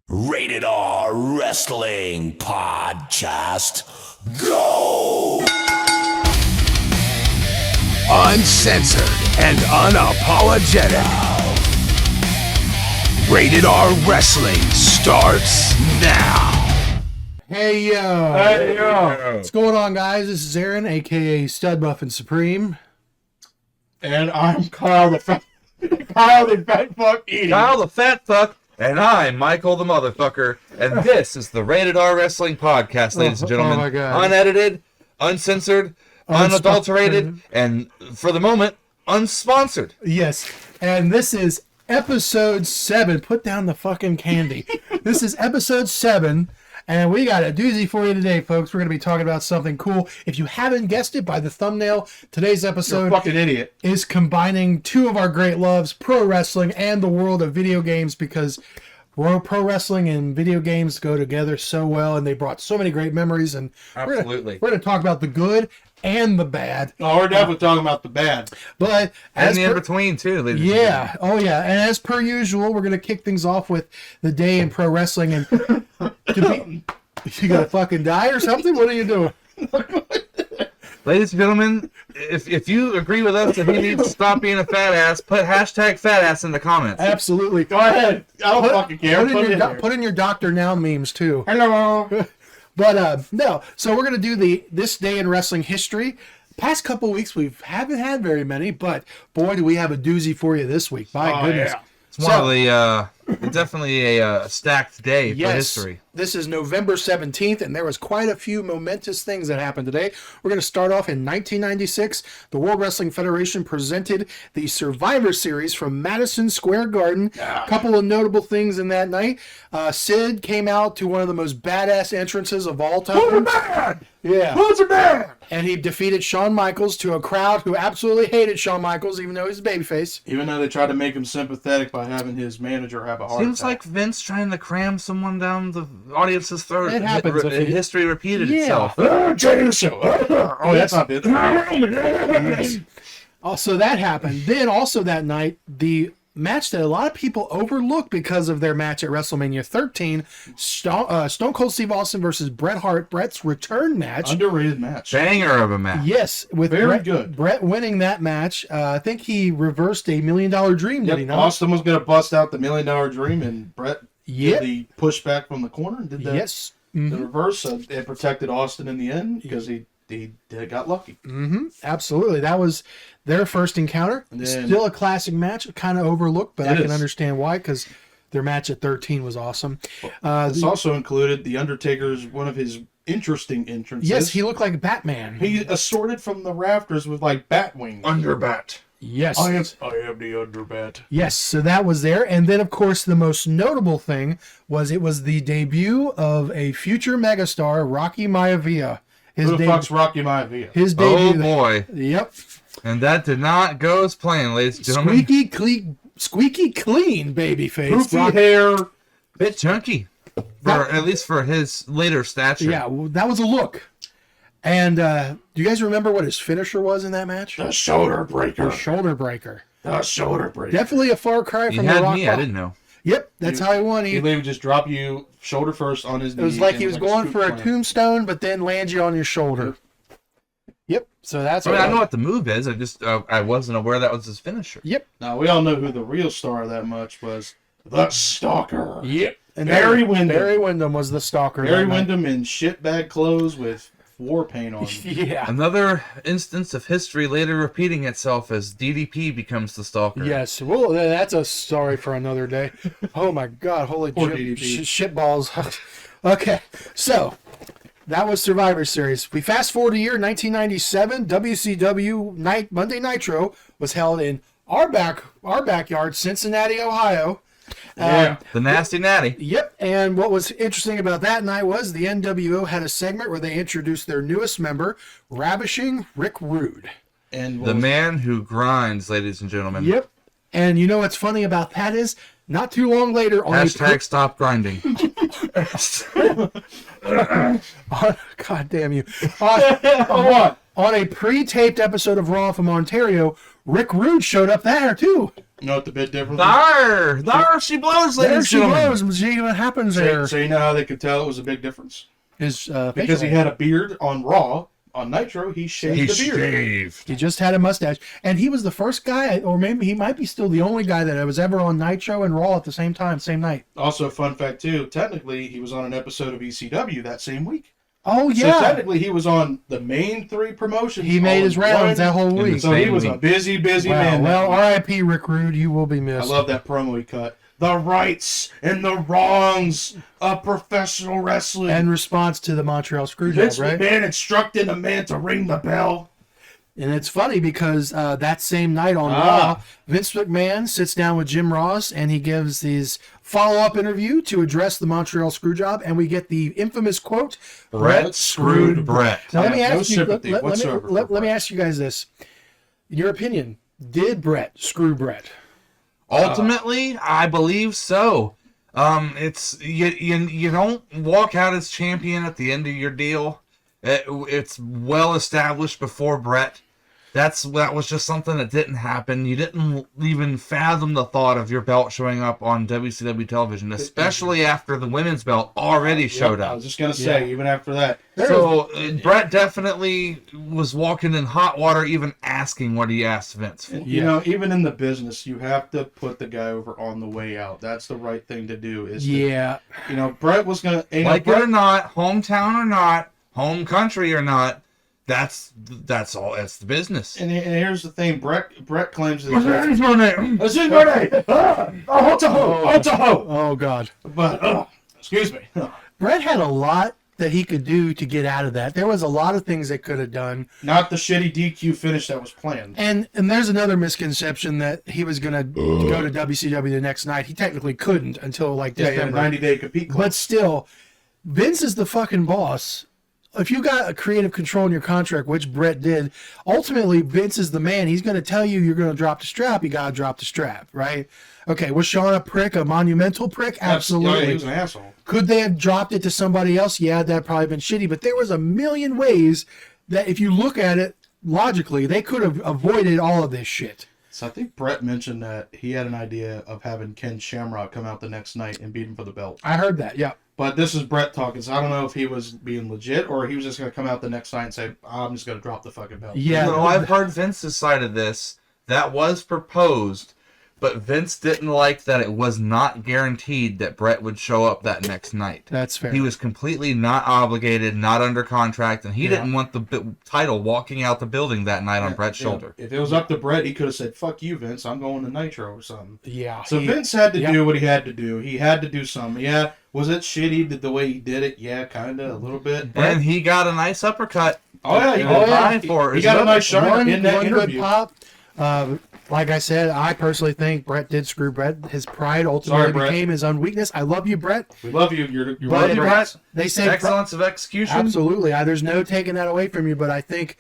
Rated R Wrestling Podcast. Go! Uncensored and unapologetic. Rated R Wrestling starts now. Hey yo! What's going on, guys? This is Aaron, aka Stud Muffin Supreme. And I'm Kyle the fat fuck eating. Kyle the fat fuck, and I'm Michael the motherfucker, and this is the Rated R Wrestling Podcast, ladies and gentlemen. Oh my God. Unedited, uncensored, unadulterated, and for the moment, unsponsored. Yes, and this is episode 7. Put down the fucking candy. This is episode 7. And we got a doozy for you today, folks. We're going to be talking about something cool. If you haven't guessed it by the thumbnail, today's episode You're a fucking idiot. is combining two of our great loves, pro wrestling and the world of video games, because pro wrestling and video games go together so well, and they brought so many great memories. And Absolutely. we're going to talk about the good and the bad. Oh, we're definitely talking about the bad. But And as the per- in-between, too, ladies and gentlemen. yeah, oh yeah, and as per usual, we're gonna kick things off with the day in pro wrestling. And you gonna fucking die or something? What are you doing? Ladies and gentlemen, if you agree with us that he needs to stop being a fat ass, put hashtag fat ass in the comments. Absolutely. Go ahead. I don't fucking care. Put in your Doctor Now memes too. Hello. But no, so we're gonna do this day in wrestling history. Past couple weeks we haven't had very many, but boy, do we have a doozy for you this week. My goodness. Yeah. It's one of the, definitely a stacked day for history. This is November 17th, and there was quite a few momentous things that happened today. We're going to start off in 1996. The World Wrestling Federation presented the Survivor Series from Madison Square Garden. A couple of notable things in that night. Sid came out to one of the most badass entrances of all time. Who's bad? Yeah. Who's bad? And he defeated Shawn Michaels to a crowd who absolutely hated Shawn Michaels, even though he's a babyface. Even though they tried to make him sympathetic by having his manager have a heart Seems attack. like Vince trying to cram someone down the audience's throat. It happens a few- History repeated Yeah. itself. Oh, that's not it. Also, that happened. Then, also that night, the match that a lot of people overlooked because of their match at WrestleMania 13, Stone Cold Steve Austin versus Bret Hart, Bret's return match. Underrated match. Banger of a match. Yes, with Very good. Bret winning that match. I think he reversed a $1 Million Dream, did he Yep. not? Austin was going to bust out the $1 Million Dream, and Brett Yep. did the pushback from the corner and did the, Yes. the reverse. So it protected Austin in the end because he got lucky. Absolutely. That was their first encounter. And then- Still a classic match, kind of overlooked, but I It can is. understand why, because their match at 13 was awesome. This also included The Undertaker's one of his interesting entrances. Yes, he looked like Batman. He assorted from the rafters with like bat wings. Underbat. Yes. I am the Underbat. Yes, so that was there. And then, of course, the most notable thing was it was the debut of a future megastar, Rocky Maivia. Who the fuck's Rocky Maivia? His Oh debut. boy. Yep. And that did not go as planned, ladies and gentlemen. Squeaky clean babyface. Poofy hair. Bit chunky. At least for his later stature. Yeah, that was a look. And do you guys remember what his finisher was in that match? The shoulder breaker. Shoulder breaker. The shoulder breaker. Definitely a far cry He from the had Rock me, I Bottom. didn't know. Yep, that's how he won. He would just drop you shoulder first on his knee. It was like he and was going scoop for a slam. tombstone, but then land you on your shoulder. Yep. So that's I mean, what I know what the move is. I just I wasn't aware that was his finisher. Yep. Now, we all know who the real star of that much was. The Stalker. Yep. And Barry Windham. Barry Windham was the stalker. Barry that night. Windham in shitbag clothes with war paint on. Yeah. Another instance of history later repeating itself as DDP becomes the stalker. Yes. Well, that's a story for another day. Oh my God! Holy Poor DDP. shitballs. Okay, so that was Survivor Series. We fast forward a year, 1997. WCW Monday Nitro was held in our backyard, Cincinnati, Ohio. Yeah. The Nasty Natty. Yep, and what was interesting about that night was the NWO had a segment where they introduced their newest member, Ravishing Rick Rude. And The man who grinds, ladies and gentlemen. Yep, and you know what's funny about that is, not too long later on Hashtag stop grinding. God damn you. what? On a pre-taped episode of Raw from Ontario, Rick Rude showed up there too. You know what the big difference There she blows, There ladies she and gentlemen. goes. See what happens is? there. So you know how they could tell it was a big difference? His Because he facial hair. had a beard on Raw. On Nitro, he shaved the beard. shaved. He just had a mustache, and he was the first guy, or maybe he might be still the only guy that was ever on Nitro and Raw at the same time, same night. Also, fun fact too, technically he was on an episode of ECW that same week. Oh So yeah, technically he was on the main 3 promotions. he made all his in rounds one. that whole week. So he same was a week. busy Wow. man. that Well, week. R.I.P. Rick Rude, you will be I missed. love that promo he cut. The rights and the wrongs of professional wrestling. In response to the Montreal Screwjob, Vince right? McMahon instructing a man to ring the bell. And it's funny because that same night on Raw, Vince McMahon sits down with Jim Ross and he gives these follow-up interview to address the Montreal Screwjob, and we get the infamous quote, Brett screwed Brett. Now, let I me have no ask you. sympathy Let whatsoever for me Brett. ask you guys this: in your opinion, did Brett screw Brett? Ultimately, I believe so. It's you don't walk out as champion at the end of your deal. It's well established before Brett. That was just something that didn't happen. You didn't even fathom the thought of your belt showing up on WCW television, especially after the women's belt already showed I up. was just going to say, even after that. So Brett definitely was walking in hot water, even asking what he asked Vince for. You know, even in the business, you have to put the guy over on the way out. That's the right thing to do. You know, Brett was going to... Like it or not, hometown or not, home country or not, that's all. That's the business. And here's the thing, Brett claims that What's my name? This is my name. Oh God! But excuse me. Brett had a lot that he could do to get out of that. There was a lot of things they could have done. Not the shitty DQ finish that was planned. And there's another misconception that he was going to go to WCW the next night. He technically couldn't until like Yeah, he had a December. 90-day compete clause. But still, Vince is the fucking boss. If you got a creative control in your contract, which Brett did, ultimately Vince is the man. He's going to tell you you're going to drop the strap. You got to drop the strap, right? Okay, was Shawn a prick, a monumental prick? Absolutely. Yeah, he was an asshole. Could they have dropped it to somebody else? Yeah, that'd probably been shitty. But there was a million ways that if you look at it logically, they could have avoided all of this shit. So I think Brett mentioned that he had an idea of having Ken Shamrock come out the next night and beat him for the belt. I heard that, yeah. But this is Brett talking, so I don't know if he was being legit or he was just going to come out the next night and say, I'm just going to drop the fucking belt. Yeah. No, I've heard Vince's side of this. That was proposed, but Vince didn't like that it was not guaranteed that Brett would show up that next night. That's fair. He was completely not obligated, not under contract, and he didn't want the title walking out the building that night on Brett's shoulder. If it was up to Brett, he could have said, fuck you, Vince, I'm going to Nitro or something. Yeah. So Vince had to do what he had to do. He had to do something. Yeah. Was it shitty the way he did it? Yeah, kind of, a little bit. And he got a nice uppercut. Oh, yeah. He, Oh, yeah. For he got a nice shiner one in that good interview. pop. Like I said, I personally think Brett did screw Brett. His pride ultimately Sorry, Brett. became his own weakness. I love you, Brett. We love you. You're But one of the Brett, best. they say Excellence of execution. absolutely. There's no taking that away from you. But I think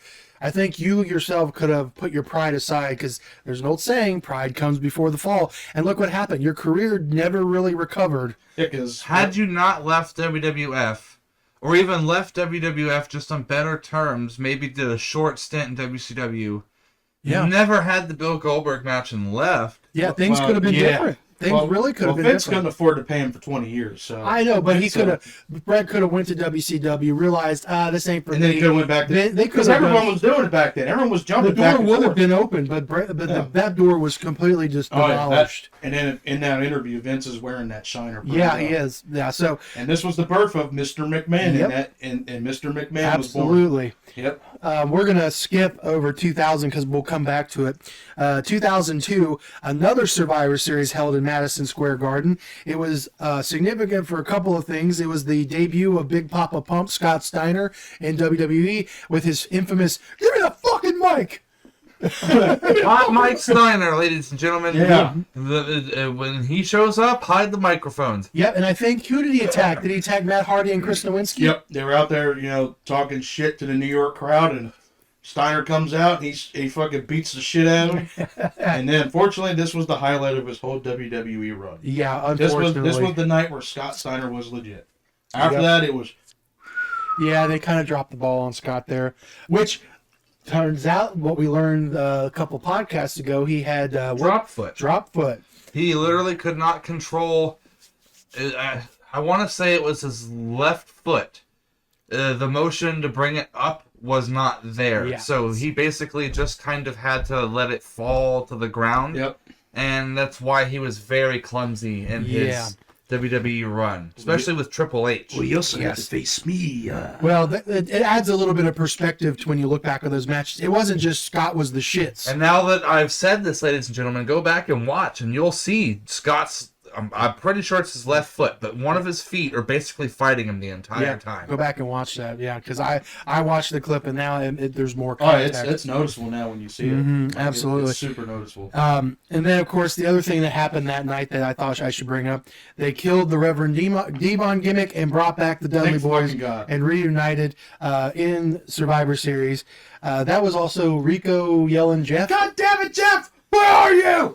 you yourself could have put your pride aside, because there's an old saying, pride comes before the fall. And look what happened. Your career never really recovered. Yeah, 'cause Had you not left WWF, or even left WWF just on better terms, maybe did a short stint in WCW, Yeah. never had the Bill Goldberg match and left. Yeah, things could have been different. Things really could have been Vince different. couldn't afford to pay him for 20 years. So I know, but he Vince, could have. Brett could have went to WCW, realized, this ain't for And me. then he could have went back to... They could Because have everyone done- was doing it back then. Everyone was The jumping door back and would have forth. been open, but that door was completely just Oh, yeah, demolished. and then in that interview, Vince is wearing that shiner. pretty Yeah, well. he is. Yeah, so And this was the birth of Mr. McMahon. Yep. And Mr. McMahon was born. absolutely. Yep. We're going to skip over 2000 because we'll come back to it. 2002, another Survivor Series held in Madison Square Garden. It was significant for a couple of things. It was the debut of Big Papa Pump, Scott Steiner, in WWE with his infamous, "Give me the fucking mic!" Hot Mike Steiner, ladies and gentlemen. Yeah. When he shows up, hide the microphones. Yep, and I think, who did he attack? Did he attack Matt Hardy and Chris Nowinski? Yep. They were out there, talking shit to the New York crowd, and Steiner comes out and he fucking beats the shit out of him. And then, unfortunately, this was the highlight of his whole WWE run. Yeah, This unfortunately. was the night where Scott Steiner was legit. After that, it was... Yeah, they kind of dropped the ball on Scott there, which turns out what we learned a couple podcasts ago, he had Drop foot. Drop foot. He literally could not control. I want to say it was his left foot. The motion to bring it up was not there. Yeah. So he basically just kind of had to let it fall to the ground. Yep. And that's why he was very clumsy in his WWE run, especially with Triple H. Well, you also have to face me. Well, it adds a little bit of perspective to when you look back on those matches. It wasn't just Scott was the shits. And now that I've said this, ladies and gentlemen, go back and watch, and you'll see Scott's. I'm pretty sure it's his left foot, but one of his feet are basically fighting him the entire time. Go back and watch that. Yeah, because I watched the clip and now there's more Oh, contact. it's noticeable now when you see it. Mhm, absolutely. It's super noticeable. And then, of course, the other thing that happened that night that I thought I should bring up, they killed the Reverend Devon gimmick and brought back the Dudley Thank Boys fucking God. and reunited in Survivor Series. That was also Rico yelling, Jeff. God damn it, Jeff! Where are you?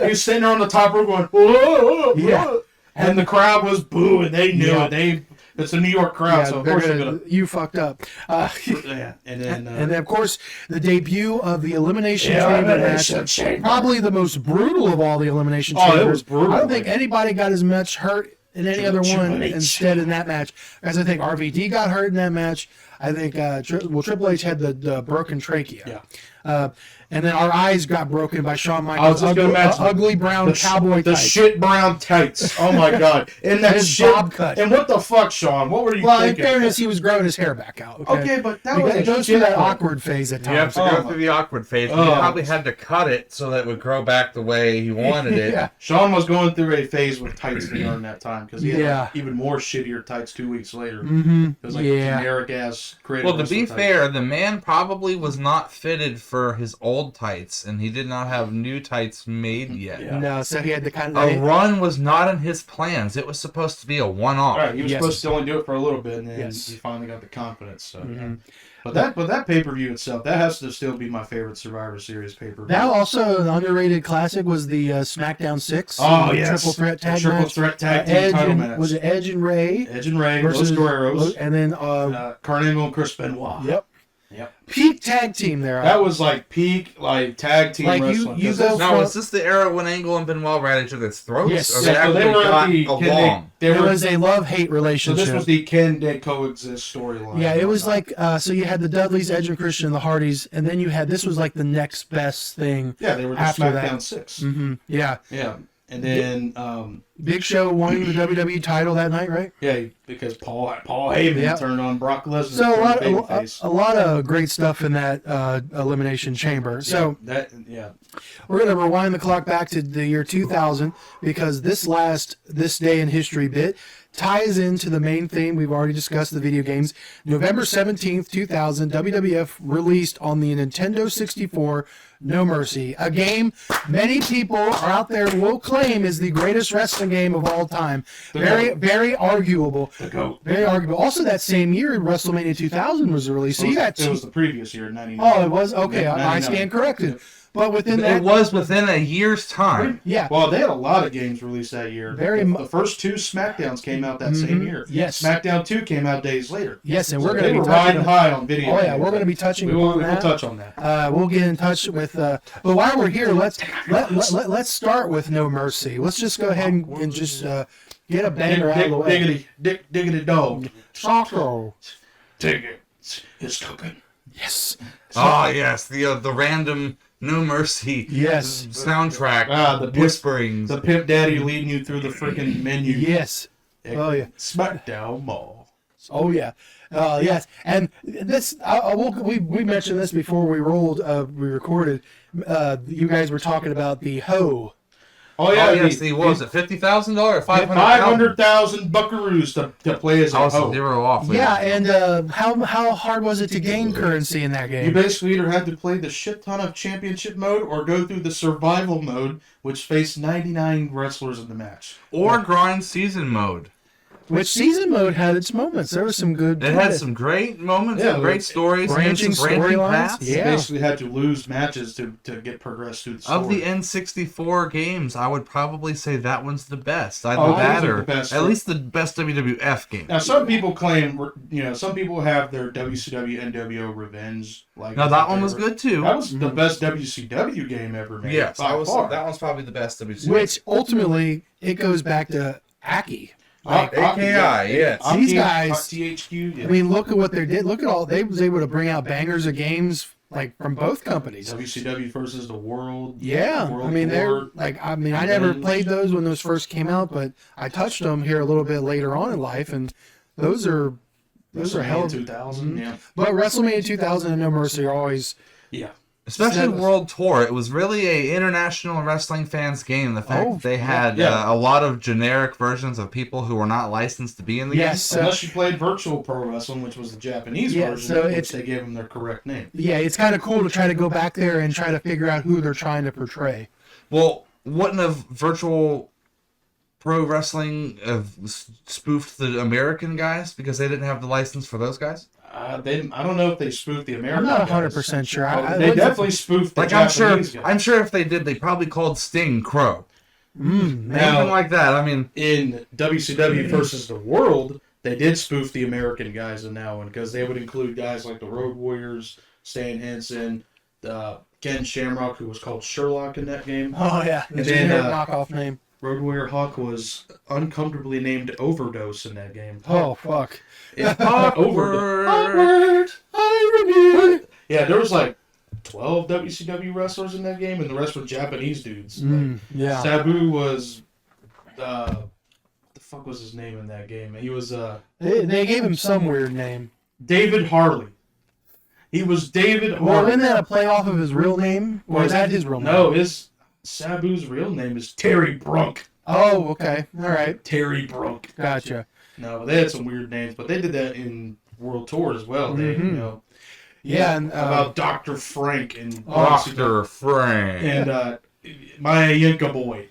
He's sitting there on the top rope going, whoa, Yeah. And the crowd was booing. They knew Yeah. it. It's a New York crowd, so of course they're gonna. You fucked up. Yeah, and then. And then, of course, the debut of the Elimination Chamber match. Probably the most brutal of all the Elimination Oh, it Chambers. was brutal. I don't think anybody got as much hurt in any other one instead in that match. As I think RVD got hurt in that match. I think, Triple H had the broken trachea. Yeah. And then our eyes got broken by Shawn I Michaels' was just gonna mention ugly brown cowboy the tights. shit brown tights. Oh my god! And that his shit. bob cut. And what the fuck, Sean? What were you Well, in thinking? fairness, he was growing his hair back out. Okay, but that Because was it goes shit through that cut. awkward phase at You have times. to go through the awkward phase. He Oh. probably had to cut it so that it would grow back the way he wanted it. Yeah. Sean was going through a phase with tights during that time because he had Yeah. like, even more shittier tights 2 weeks later. Mm-hmm. It was like Yeah. generic ass creative. Well, to wrestler be tights. fair, the man probably was not fitted for his old tights, and he did not have new tights made yet. Yeah. No, so he had to kind A of. run was not in his plans. It was supposed to be a one-off. All right, he was Yes. supposed to only do it for a little bit, and then Yes. he finally got the confidence. So, Mhm. but that pay per view itself, that has to still be my favorite Survivor Series pay per view. That also an underrated classic was the SmackDown 6. Oh the yes, Triple threat tag triple match. threat tag team Edge title and, match. was it Edge and Ray Edge and Ray versus Los Guerreros, and then Kurt Angle and Chris Benoit. yep, Yep. peak tag team there. That was like peak like tag team Like, you- wrestling. you 'Cause go this- Now, from- was this the era when Angle and Benoit were at each other's throats? Yes. Or yeah, so actually they were at got the along? they It were, was a love-hate so relationship. this was the can they coexist storyline. Yeah, it was like so you had the Dudleys, Edge and Christian, and the Hardys, and then you had this was like the next best thing. yeah, they were the after SmackDown that. 6. Hmm Yeah, Yeah, and then Big Show winning the WWE title that night, right? yeah, because Paul Heyman Yeah. turned on Brock Lesnar. So to a lot, babyface. a lot of great stuff in that elimination chamber. So yeah. we're gonna rewind the clock back to the year 2000 because this day in history bit ties into the main theme we've already discussed, the video games. November 17th, 2000, WWF released on the Nintendo 64 No Mercy, a game many people are out there will claim is the greatest wrestling game of all time. Very arguable. The GOAT. Very arguable. Also, that same year, WrestleMania 2000 was released. So you got It two. was the previous year, 99. Oh, it was? Okay, I 99. stand corrected. But within that. It was within a year's time. Yeah. Well, they had a lot of games released that year. The first two SmackDowns came out that same year. Yes. SmackDown 2 came out days later. Yes, and So we're going they to be were touching. riding high on video. Oh yeah, games. we're going to be touching We will on that. touch on that. We'll get in touch with. But while we're here, let's start with No Mercy. Let's just go ahead and just get a banger out of the way. Diggity dog. Taco. Dig it. It's cooking. Yes. Oh yes, the random No Mercy Yes. soundtrack. The whisperings. The Pimp Daddy leading you through the freaking menu. Yes. Oh yeah. SmackDown Mall. Oh yeah. Yes. And this, we mentioned this before we we recorded. You guys were talking about the hoe. Oh yeah. Oh yes, what was it, $50,000 or 500,000? 500,000 buckaroos to play as a I was hoe. 0 off. Yeah, and how hard was it to gain currency in that You game? basically either had to play the shit ton of championship mode or go through the survival mode, which faced 99 wrestlers in the match. Or grind season mode. Which season mode had its moments. There was some good. It had some great moments, Yeah, and great stories, branching and some branching storylines. paths. You Yeah. basically had to lose matches to get progressed through the story. Of the N64 games, I would probably say that one's the best. Either Oh, that those are or the best. at least the best WWF game. Now, some people claim, some people have their WCW NWO Revenge. Like, No, that one was good too. That was the best WCW game ever made. Yes, by far. that one's probably the best WCW. Which ultimately it goes back to Aki. AKI, yes. These guys- THQ. Yeah. I mean, look at what they did. Look at all they was able to bring out bangers of games like from both companies. WCW versus the World. Yeah, World I mean they're War. like I never played those when those first came out, but I touched them here a little bit later on in life, and those are hell. 2000. Yeah. But WrestleMania 2000 and No Mercy are always Yeah. Especially That was- World Tour, it was really a international wrestling fans game. The fact Oh, that they had yeah. a lot of generic versions of people who were not licensed to be in the Yes. Unless you played Virtual Pro Wrestling, which was the Japanese Yeah, version, so which it's- they gave them their correct name. yeah, it's kind of cool to try to go back there and try to figure out who they're trying to portray. game. Well, wouldn't have Virtual Pro Wrestling have spoofed the American guys because they didn't have the license for those guys? I don't know if they spoofed the American. I'm not guys. 100% sure. I They wouldn't- definitely spoofed the Like Japanese guys. I'm sure if they did, they probably called Sting Crow. man. Anything like that. I mean, In WCW versus the World, they did spoof the American guys in that one because they would include guys like the Road Warriors, Stan Henson, Ken Shamrock, who was called Sherlock in that game. Oh yeah, the And then, generic knockoff name. Road Warrior Hawk was uncomfortably named Overdose in that game. Oh fuck. Overdose. Irony. Yeah, there was like 12 WCW wrestlers in that game, and the rest were Japanese dudes. Yeah. Sabu was, what the fuck was his name in that game? He was They gave him some weird name. David Harley. He was David Well, Harley. isn't that a play off of his real name? Or is that his real name? No, Sabu's real name is Terry Brunk. Oh, okay. All right. Terry Brunk. Gotcha. No, they had some weird names, but they did that in World Tour as well. They, Yeah, and about Dr. Frank and Dr. Frank. and Maya Yinka Boy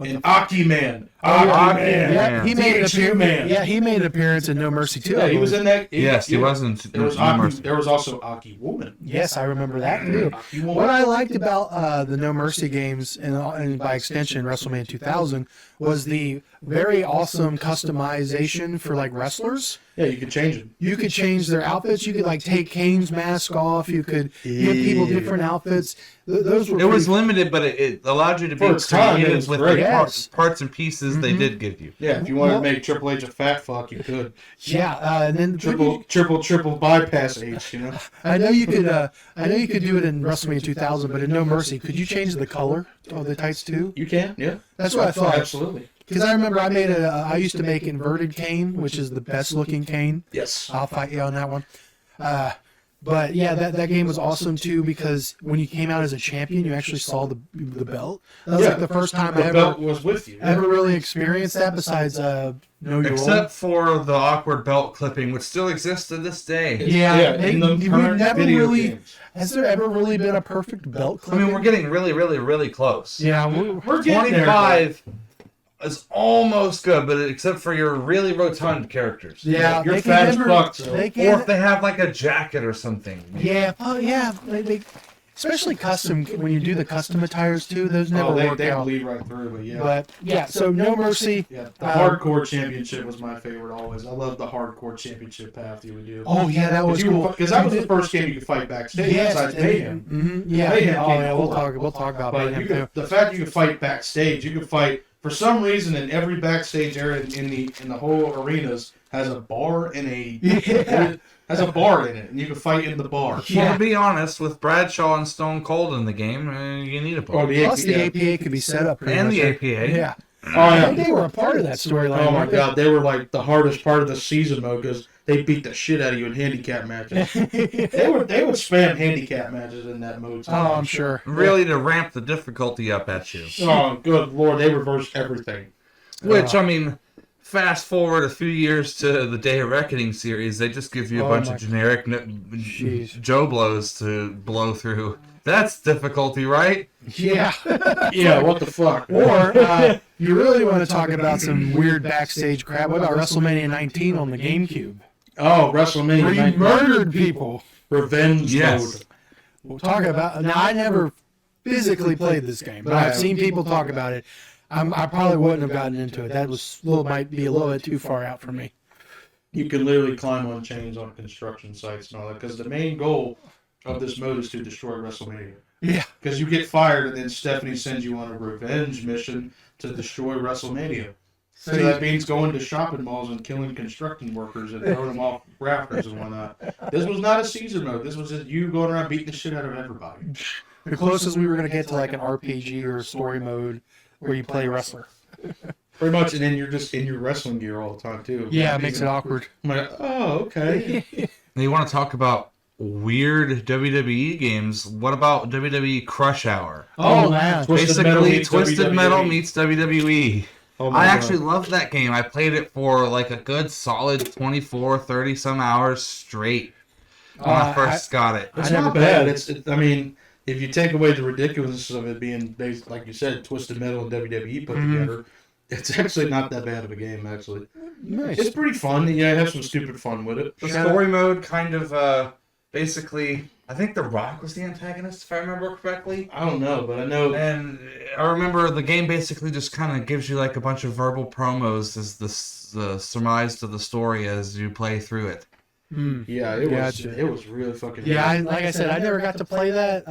and Aki Man. Aki Man. yeah, he made an THQ appearance. Man. Yeah, he made an appearance in No Mercy too. Yeah, he was in that. Yes, he yeah. wasn't. There was Aki, there was also Aki Woman. Yes, I remember that too. Aki Woman. What I liked about the No Mercy games and by extension WrestleMania 2000 was the very awesome customization for like wrestlers. Yeah, you could change it. You could change their outfits. You could like take Kane's mask off. You could give people different outfits. Those were It was pretty- limited, but it allowed you to be For its time, it creative was with great. the Yes. parts and pieces they did give you. Yeah, if you wanted to make Triple H a fat fuck, you could. yeah, and then Triple bypass H. You know. I know you could do it in WrestleMania 2000, but in No Mercy, could you change the color of the tights too? You can. Yeah. That's what I thought. Absolutely. Because I remember I used to make inverted Kane, which is the best looking Kane. Yes. I'll fight you on that one. But yeah, that game was awesome too because when you came out as a champion, you actually saw the belt. That was like the first time I The belt was with you. ever really experienced that. Besides, Know Your Except Role. for the awkward belt clipping, which still exists to this day. Yeah, in the we've current never video really. games. Has there ever really been a perfect belt I clipping? mean, we're getting really, really, really close. yeah, We're getting there. 25 is almost good, but except for your really rotund characters. yeah. You're they fat can as never. fuck, so- They Or can. if they have like a jacket or something. Yeah. Oh yeah. They especially custom when you do the custom attires too. Those never Oh, work they out. bleed right through, but yeah. But yeah. So No Mercy. Yeah, the hardcore championship was my favorite always. I love the hardcore championship path you would do. Oh yeah, that was cool. Because that was the first game you could fight backstage. Yes, Besides Mayhem. Yeah. Mayhem Oh came yeah. before. We'll talk about But Mayhem you too. could, the fact you could fight backstage, you could fight for some reason in every backstage area in the whole arenas has a bar and Yeah. has a bar in it, and you can fight in the bar. Yeah. Well, to be honest, with Bradshaw and Stone Cold in the game, you need a Oh, bar. the Plus the APA. APA could be set up. pretty And much. the APA. Yeah. Oh, I yeah. think they were a part of that storyline. Oh my weren't they? god, they were like the hardest part of the season mode because they beat the shit out of you in handicap matches. they would spam handicap matches in that mode. Oh, I'm sure. Really to ramp the difficulty up at you. Oh, good lord, they reversed everything. Which, I mean, fast forward a few years to the Day of Reckoning series, they just give you a Oh bunch my- of generic Jeez. Joe blows to blow through. That's difficulty, right? Yeah. Yeah, what the fuck? Or you really want to talk about some weird backstage crap, what about WrestleMania 19 on the GameCube? Oh, WrestleMania Where you 19. murdered people. Revenge Yes. mode. We'll talk about. Now, I never physically played this game, but I've seen people talk about it. I probably wouldn't have gotten into it. That might be a little bit too far out for me. You can literally climb on chains on construction sites and all that, because the main goal of this mode is to destroy WrestleMania. Yeah. Because you get fired, and then Stephanie sends you on a revenge mission to destroy WrestleMania. So that means going to shopping malls and killing construction workers and throwing them off rafters and whatnot. This was not a Caesar mode. This was just you going around beating the shit out of everybody. The closest we were going to get to like an RPG or a story mode where you play wrestler. Pretty much, and then you're just in your wrestling gear all the time, too. Yeah, it makes it awkward. I'm like, oh, okay. Now you want to talk about weird WWE games? What about WWE Crush Hour? Oh, man. Basically, Twisted Metal meets WWE. Oh my I God. actually loved that game. I played it for like a good solid 24, 30 some hours straight when I first got it. It's I never not bad. played I mean, if you take away the ridiculousness of it being based, like you said, Twisted Metal and WWE put together, it's actually not that bad of a game, actually. Nice. It's pretty fun. Yeah, I have some stupid fun with it. The story mode kind of basically, I think The Rock was the antagonist, if I remember correctly. I don't know, but I know. And I remember the game basically just kind of gives you like a bunch of verbal promos as the surmise to the story as you play through it. Yeah, it was really fucking. Yeah, like I said, I never got to play that,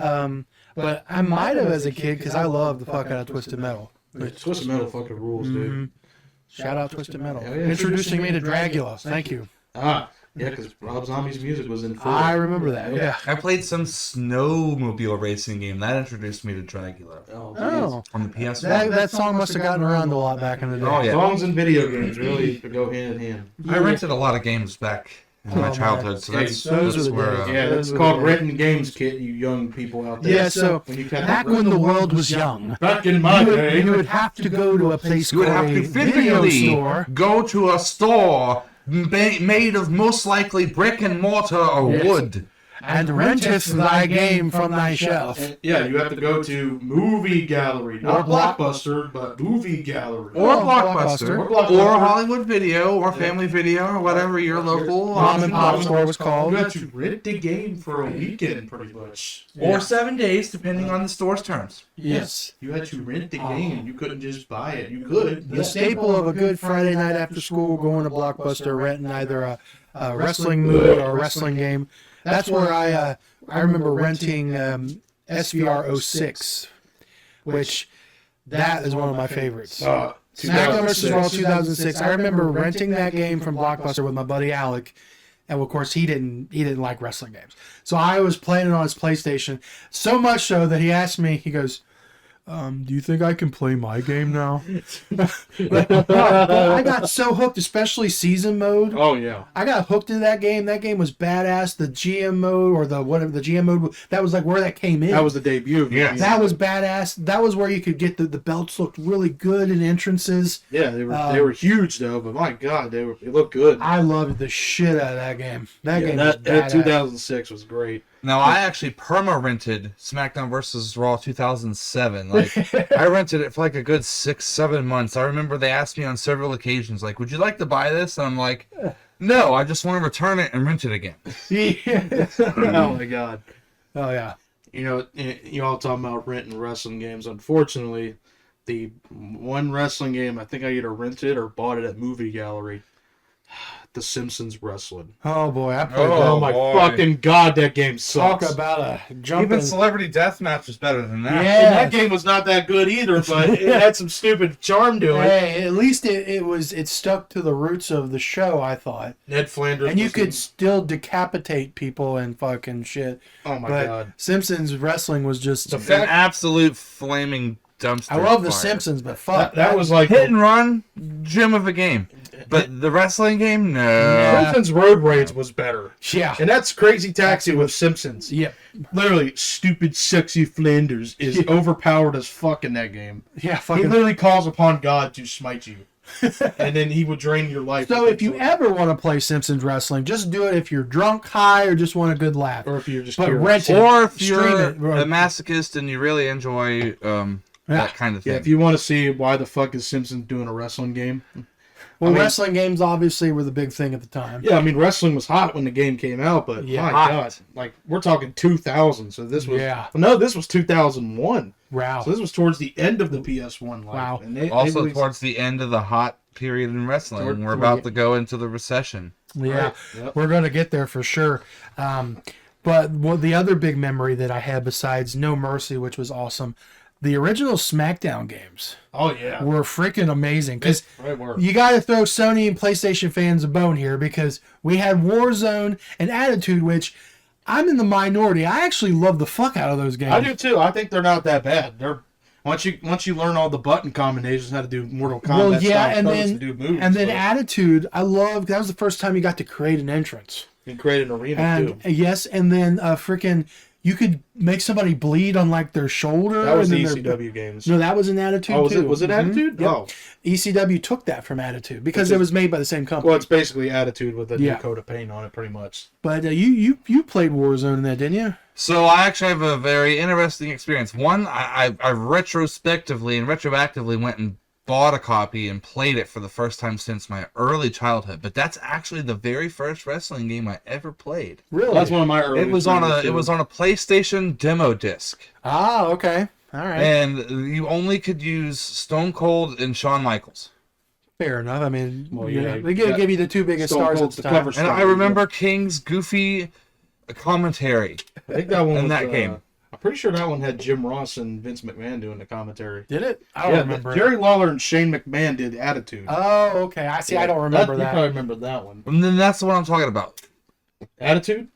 but I might have as a kid because I loved the fuck out of Twisted Metal. Twisted Metal fucking rules, dude. Shout out Twisted Metal. Hell yeah. Introducing me to Dragula. Thank you. Ah, yeah, because Rob Zombie's music was in full. I remember that. Yeah. I played some snowmobile racing game that introduced me to Dragula Oh, on the PS1. that song must have gotten around a lot back in the day. Oh, yeah. Songs and video games really go hand in hand. I rented a lot of games back in my Oh, childhood, man. so Those that's are the where. days. Yeah, that's Those called were the renting games, kid. You young people out there. Yeah, so When you catch back when the world was young, back in my day, you would have to go to a place You would called have to a video physically store. go to a store made of most likely brick and mortar or wood. And renteth thy game from thy shelf. yeah, you have to go to movie gallery, not Blockbuster, but movie gallery. Or Blockbuster. Blockbuster. Or Hollywood Video, or Family Video, or whatever your local Mom and pop store was You called. had to rent the game for a weekend, pretty much. Or 7 days, depending on the store's terms. Yes. You had to rent the game. You couldn't just buy it. You could. The staple of a good Friday night after school, going to Blockbuster, renting either a wrestling movie or a wrestling game. That's where I remember renting SVR 06, which that is one of my favorites. SmackDown vs. Raw 2006. I remember renting that game from Blockbuster with my buddy Alec, and of course he didn't like wrestling games. So I was playing it on his PlayStation, so much so that he asked me, he goes, do you think I can play my game now? I got so hooked, especially season mode. Oh yeah. I got hooked into that game. That game was badass. The GM mode or the whatever the GM mode, that was like where that came in. That was the debut. Yes. That was badass. That was where you could get the belts looked really good in entrances. Yeah, they were huge though, but my God, they looked good. I loved the shit out of that game. That game was that badass. 2006 was great. Now, I actually perma-rented SmackDown vs. Raw 2007. Like, I rented it for like a good 6-7 months. I remember they asked me on several occasions, like, would you like to buy this? And I'm like, no, I just want to return it and rent it again. Yeah. Oh my God. Oh yeah. You know, you all talking about renting wrestling games. Unfortunately, the one wrestling game I think I either rented or bought it at Movie Gallery. The Simpsons Wrestling. Oh boy, I played Oh, Oh my boy. fucking God, that game Talk sucks. about a jumping. Even Celebrity Deathmatch was better than that. Yeah. And that game was not that good either, but it had some stupid charm to it. Hey, at least it stuck to the roots of the show, I thought. Ned Flanders. And you was could in- still decapitate people and fucking shit. Oh my But God. Simpsons wrestling was just. The It's fact- an absolute flaming dumpster I love the fire. Simpsons, but fuck. That was like Hit and run, gem of a game. But the wrestling game, no. Simpsons Road Rage was better. Yeah. And that's Crazy Taxi with Simpsons. Yep. Literally, stupid, sexy Flanders is overpowered as fuck in that game. Yeah, He fucking. literally calls upon God to smite you. And then he would drain your life. So if you ever want to play Simpsons wrestling, just do it if you're drunk, high, or just want a good laugh. Or if you're just But curious. rent it. Or if Stream you're it. a masochist and you really enjoy that kind of thing. Yeah, if you want to see why the fuck is Simpsons doing a wrestling game. Well, wrestling games obviously were the big thing at the time. Yeah, I mean, wrestling was hot when the game came out, but my God. Like, we're talking 2000, so this was... Yeah. No, this was 2001. Wow. So this was towards the end of the PS1 life. Wow. And also towards the end of the hot period in wrestling. We're about to go into the recession. Yeah, Right. Yep. we're going to get there for sure. But the other big memory that I had besides No Mercy, which was awesome, the original SmackDown games Oh, yeah. were freaking amazing. Because Right, were. you got to throw Sony and PlayStation fans a bone here, because we had Warzone and Attitude, which I'm in the minority. I actually love the fuck out of those games. I do, too. I think they're not that bad. They're... Once you learn all the button combinations, how to do Mortal Kombat Well, yeah, style and codes then to do moves, and then but Attitude, I loved. That was the first time you got to create an entrance. you can create an arena And too. yes, and then freaking, you could make somebody bleed on like their shoulder. That was and the then their- ECW games. No, that was an Attitude Oh, was too. it? Was it Mhm. Attitude? Yep. Oh, ECW took that from Attitude because it was made by the same company. well, it's basically Attitude with a Yeah. new coat of paint on it, pretty much. But you played Warzone in that, didn't you? So I actually have a very interesting experience. One, I retrospectively and retroactively went and bought a copy and played it for the first time since my early childhood. But that's actually the very first wrestling game I ever played. Really? That's one of my early. It was on a PlayStation demo disc, Ah, okay. All right. and you only could use Stone Cold and Shawn Michaels. Fair enough. I mean, Well, you yeah, know, they give you the two biggest Stone stars at Cold's the the time. cover And I remember King's goofy commentary. I think that one in was, that game. I'm pretty sure that one had Jim Ross and Vince McMahon doing the commentary. Did it? I don't remember. Jerry Lawler and Shane McMahon did Attitude. Oh, okay. I see. I don't remember You that. probably remember that one. And then that's what I'm talking about. Attitude?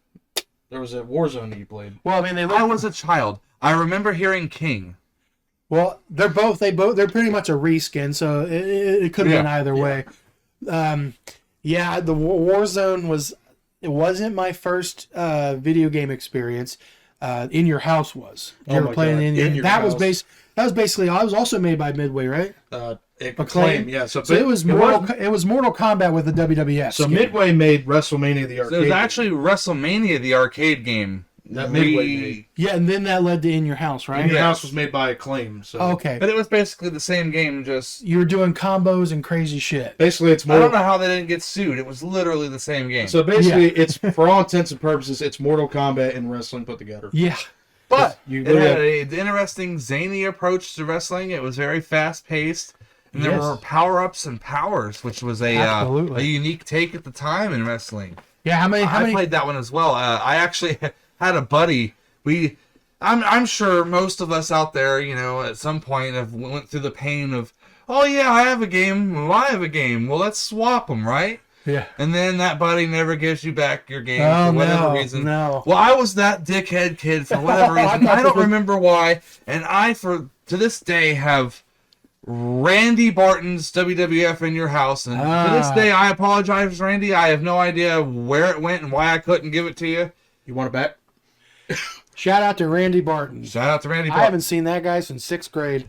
There was a Warzone that you played. Well, I mean, I was a child. I remember hearing King. Well, they're pretty much a reskin, so it could have been either way. The Warzone wasn't my first video game experience. In Your House was. Did you ever play God. it In Your that was House. that was basically. I was also made by Midway, right? Acclaim, yeah. So, So it was Mortal Kombat with the WWF. So skin. Midway made WrestleMania the So arcade. it was actually WrestleMania, the arcade game. that Midway made. Yeah, and then that led to In Your House, right? And Your Yes. House was made by Acclaim. So Okay. But it was basically the same game, just... You were doing combos and crazy shit. basically it's I don't Mortal. know how they didn't get sued. It was literally the same game. So basically, it's for all intents and purposes, it's Mortal Kombat and wrestling put together. Yeah. but You it literally had an interesting, zany approach to wrestling. It was very fast-paced. And there Yes. were power-ups and powers, which was a Absolutely. unique take at the time in wrestling. Yeah. How I many? played that one as well. I actually had a buddy. I'm sure most of us out there, at some point have went through the pain of, oh yeah, I have a game. Well, I have a game. Well, let's swap them, right? Yeah. And then that buddy never gives you back your game Oh, for whatever no, reason. no. Well, I was that dickhead kid for whatever I reason. thought I don't this was- remember why. And to this day, have Randy Barton's WWF in your house. And to this day, I apologize, Randy. I have no idea where it went and why I couldn't give it to you. You want it back? Shout out to Randy Barton. Shout out to Randy I Barton. haven't seen that guy since 6th grade.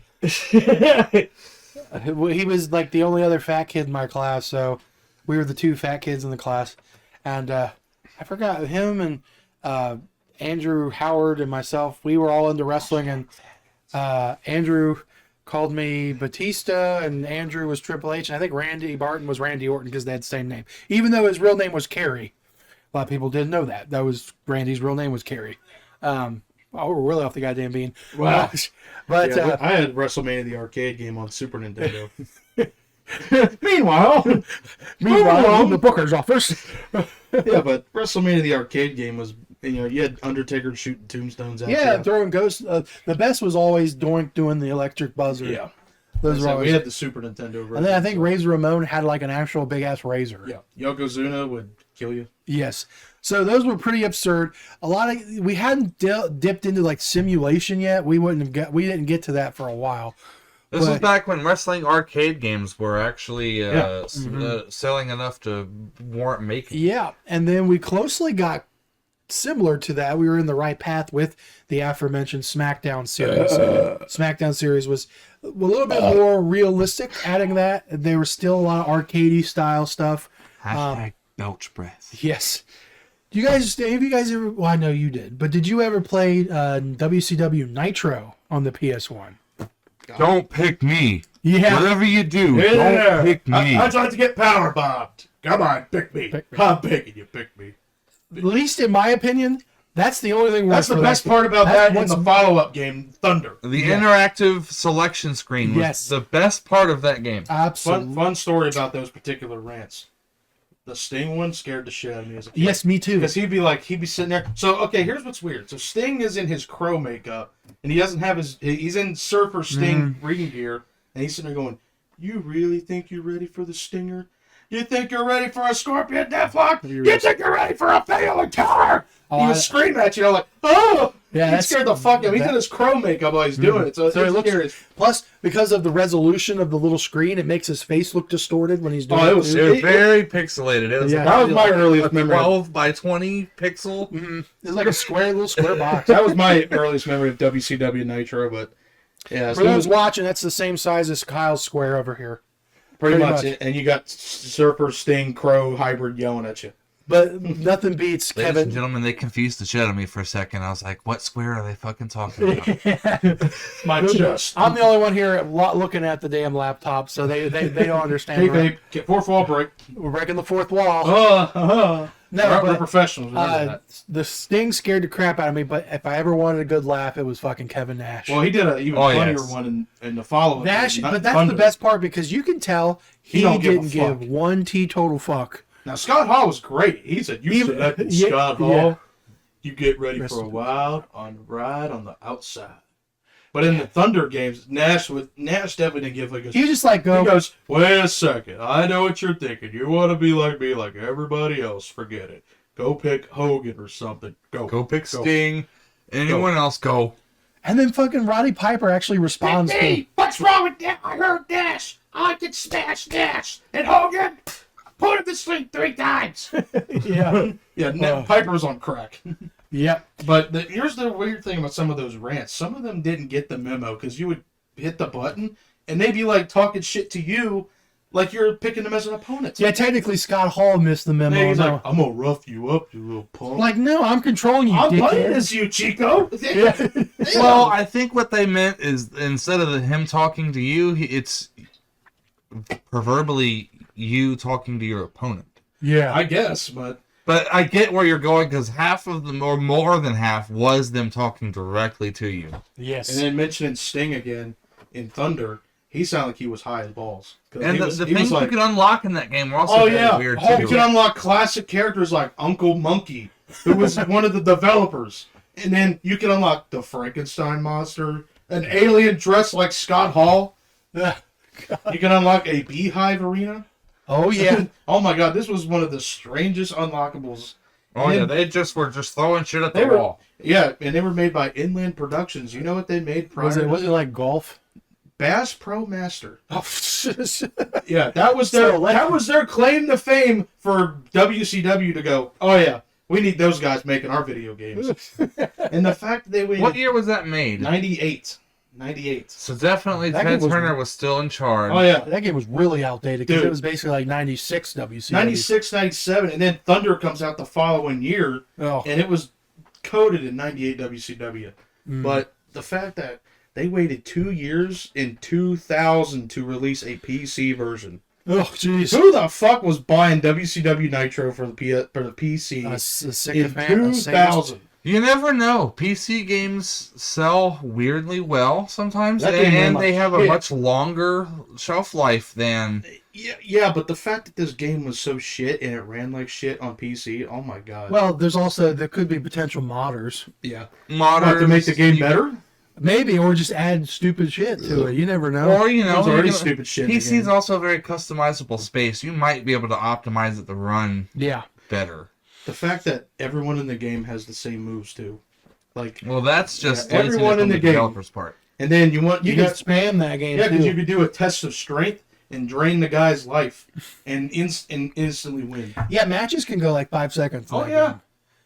He was like the only other fat kid in my class, so we were the two fat kids in the class. And I forgot him and Andrew Howard and myself. We were all into wrestling, and Andrew called me Batista, and Andrew was Triple H, and I think Randy Barton was Randy Orton because they had the same name, even though his real name was Kerry. A lot of people didn't know that. That was Randy's real name was Kerry. We're really off the goddamn bean. Wow. But Yeah, I had WrestleMania the arcade game on Super Nintendo. Meanwhile, meanwhile, the booker's office. yeah, but WrestleMania the arcade game was, you had Undertaker shooting tombstones at Yeah, you. throwing ghosts. The best was always doing the electric buzzer. Yeah. Those were So always. we had the Super Nintendo version. And then I think Razor Ramon had like an actual big ass razor. Yeah, Yokozuna would kill you. Yes. So those were pretty absurd. We hadn't dipped into like simulation yet. We didn't get to that for a while. This was back when wrestling arcade games were actually Mm-hmm. selling enough to warrant making. Yeah, and then we closely got similar to that. We were in the right path with the aforementioned SmackDown series. SmackDown series was a little bit more realistic. Adding that, there was still a lot of arcadey style stuff. Hashtag belch breath. Yes. Do you guys? Have you guys ever? Well, I know you did, but did you ever play WCW Nitro on the PS1? Don't pick me. Yeah. Whatever you do, Yeah. don't pick me. I'd like to get power bombed. Come on, pick me. I'm picking you, pick me. At least in my opinion, that's the only thing worth That's the for best that. part about That's that in the what's- follow-up game, Thunder. The interactive selection screen was Yes. the best part of that game. Absolutely. Fun story about those particular rants. The Sting one scared the shit out of me as a kid. Yes, me too. Because he'd be sitting there. So, okay, here's what's weird. So, Sting is in his crow makeup, and he doesn't have he's in Surfer Sting ring gear, and he's sitting there going, "You really think you're ready for the Stinger? You think you're ready for a Scorpion Deathlock? You think you're ready for a Fatal Killer?" He would scream at you, like, "Oh!" Yeah, He that's- scared the fuck out of him. He's in his crow makeup while he's doing it, so, So it it's looks. scary. Plus, because of the resolution of the little screen, it makes his face look distorted when he's doing Oh, it. it was- too. It was very pixelated. It was Yeah. That was my earliest a memory. 12 by 20 pixel. It's like a little square box. That was my earliest memory of WCW Nitro, but yeah, For those watching, that's the same size as Kyle's square over here. pretty pretty much. much. And you got Surfer, Sting, Crow hybrid yelling at you. But nothing beats Ladies and Kevin. gentlemen, they confused the shit out of me for a second. I was like, what square are they fucking talking about? My chest. I'm the only one here looking at the damn laptop, so they don't understand. Hey, right? babe, get fourth wall break. We're breaking the fourth wall. No, we're but, professionals. Remember that. the Sting scared the crap out of me, but if I ever wanted a good laugh, it was fucking Kevin Nash. Well, he did an even Oh, funnier yes. one in the following. Nash, game, not but that's Thunder. the best part because you can tell he don't give a didn't give fuck. one teetotal fuck. Now, Scott Hall was great. He said, "You Even- select yeah, Scott Hall. yeah. You get ready for a wild ride on the outside." But in the Thunder games, Nash definitely didn't give like a. You just like He go. goes, "Wait a second. I know what you're thinking. You want to be like me, like everybody else. Forget it. Go pick Hogan or something. Go pick Sting. Anyone else, go. And then fucking Roddy Piper actually responds to. Hey, what's wrong with that? I heard Nash. I can smash Nash. And Hogan, put him to sleep 3 times." Yeah. Yeah, Piper was on crack. Yep. But here's the weird thing about some of those rants. Some of them didn't get the memo because you would hit the button and they'd be like talking shit to you like you're picking them as an opponent. Yeah, technically Scott Hall missed the memo. And he's no. like, "I'm going to rough you up, you little punk. Like, no, I'm controlling you, I'm playing dickhead. as you, Chico." Well, I think what they meant is instead of him talking to you, it's proverbially you talking to your opponent. Yeah. I guess, but But I get where you're going because half of them, or more than half, was them talking directly to you. Yes. and then mentioning Sting again in Thunder, he sounded like he was high as balls. 'Cause And he the was things like, you can unlock in that game were also "Oh very yeah, weird you too. can unlock classic characters like Uncle Monkey, who was one of the developers, and then you can unlock the Frankenstein monster, an alien dressed like Scott Hall. You can unlock a beehive arena. Oh, yeah. Oh my god, this was one of the strangest unlockables. Oh yeah, And they just were just throwing shit at They the were, wall. yeah, and they were made by Inland Productions. You know what they made prior? Was it like golf? Bass Pro Master. Oh, Yeah, that was their claim to fame for WCW to go, "Oh yeah, we need those guys making our video games." And the fact that they waited What year was that made? 98. So definitely That Ted game was- Turner was still in charge. Oh yeah, that game was really outdated because Dude. it was basically like 96 WCW. 96, 97, and then Thunder comes out the following year, Oh, and it was coded in 98 WCW. But the fact that they waited 2 years in 2000 to release a PC version. oh, jeez. Who the fuck was buying WCW Nitro for the PC A in sycophant, a sadist. 2000? You never know. PC games sell weirdly well sometimes, That game ran and like they have a shit. much longer shelf life than Yeah, but the fact that this game was so shit and it ran like shit on PC, oh my god. Well, there could be potential modders. yeah. modern To make the game better? Maybe, or just add stupid shit to it. You never know. Or you know, There's already you know, stupid shit in the PC game. is also a very customizable space. You might be able to optimize it to run Yeah. better. The fact that everyone in the game has the same moves too. Like, Well, that's just Yeah, everyone laziness on in the the game. developer's part. and then you You can spam that game yeah, because too. you could do a test of strength and drain the guy's life and instantly win. Yeah, matches can go like 5 seconds. in Oh that yeah. game.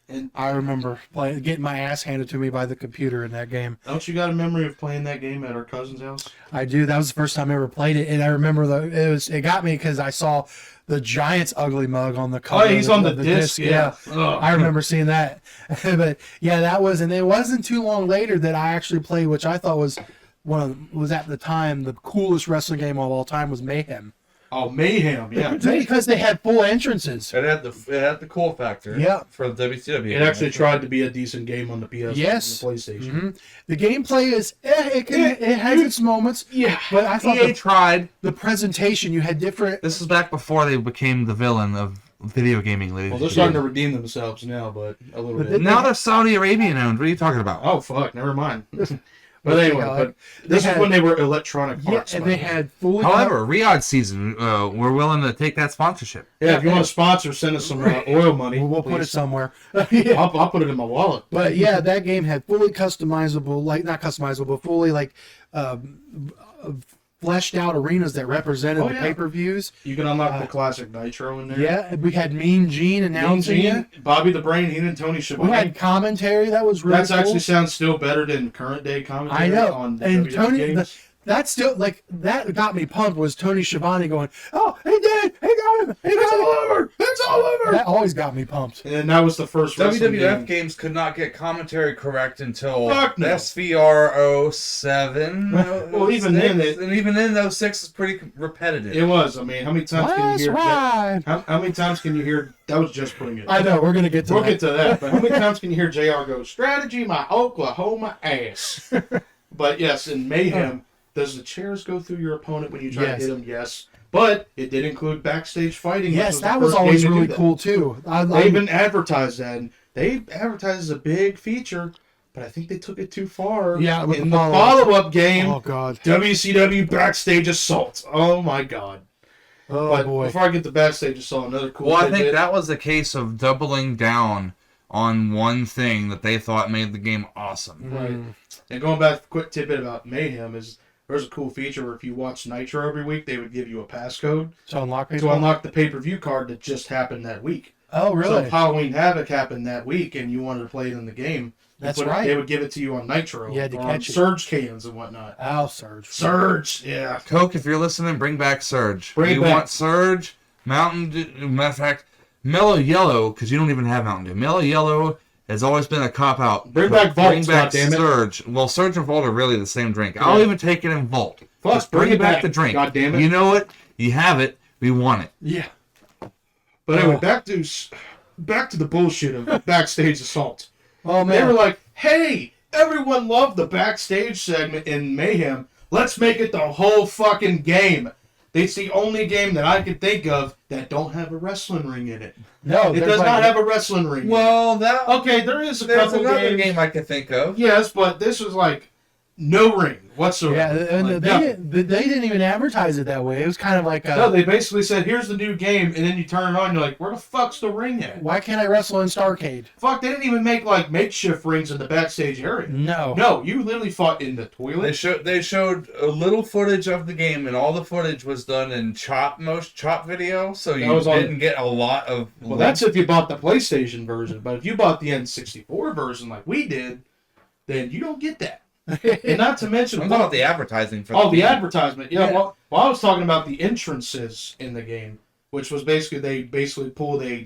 And I remember getting my ass handed to me by the computer in that game. don't you got a memory of playing that game at our cousin's house? I do. That was the first time I ever played it, and I remember it got me because I saw the Giants ugly mug on the cover. Oh, he's of on the disc. Yeah. Ugh. I remember seeing that. But yeah, that was, and it wasn't too long later that I actually played, which I thought was was at the time the coolest wrestling game of all time was Mayhem. Oh, Mayhem, yeah. Because they had full entrances. It had the cool factor. Yeah. For the WCW. It actually tried to be a decent game on the PS Yes. and the PlayStation. Mm-hmm. The gameplay is it has its moments. Yeah. But I thought EA tried. the presentation, you had different. This was back before they became the villain of video gaming, ladies. Well, they're starting to redeem themselves now, but a little bit. Now they're Saudi Arabian owned. What are you talking about? Oh, fuck, never mind. But anyway, this is when they were Electronic Arts. Yeah, and they had fully. However, Riyadh season, we're willing to take that sponsorship. Yeah, if you want to sponsor, send us some oil money. We'll put it somewhere. I'll put it in my wallet. But yeah, that game had fully customizable, like not customizable, but fully like fleshed out arenas that represented the pay-per-views. You can unlock the classic Nitro in there. Yeah, we had Mean Gene announcing it. Bobby the Brain, he and Tony Schiavone. We had commentary that was really cool. actually sounds still better than current day commentary. I know. On the And WWE Tony, games. that still like that got me pumped was Tony Schiavone going, "Oh, he did, he got him, it's all over, it's all over." That always got me pumped. And that was the first wrestling WWF game. games could not get commentary correct until Fuck no. SVR 07. Well, even then, and even then, 06 is pretty repetitive. It was. I mean, how many times can you That's hear? right. How many times can you hear? That was just putting it. I know we're gonna get to We'll that. get to that. But how many times can you hear JR go, "Strategy, my Oklahoma ass"? But yes, in Mayhem, does the chairs go through your opponent when you try to hit him? Yes. But it did include backstage fighting. Yes, which that the was first always game to do really that. cool too. They even advertised that. And they advertised as a big feature, but I think they took it too far. Yeah, with in the the follow-up game, Oh God. WCW Backstage Assault. Oh my God. Oh But boy. before I get to Backstage Assault, another cool Well, I tidbit. think that was a case of doubling down on one thing that they thought made the game awesome. Right. And going back to a quick tidbit about Mayhem is there's a cool feature where if you watch Nitro every week, they would give you a passcode To unlock to unlock the pay-per-view card that just happened that week. Oh So really? if Halloween Havoc happened that week and you wanted to play it in the game, That's they right. They would give it to you on Nitro You had to or on catch it. Surge cans and whatnot. Oh, Surge. Surge, yeah. Coke, if you're listening, bring back Surge. Bring it you back. want Surge, Mountain Dew, matter of fact, Mellow Yellow, because you don't even have Mountain Dew. Mellow Yellow has always been a cop-out. Bring back Volt, Bring back goddammit. Surge. Well, Surge and Volt are really the same drink. I'll even take it in Volt. Fuck, Just bring bring it back back, the drink. goddammit. You know it. You have it. We want it. Yeah. But anyway, back to the bullshit of Backstage Assault. Oh They were man. like, hey, everyone loved the backstage segment in Mayhem. Let's make it the whole fucking game. It's the only game that I can think of that don't have a wrestling ring in it. No, It does not have a wrestling ring. Well, that Okay, there is a there's couple another games. game I can think of. Yes, but this was like no ring whatsoever. Yeah, and Like, they didn't even advertise it that way. It was kind of like, no, they basically said, here's the new game, and then you turn it on, you're like, where the fuck's the ring at? why can't I wrestle in Starcade? Fuck, they didn't even make like makeshift rings in the backstage area. No. No, you literally fought in the toilet. They showed a little footage of the game, and all the footage was done in chop video, so you was on- didn't get a lot of. Well, that's if you bought the PlayStation version, but if you bought the N64 version like we did, then you don't get that. And not to mention, I'm talking about the advertising for. the game. advertisement. Yeah, Yeah. well, I was talking about the entrances in the game, which was basically they pulled a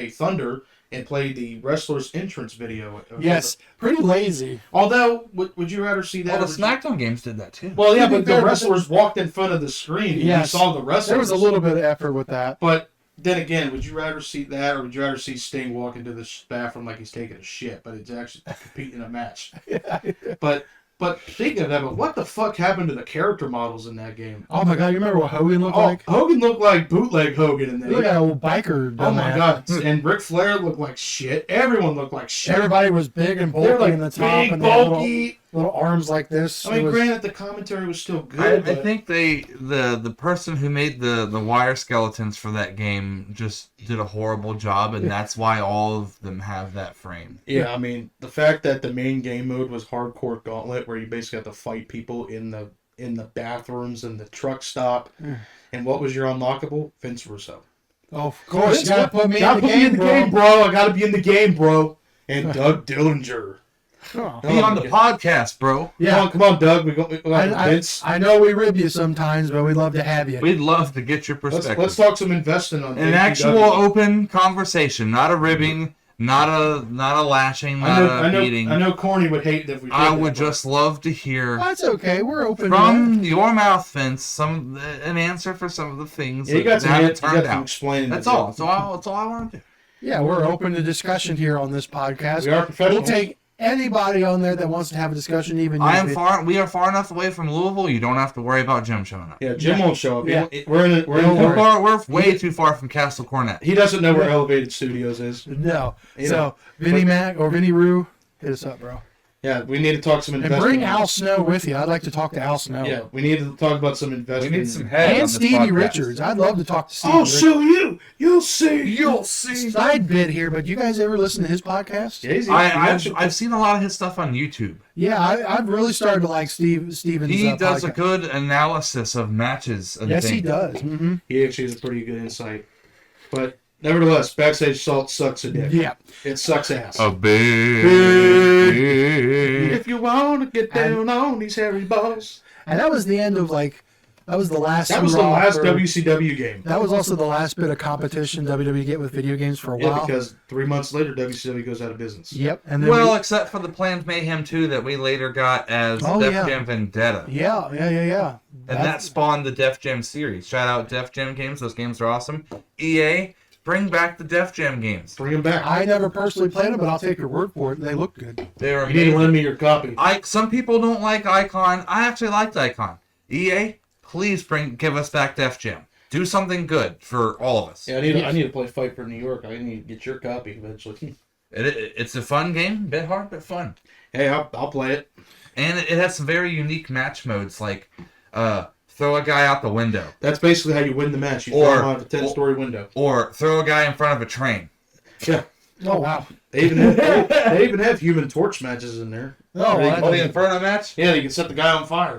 Thunder and played the wrestler's entrance video. Yes, pretty lazy. Although, would you rather see that? Well, the SmackDown games did that too. Well, yeah, To be but the fair, wrestlers walked in front of the screen. And Yes. you saw the wrestlers. There was a little bit of effort with that. But then again, would you rather see that, or would you rather see Sting walk into the bathroom like he's taking a shit, but it's actually competing in a match? But speaking of that, but what the fuck happened to the character models in that game? Oh my God, you remember what Hogan looked Oh, like? Hogan looked like bootleg Hogan in He looked there. like an old biker. Oh my dumbass. god! And Ric Flair looked like shit. Everyone looked like shit. Everybody was big and They bulky were like in the top, big, and they had bulky. little arms like this. I mean, It was- granted, the commentary was still I good. but think the person who made the wire skeletons for that game just did a horrible job, and that's why all of them have that frame. yeah, I mean, the fact that the main game mode was Hardcore Gauntlet, where you basically have to fight people in the bathrooms and the truck stop, and what was your unlockable? Vince Russo. Oh, of course, you gotta put me in the game, bro. bro. I gotta be in the game, bro. And Doug Dillinger. Oh. Be on the podcast, bro. Yeah, Come on, Doug. We got Vince. I know we rib you sometimes, but we'd love to have you. We'd love to get your Let's perspective. talk some investing on An AEW. actual open conversation, not a ribbing, Not a lashing, not a beating. I know Corny would hate that if we did I that, would but just love to hear That's okay. We're open from to your mouth, Vince, an answer for some of the things Yeah, you that got haven't some turned out. explaining. That's to do. all. That's all I want to do. that. Yeah, we're open to discussion here on this podcast. We are professionals. We'll take anybody on there that wants to have a discussion, even We if are far enough away from Louisville. You don't have to worry about Jim showing up. Yeah, Jim won't show up. Yeah. We're way too far from Castle Cornet. He doesn't know where Elevated Studios is. No. You So, know, Vinny Mac or Vinny Rue, hit us up, bro. Yeah, we need to talk some And investment. bring Al Snow with you. I'd like to talk to Al Snow. Yeah, we need to talk about some investment. We need some head on And this Stevie podcast. Richards. I'd love to talk to Stevie I'll Richards. show you. You'll see. You'll see. Side bit here, but you guys ever listen to his podcast? Yeah, I've seen a lot of his stuff on YouTube. Yeah, I've really started to like Steven's He does a podcast. good analysis of matches and Yes, things. he does. Mm-hmm. He actually has a pretty good insight. But nevertheless, Backstage Salt sucks a dick. Yeah. It sucks ass. A big. If you want to get down on these hairy balls. And that was the end of that was the last. That was the hurrah last for- WCW game. That was also the last bit of competition WWE get with video games for a Yeah, while. because 3 months later, WCW goes out of business. Yep, and then Well, except for the Planned Mayhem 2 that we later got as Oh, Def yeah. Jam Vendetta. yeah. And that spawned the Def Jam series. Shout out Def Jam games. Those games are awesome. EA, bring back the Def Jam games. Bring him back. I never personally played them, but I'll take your word for it. They look good. They're You need to amazing. lend me your copy. Some people don't like Icon. I actually liked Icon. EA, please give us back Def Jam. Do something good for all of us. Yeah, I need to play Fight for New York. I need to get your copy eventually. It's a fun game. Bit hard, but fun. Hey, I'll play it. And it has some very unique match modes, like throw a guy out the window. That's basically how you win the match. You Or- throw him out of a 10-story window. Or throw a guy in front of a train. Yeah. Oh wow. They even have Human Torch matches in there. Oh, Oh, the Inferno match? Yeah, you can set the guy on fire.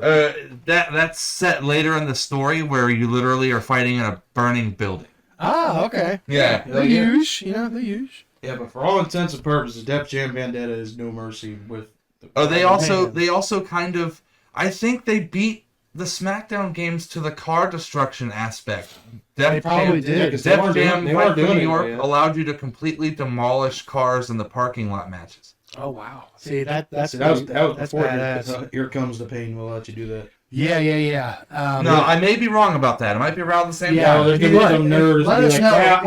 That's set later in the story where you literally are fighting in a burning building. Okay. Yeah. They use, they use. Yeah, but for all intents and purposes, Def Jam Vendetta is No Mercy with. They also kind of, I think they beat the SmackDown games to the car destruction aspect. They probably Yeah, did. 'cause Def they Jam weren't Fight for doing New it York yet. allowed you to completely demolish cars in the parking lot matches. Oh wow. See that's See, that was that's before badass. Here Comes the Pain will let you do that. Yeah. No, I may be wrong about that. It might be around the same Yeah, time. there's gonna be some nerds. Let be us like, know. "Yeah,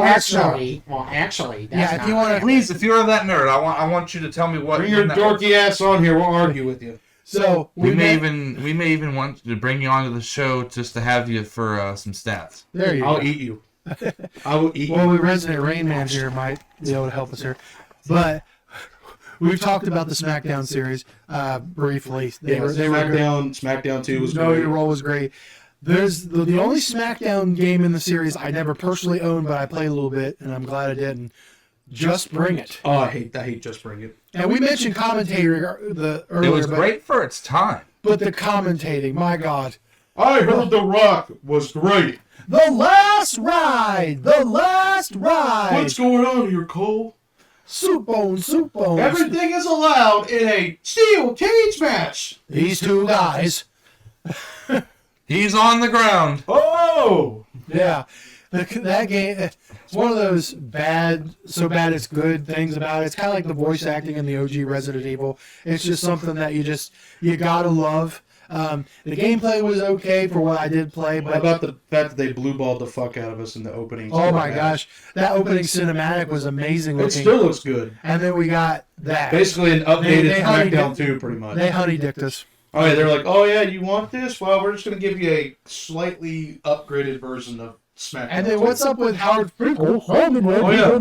Actually, that's Yeah, if you want to. Please, if you're that nerd, I want you to tell me what. Bring your dorky ass on here. We'll argue with you. So We may met- even want to bring you onto the show just to have you for some stats. There you I'll go. eat you. I will eat Well, you. we resident Rain Man here might be able to help us here, but we've talked about the SmackDown series briefly. They were good. SmackDown 2 was Know great. Your Role was great. There's the only SmackDown game in the series I never personally owned, but I played a little bit, and I'm glad I did. And Just Bring It. Oh, I hate Just Bring It. And we mentioned commentator earlier, It was great for its time. but the commentating, my God. I heard The Rock was great. The last ride! The last ride! What's going on here, Cole? Soup bones. Everything is allowed in a steel cage match. These two guys. He's on the ground. Oh! Yeah. That game, it's one of those so bad it's good things about it. It's kind of like the voice acting in the OG Resident Evil. It's just something that you gotta love. The gameplay was okay for what I did play, How but about the fact that they blue balled the fuck out of us in the opening? oh my gosh, that opening cinematic was amazing It looking. still looks good. And then we got that. Basically an updated They SmackDown 2, pretty much. They honeydicked us. Oh yeah, they're like, oh yeah, you want this? Well, we're just gonna give you a slightly upgraded version of SmackDown. And then 2. what's up with Howard Finkel? Oh yeah.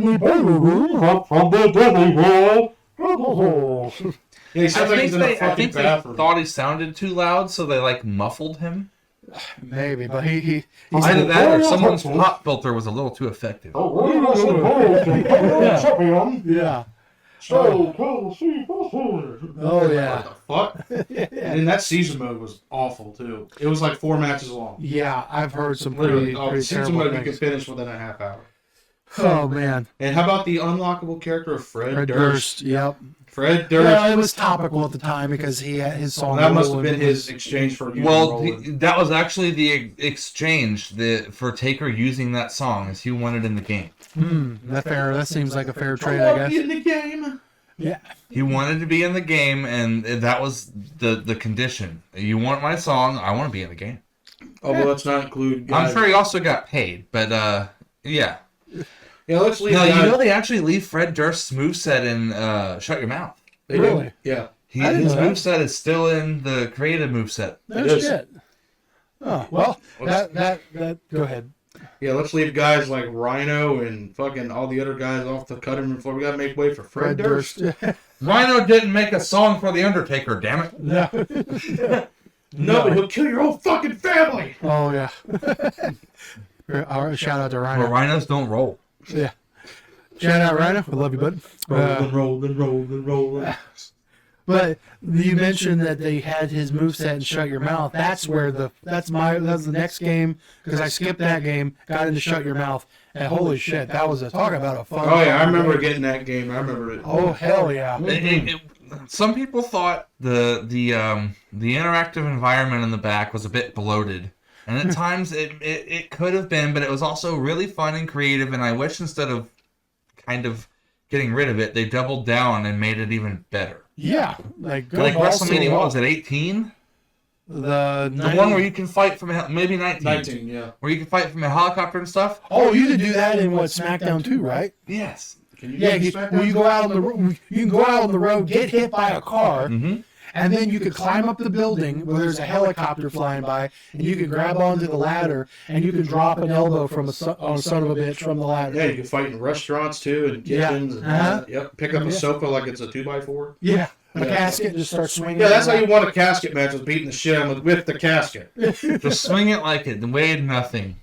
Yeah, he sounds like he's in a I fucking think they bathroom. thought he sounded too loud, so they like muffled him. Maybe, but he's Either that or someone's pop filter was a little too effective. yeah. Oh yeah. What the fuck? And that season mode was awful too. It was like 4 matches long. Yeah, I've heard some Literally, pretty season terrible mode you things. could finish within a half hour. Oh man, And how about the unlockable character of Fred Fred Durst? Durst. Yep. Fred Durst. Yeah, it was topical at the time because he had his song. That must have Rolling. been his exchange for you. Well, that was actually the exchange for Taker using that song as he wanted in the game. That seems like a fair trade, I guess. in the game. Yeah. He wanted to be in the game, and that was the condition. You want my song, I want to be in the game. Oh, well, let's not include guys. I'm sure he also got paid, but yeah. Yeah, let's leave No, you guys. know they actually leave Fred Durst's moveset in Shut Your Mouth. They do. Really? Yeah. I didn't His know that. moveset is still in the creative moveset. No It is. shit. Oh well, that go ahead. Yeah, let's leave guys like Rhino and fucking all the other guys off the cutting before we gotta make way for Fred Durst. Rhino didn't make a song for The Undertaker, damn it. No. No, but he'll kill your whole fucking family. Oh yeah. All right, shout out to Rhino. Well, rhinos don't roll. Yeah. Shout out Rhino. I love you, bud. Rolling. But you mentioned that they had his moveset and Shut Your Mouth. That's the next game because I skipped that game, got into Shut Your Mouth, and holy shit, that was talk about a fun. Oh yeah, I fun remember game. getting that game. I remember it. Oh hell yeah. Some people thought the interactive environment in the back was a bit bloated, and at times it could have been, but it was also really fun and creative. And I wish instead of kind of getting rid of it, they doubled down and made it even better. Yeah, like WrestleMania, what was it, 18? The one where you can fight from maybe 19. 19, yeah. Where you can fight from a helicopter and stuff. Oh, you could do that in SmackDown too, right? Yes. Can you Yeah, do you, SmackDown? well, you go out on the road. You can go out on the road, get hit by a car, and then you could climb up the building where there's a helicopter flying by, and you can grab onto the ladder, and you can drop an elbow from on a son of a bitch from the ladder. Yeah, you can fight in restaurants too, and Yeah. kitchens. And Uh-huh. Yep. Pick up a sofa like it's a 2x4. Yeah, a casket and just start swinging. Yeah, that's how around. you want a casket match, was beating the shit out of with the casket. Just swing it like it weighed nothing.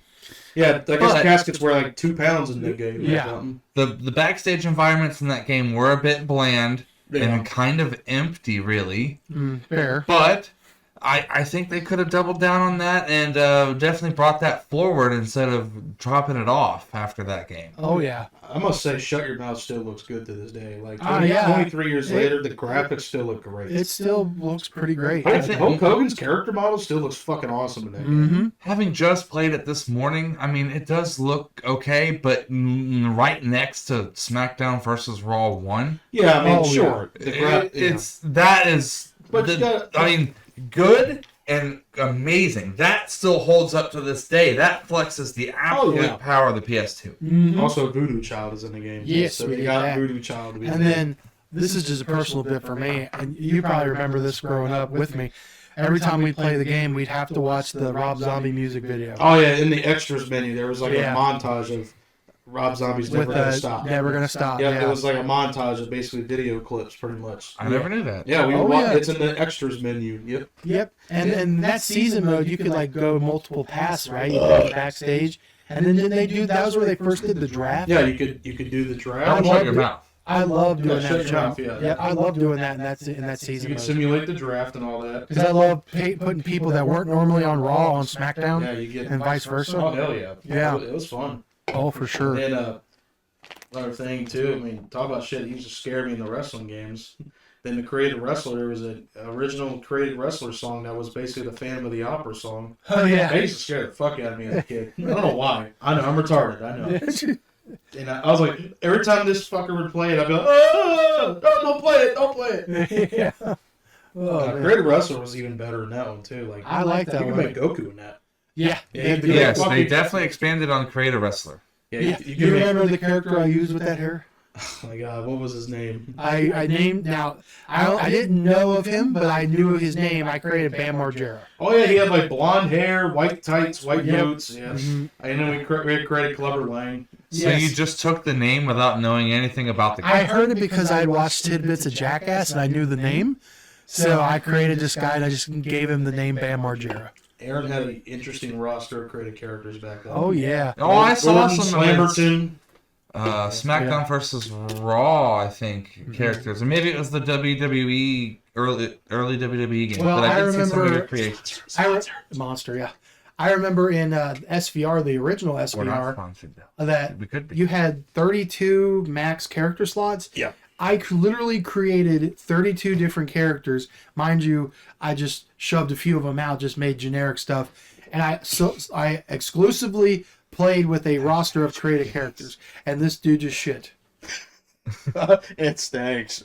Yeah, I guess But- caskets weigh like 2 pounds in the game. Yeah. Or something. The backstage environments in that game were a bit bland Yeah. and kind of empty, really. Fair. But I think they could have doubled down on that and definitely brought that forward instead of dropping it off after that game. Oh yeah. I must say, Shut Your Mouth still looks good to this day. Like Ah, yeah. 23 years later, the graphics still look great. It still looks pretty great. I think- Hulk Hogan's character model still looks fucking awesome in that game. Having just played it this morning, I mean, it does look okay, but right next to SmackDown versus Raw 1, Yeah, I mean, Oh, sure. The that is, But you gotta- I mean, good and amazing. That still holds up to this day. That flexes the absolute yeah. power of the PS2. Also, Voodoo Child is in the game. Yes, so we they did got that. Voodoo Child to be in And the then this is just a personal bit for me, and you probably remember this growing up with me. Every time we'd play the game, we'd have to watch the Rob Zombie music video. Oh yeah, in the extras menu, there was like Yeah. a montage of Rob Zombie's With Never Gonna Stop. Never Gonna Stop. Yeah, Yeah. it was like a montage of basically video clips, pretty much. I never knew that. Yeah, Oh, yeah. it's in the extras menu. Yep. Yep. And in that season mode, you could like go multiple paths, right? You go backstage, and then didn't they do? That was where they first did the draft. Yeah, you could do the Don't draft. shut your mouth. I love doing Yeah, that. shut your mouth, yeah. Yep, I love doing that in that You season can mode. simulate the draft and all that. Because I love putting people that weren't normally on Raw on SmackDown, Yeah, you get and vice versa. Oh hell yeah. Yeah. It was fun. Oh, for sure. And then another thing too. I mean, talk about shit that used to scare me in the wrestling games. Then the Created Wrestler was an original Created Wrestler song that was basically the Phantom of the Opera song. Oh yeah. That used to scare the fuck out of me as a kid. I don't know why. I know I'm retarded. I know. And I was like, every time this fucker would play it, I'd be like, oh, don't play it, don't play it. Yeah. Oh, man. Created Wrestler was even better in that one too. Like I like that you one. can make Goku in that. Yeah. Yeah, you can Yes, make they fucking- definitely expanded on Creative Wrestler. Yeah, Yeah. you You can make. remember the character I used with that hair? Oh my god, what was his name? I named now. I didn't know of him, but I knew of his name. I created Bam Margera. Oh yeah, he had like blonde hair, white tights, white Yep. boots. Yes. And then we had created Clubber Lang. So Yes. you just took the name without knowing anything about the I heard it because I had watched tidbits of Jackass and I knew the name. So I created this guy and I just gave him the name Bam Margera. Aaron had an interesting roster of created characters back then. Oh yeah. Oh, I saw Gordon some of his, Slamberton. SmackDown versus Raw, I think, characters. Or maybe it was the WWE, early WWE game. Well, but I I did see some of remember- your creations. Monster, yeah. I remember in SVR, the original We're not SVR, sponsored though. that We could be. you had 32 max character slots. Yeah. I literally created 32 different characters. Mind you, I just shoved a few of them out, just made generic stuff. And I exclusively played with a roster of created characters. And this dude just shit. It stinks.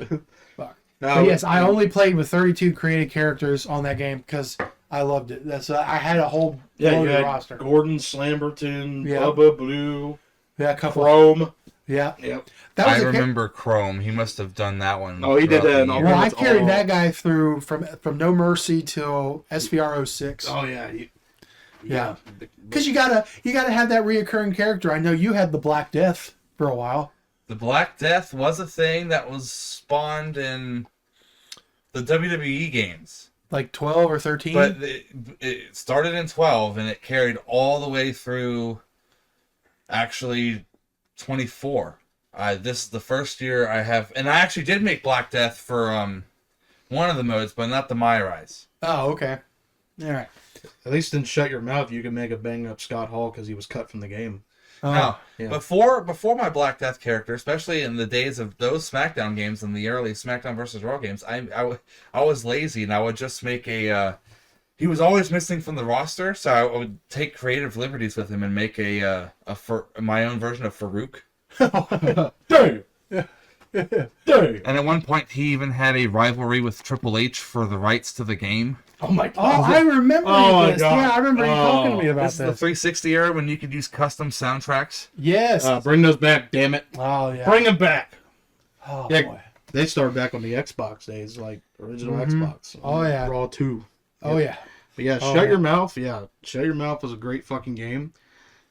Fuck. No, But yes, I only played with 32 created characters on that game because I loved it. I had a whole you loaded had roster. Gordon, Slamberton, Yeah. Bubba, Blue, Yeah, a couple. Chrome. Yeah. Yep. That was I a remember Chrome. He must have done that one. Oh, he did throughout that the in all year. Well, I It's carried all- that guy through from No Mercy till SVR 06. Oh yeah. Yeah. Because you gotta have that reoccurring character. I know you had the Black Death for a while. The Black Death was a thing that was spawned in the WWE games. Like 12 or 13. But it started in 12 and it carried all the way through actually 24. This is the first year I have, and I actually did make Black Death for one of the modes, but not the My Rise. Oh, okay. All right. At least in Shut Your Mouth, you can make a bang up Scott Hall because he was cut from the game. No, yeah. before my Black Death character, especially in the days of those SmackDown games and the early SmackDown versus Raw games, I was lazy and I would just make a. He was always missing from the roster, so I would take creative liberties with him and make my own version of Farouk. Damn. Damn. And at one point, he even had a rivalry with Triple H for the rights to the game. Oh my Oh, god. I remember Oh, my this. God. Yeah, I remember you talking to me about This is the this. 360 era when you could use custom soundtracks. Yes. Bring those back, damn it. Oh, yeah. Bring them back. Oh, Yeah. boy. They started back on the Xbox days, like original Xbox. Oh, yeah. Raw 2. Oh, yeah. But yeah, Oh, Shut yeah. Your Mouth. Yeah, Shut Your Mouth was a great fucking game,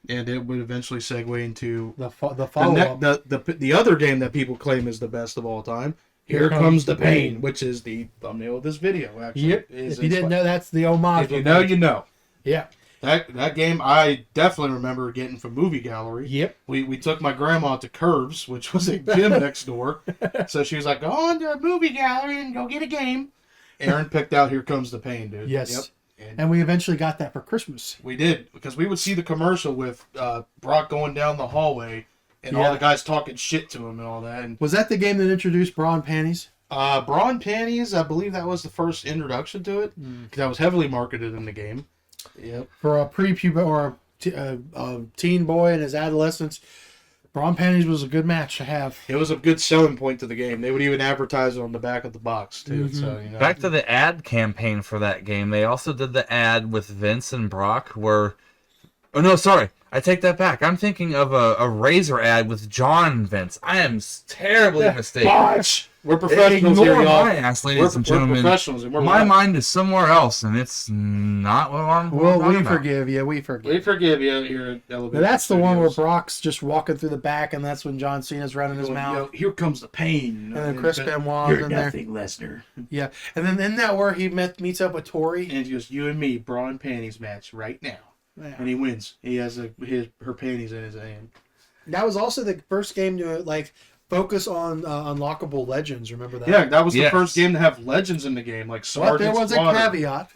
and it would eventually segue into The the, follow-up. the other game that people claim is the best of all time. Here Comes the Pain, which is the thumbnail of this video. Actually, Yep. If you didn't know, that's the homage. if you know, you know. Yeah. That game I definitely remember getting from Movie Gallery. Yep. We took my grandma to Curves, which was a gym next door. So she was like, go on to Movie Gallery and go get a game. Aaron picked out Here Comes the Pain, dude. Yes. Yep. And we eventually got that for Christmas. We did, because we would see the commercial with Brock going down the hallway and Yeah. all the guys talking shit to him and all that. And Was that the game that introduced bra and panties? Bra and Panties, I believe that was the first introduction to it, because that was heavily marketed in the game. Yep. For a pre-puber or a teen boy in his adolescence, bra and panties was a good match to have. It was a good selling point to the game. They would even advertise it on the back of the box, too. So, you know. Back to the ad campaign for that game, they also did the ad with Vince and Brock where... Oh, no, sorry. I take that back. I'm thinking of a Razor ad with John and Vince. I am terribly mistaken. Botch! We're professionals Ignore here, y'all. my ass, ladies We're and gentlemen. professionals. And we're My live. mind is somewhere else, and it's not what I'm Well, talking we about. forgive you. We forgive. We forgive you here at Elevator But that's the one where Studios. Brock's just walking through the back, and that's when John Cena's running his Yo, mouth. here comes the pain. And then Chris Benoit's You're in there. nothing, Lesnar. Yeah. And then isn't that where he meets up with Tori? And it's just you and me, bra and panties match right now. Yeah. And he wins. He has her panties in his hand. That was also the first game to focus on unlockable legends. Remember that? Yeah, that was the Yes. first game to have legends in the game, like But Sergeant there was a Slaughter. caveat.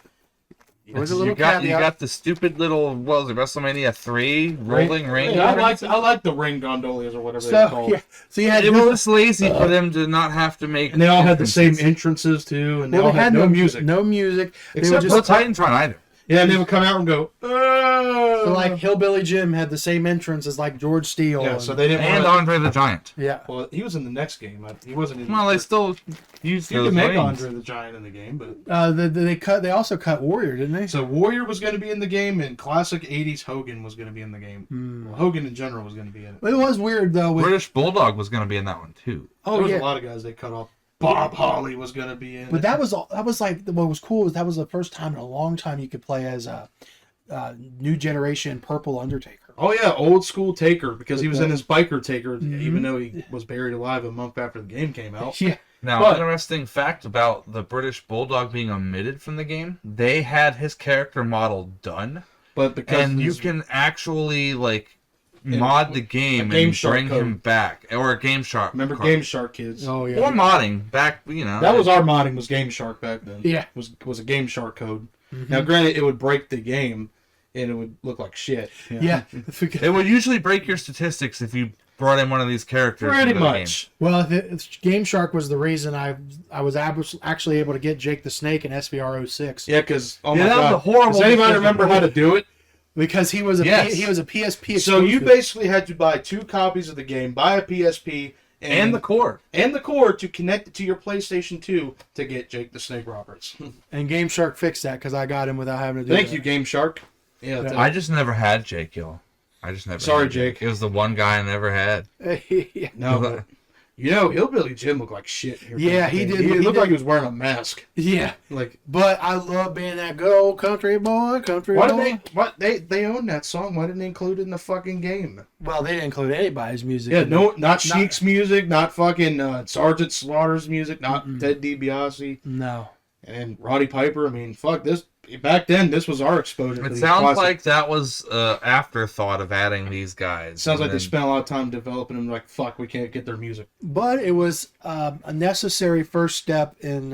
There was a You little got caveat. the stupid little, what was it, WrestleMania 3 rolling ring? Yeah, I like the ring gondoliers or whatever they're So called. yeah, so you had It was just lazy for them to not have to make. And they all had the same entrances. entrances too, and they well, all they had no music. No music. They would Except No just Titantron either. Yeah, and they would come out and go, oh. so like Hillbilly Jim had the same entrance as like George Steele. Yeah, and- so they didn't And want Andre the Giant. yeah. Well, he was in the next game. He wasn't in. Well, they still use you those can make rings. Andre the Giant in the game, but They also cut Warrior, didn't they? so Warrior was going to be in the game, and classic '80s Hogan was going to be in the game. Well, Hogan in general was going to be in it. It was weird though. With, British Bulldog was going to be in that one too. oh there was yeah. a lot of guys they cut off. Bob Holly was going to be in But it. that was like what was cool is that was the first time in a long time you could play as a new generation Purple Undertaker. Oh yeah, old school Taker, because he was in Okay. his biker Taker, even though he was buried alive a month after the game came out. Yeah. Now, But- interesting fact about the British Bulldog being omitted from the game: they had his character model done, But because and you his- can actually mod the game Game and Shark bring code. him back, or a Game Shark. remember card. Game Shark kids. Oh Or yeah. modding back, That was our modding, was Game Shark back then. Yeah. Was a Game Shark code. Now, granted, it would break the game and it would look like shit. Yeah. It would usually break your statistics if you brought in one of these characters. Pretty into the game. much. Well, Game Shark was the reason I was actually able to get Jake the Snake in SVR 06. Yeah, because Yeah, that was a horrible Does anybody decision. remember how to do it? Because he was a Yes. he was a PSP. So you exclusive. basically had to buy 2 copies of the game, buy a PSP, And the cord. cord to connect it to your PlayStation 2 to get Jake the Snake Roberts. And Game Shark fixed that because I got him without having to do Thank that. you, Game Shark. Yeah, I just never had Jake, yo. I just never. Sorry, had Jake. It was the one guy I never had. Yeah. no. But, you know, Hillbilly Jim looked like shit. Here Yeah, he did. He He looked did. like he was wearing a mask. Yeah. Like, But I love being that good old country boy, country why boy. did they own that song? Why didn't they include it in the fucking game? Well, they didn't include anybody's music. Yeah, in no, it. not Sheik's music, not fucking Sergeant Slaughter's music, not Ted DiBiase, No. and Roddy Piper. I mean, fuck this. Back then, this was our exposure. to It these sounds classic- like that was afterthought of adding these guys. Sounds like And they then- spent a lot of time developing them. Like, fuck, we can't get their music. But it was a necessary first step in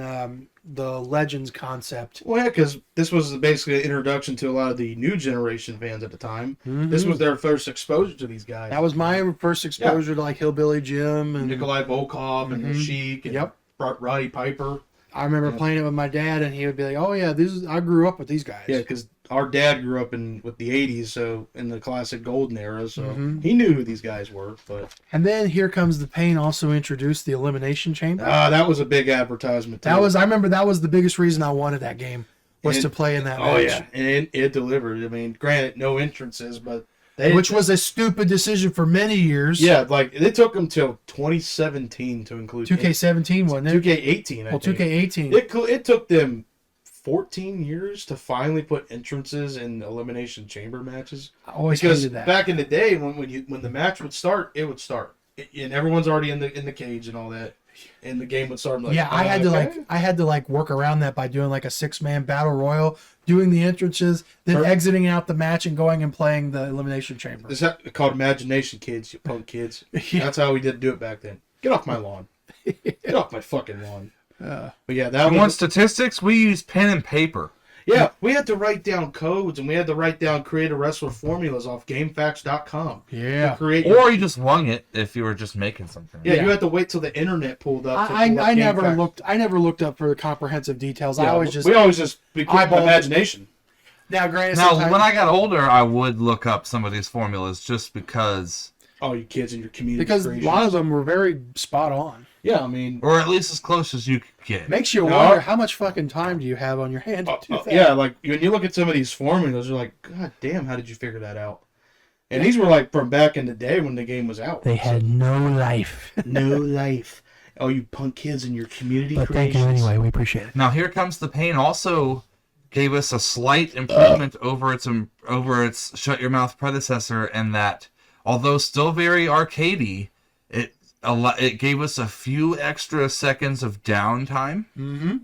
the Legends concept. Well, yeah, because this was basically an introduction to a lot of the new generation fans at the time. This was their first exposure to these guys. That was my first exposure to like Hillbilly Jim and Nikolai Volkov and the Sheik and Yep. Roddy Piper. I remember playing it with my dad, and he would be like, "Oh yeah, I grew up with these guys." Yeah, because our dad grew up with the '80s, so in the classic golden era, so he knew who these guys were. But And then Here Comes the Pain also introduced the Elimination Chamber. that was a big advertisement. Too. I remember that was the biggest reason I wanted that game was And- to play in that Oh match. yeah, and it delivered. I mean, granted, no entrances, but they Which was a stupid decision for many years. yeah, like it took them till 2017 to include 2K17 wasn't it? 2K18. Well, 2K18. It took them 14 years to finally put entrances in elimination chamber matches. I always Because hated that. back in the day, when the match would start, it would start, and everyone's already in the cage and all that, and the game would start. I'm like, Yeah, I had to work around that by doing like a 6-man battle royal, doing the entrances, then Sure. exiting out the match and going and playing the elimination chamber. This is called imagination, kids. You punk kids. Yeah. That's how we did do it back then. Get off my lawn. Get off my fucking lawn. But yeah, that You want was. statistics? We use pen and paper. Yeah, we had to write down codes and we had to write down creative wrestler formulas off GameFAQs.com. Yeah. To create. Or you just wung it if you were just making something. Yeah, Yeah. you had to wait till the internet pulled up. to I pull up never GameFAQs. I never looked up for the comprehensive details. Yeah, I always just we always just eyeballed it. imagination. now granted Now, sometimes- when I got older, I would look up some of these formulas just because, Oh, you kids in your community. because a creations. lot of them were very spot on. Yeah, I mean. or at least as close as you could get. Makes you No. wonder how much fucking time do you have on your hand to do that? Yeah, like when you look at some of these formulas, you're like, God damn, how did you figure that out? And these were like from back in the day when the game was out. They had no life. no life. Oh, you punk kids in your community But thank creations. you anyway. We appreciate it. Now, Here Comes the Pain also gave us a slight improvement over its Shut Your Mouth predecessor, in that, although still very arcadey, it gave us a few extra seconds of downtime,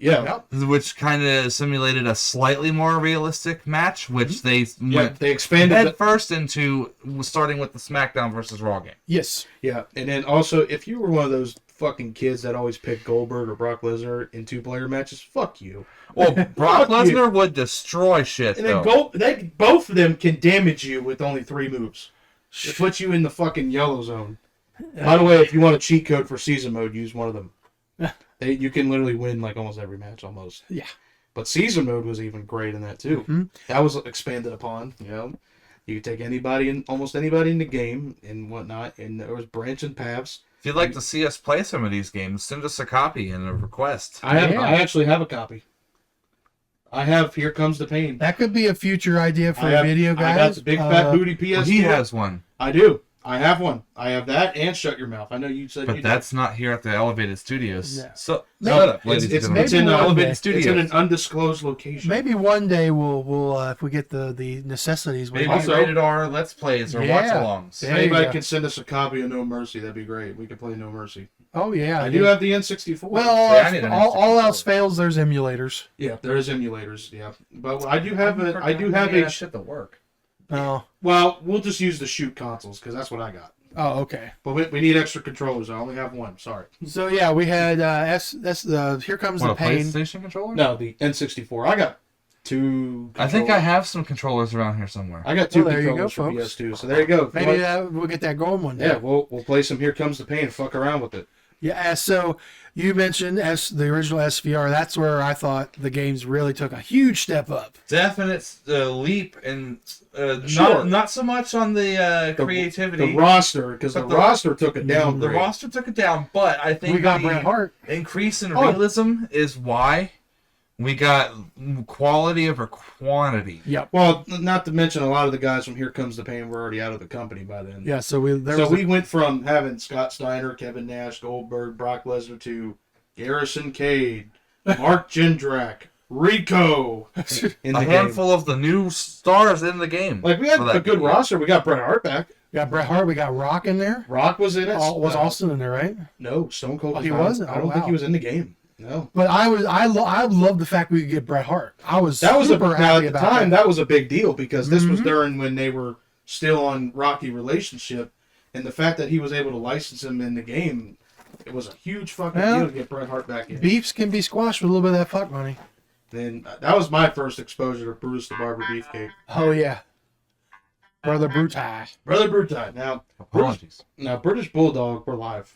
Yeah. which kind of simulated a slightly more realistic match, which they Yeah, went they expanded head the, first into, starting with the SmackDown versus Raw game. Yes. Yeah, and then also, if you were one of those fucking kids that always picked Goldberg or Brock Lesnar in 2-player matches, fuck you. Well, Brock Fuck you. Lesnar would destroy shit, And though. then both of them can damage you with only 3 moves. It puts you in the fucking yellow zone. By the way, if you want a cheat code for season mode, use one of them. You can literally win like almost every match, almost. Yeah. But season mode was even great in that too. That was expanded upon. You know, you could take almost anybody in the game and whatnot, and there was branching paths. If you'd like to see us play some of these games, send us a copy and a request. I Yeah. actually have a copy. I have Here Comes the Pain. That could be a future idea for I a have- video, I guys. got the big fat booty PS4. Well, he has one, I do. I have one. I have that and Shut Your Mouth. I know you said but you that's not here at the Elevated Studios. No. So, No, shut up, it's- ladies it's- and gentlemen. it's in Maybe one Elevated day. It's Studios. in an undisclosed location. Maybe one day we'll if we get the necessities. Maybe Also- rated R Let's Plays or Yeah. watch-alongs. Yeah. If There you anybody go. can send us a copy of No Mercy, that'd be great. We could play No Mercy. Oh yeah, I do have the N64. Well, Yeah, I if need an all N64. else fails, there's emulators. Yeah, there is emulators. Yeah, but I do have a. shit to work. Oh, Well, we'll just use the shoot consoles because that's what I got. oh, okay. But we need extra controllers. I only have one. Sorry. So yeah, we had Here Comes What, the a Pain. PlayStation controller? No, the N64. I got 2 I think I have some controllers around here somewhere. I got 2 Well, there you controllers go, for folks. PS2. So there you go. Maybe we'll get that going one day. Yeah, we'll play some Here Comes the Pain and fuck around with it. Yeah, so you mentioned the original SVR. That's where I thought the games really took a huge step up. Definite leap, and Sure. not so much on the creativity. The roster, because the roster took a The downgrade. roster took it down, but I think We got the Bret Hart. increase in Oh. realism is why we got quality over quantity. Yep. Well, not to mention a lot of the guys from Here Comes the Pain were already out of the company by then. Yeah, so we went from having Scott Steiner, Kevin Nash, Goldberg, Brock Lesnar to Garrison Cade, Mark Jindrak, Rico in A the game. handful of the new stars in the game. Like, we had for that a good game. roster. We got Bret Hart back. got Bret Hart. We got Rock in there. Rock was in it. Was Austin in there, right? No, Stone Cold Oh, was he not. wasn't? I Oh, don't think wow. he was in the game. No. But I love the fact we could get Bret Hart. I was That was super now happy at the about time that. that was a big deal because this was Mhm. during when they were still on rocky relationship, and the fact that he was able to license him in the game, it was a huge fucking Yeah. deal to get Bret Hart back in. Beefs can be squashed with a little bit of that fuck money. Then that was my first exposure to Brutus the Barber Beefcake. Oh yeah, Brother Brutai. Brother Brutai. Now Apologies. British Bulldog, we're live.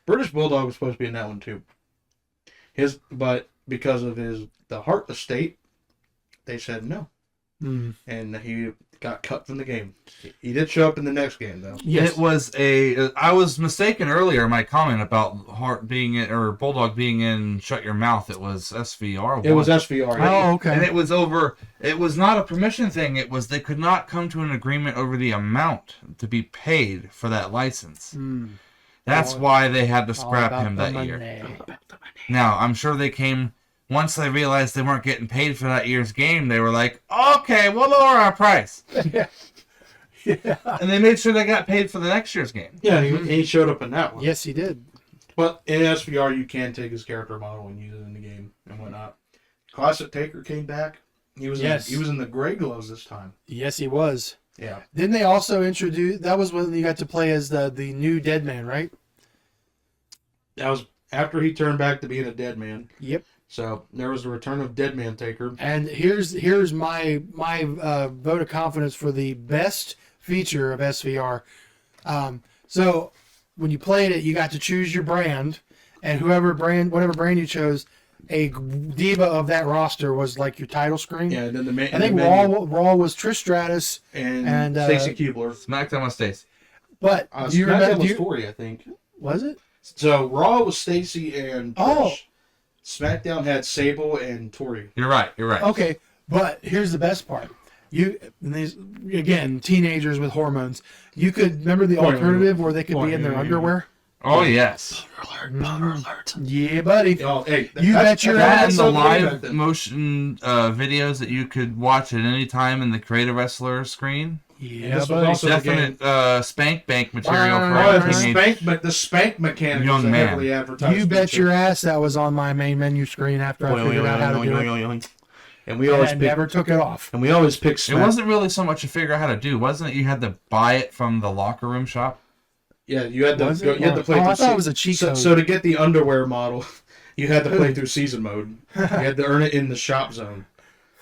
British Bulldog was supposed to be in that one too. But because of the Hart estate, they said no, Mm. and he got cut from the game. He did show up in the next game though. Yes. It was I was mistaken earlier in my comment about Hart being in, or Bulldog being in Shut Your Mouth. It was SVR. It was SVR. Oh, okay. And it was not a permission thing. It was they could not come to an agreement over the amount to be paid for that license. Mm. That's why they had to All scrap about him the that year. money. Now, I'm sure they came, once they realized they weren't getting paid for that year's game, they were like, okay, we'll lower our price. Yeah. And they made sure they got paid for the next year's game. Yeah, he showed up in that one. Yes, he did. But in SVR, you can take his character model and use it in the game and whatnot. Classic Taker came back. He was in the Gray Gloves this time. Yes, he was. Yeah. Didn't they also introduce? That was when you got to play as the new Dead Man, right? That was after he turned back to being a dead man. Yep. So there was the return of Dead Man Taker. And here's my vote of confidence for the best feature of SVR. So when you played it, you got to choose your brand, and whatever brand you chose, a diva of that roster was like your title screen. Yeah, and then I think Raw was Trish Stratus, and and, Stacy Keibler. SmackDown with Stacy. but do you SmackDown remember? was Tori, I think. Was it? So Raw was Stacy and Trish. Oh. SmackDown had Sable and Tori. You're right. Okay, but here's the best part. Again, teenagers with hormones. You could remember the alternative where they could be in their underwear. Oh, yes. Yeah, buddy. Oh, hey, You bet your That ass and the so great back live then. motion videos that you could watch at any time in the Creative Wrestler screen. Yeah, This was buddy. also the Definite spank bank material for Right, a right. teenage. the spank mechanic Young was a man. heavily advertised. You bet feature. your ass that was on my main menu screen after I figured out how to do it. And we always And pick, never took it off. and we always pick It Smack. wasn't really so much to figure out how to do, wasn't it? You had to buy it from the locker room shop. Yeah, you had to Was go, it? you had to play Oh, through I thought it was a cheat so, code. so to get the underwear model, you had to play through season mode. You had to earn it in the shop zone.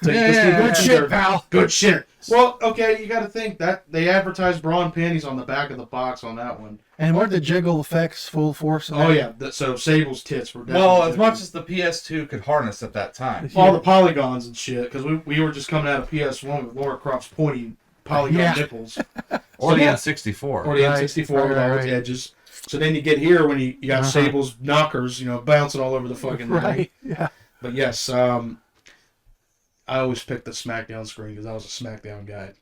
So Yeah, just yeah, keep yeah. Good looking shit, there. pal. Good shit. Well, okay, you got to think that they advertised bra and panties on the back of the box on that one. And weren't the jiggle effects full force? on Oh that? yeah, so Sable's tits were definitely Well, as much different. as the PS2 could harness at that time. all the polygons and shit, because we were just coming out of PS1 with Laura Croft's pointy polygon Yeah. nipples. Or the yeah. N64. Or the Right, N64 right, with all right, its right. edges. So then you get here when you got Uh-huh. Sable's knockers, bouncing all over the fucking thing. Right. Yeah. But yes, I always picked the SmackDown screen because I was a SmackDown guy.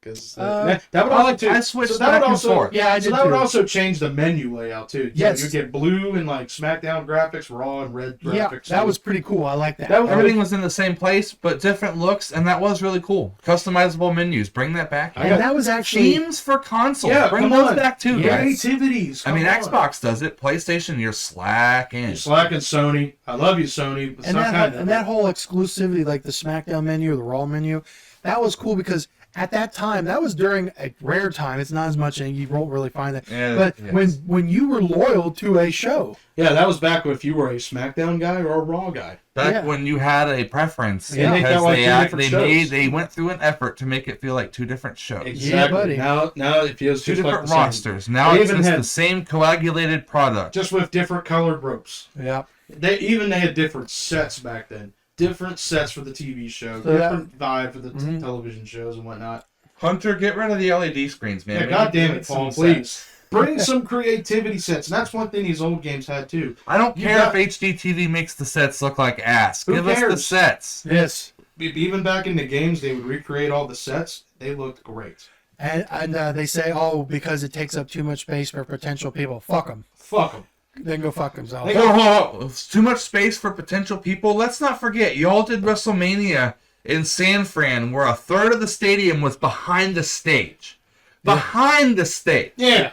Because that would I switched back and forth. Yeah, I so did that would too. also change the menu layout too. Yes. You get blue and like SmackDown graphics, Raw and red Yeah, graphics. that was pretty cool. I like that. That was- Everything was in the same place, but different looks, and that was really cool. Customizable menus. Bring that back. and that was actually Themes for consoles. Yeah, Bring come those on. back too, guys. creativities. I mean, come on. Xbox does it. PlayStation, you're slacking. You're slacking Sony. I love you, Sony. It's and not that kind and that whole exclusivity, like the SmackDown menu or the Raw menu, that was cool because at that time, that was during a rare time. It's not as much, and you won't really find that. Yeah, but yes. when you were loyal to a show, Yeah, that was back if you were a SmackDown guy or a Raw guy. Back Yeah. when you had a preference, Yeah. because They felt like two different shows. they went through an effort to make it feel like two different shows. Exactly. buddy. Now it feels Two just like different the same. rosters. Now They it's even just had- the same coagulated product. Just with different colored ropes. yeah. They had different sets back then. Different sets for the TV show. So that- different vibe for the television shows and whatnot. Hunter, get rid of the LED screens, man. Yeah, We need goddamn to it, some Paul, sets. please. Bring some creativity sets. And that's one thing these old games had, too. I don't You care got- if HDTV makes the sets look like ass. Who Give us the cares? sets. Yes. Even back in the games, they would recreate all the sets. They looked great. And they say, oh, because it takes up too much space for potential people. Fuck them. Fuck them. Then go fuck themselves. Hold on. It's too much space for potential people. Let's not forget, y'all did WrestleMania in San Fran, where a third of the stadium was behind the stage. Behind the stage. Yeah.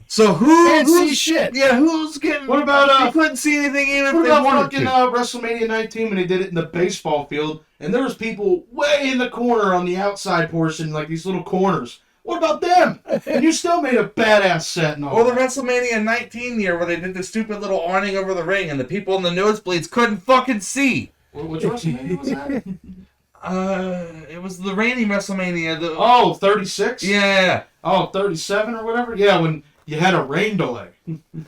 So Can't see who's shit. Yeah, who's getting? What about, They couldn't see anything even What if they about wanted fucking to. WrestleMania 19 when they did it in the baseball field and there was people way in the corner on the outside portion, like these little corners. What about them? And you still made a badass set and all Or the that. WrestleMania 19 year where they did the stupid little awning over the ring and the people in the nosebleeds couldn't fucking see. Which WrestleMania was that? It was the rainy WrestleMania. Oh, 36? Yeah. Oh, 37 or whatever? Yeah, when you had a rain delay. And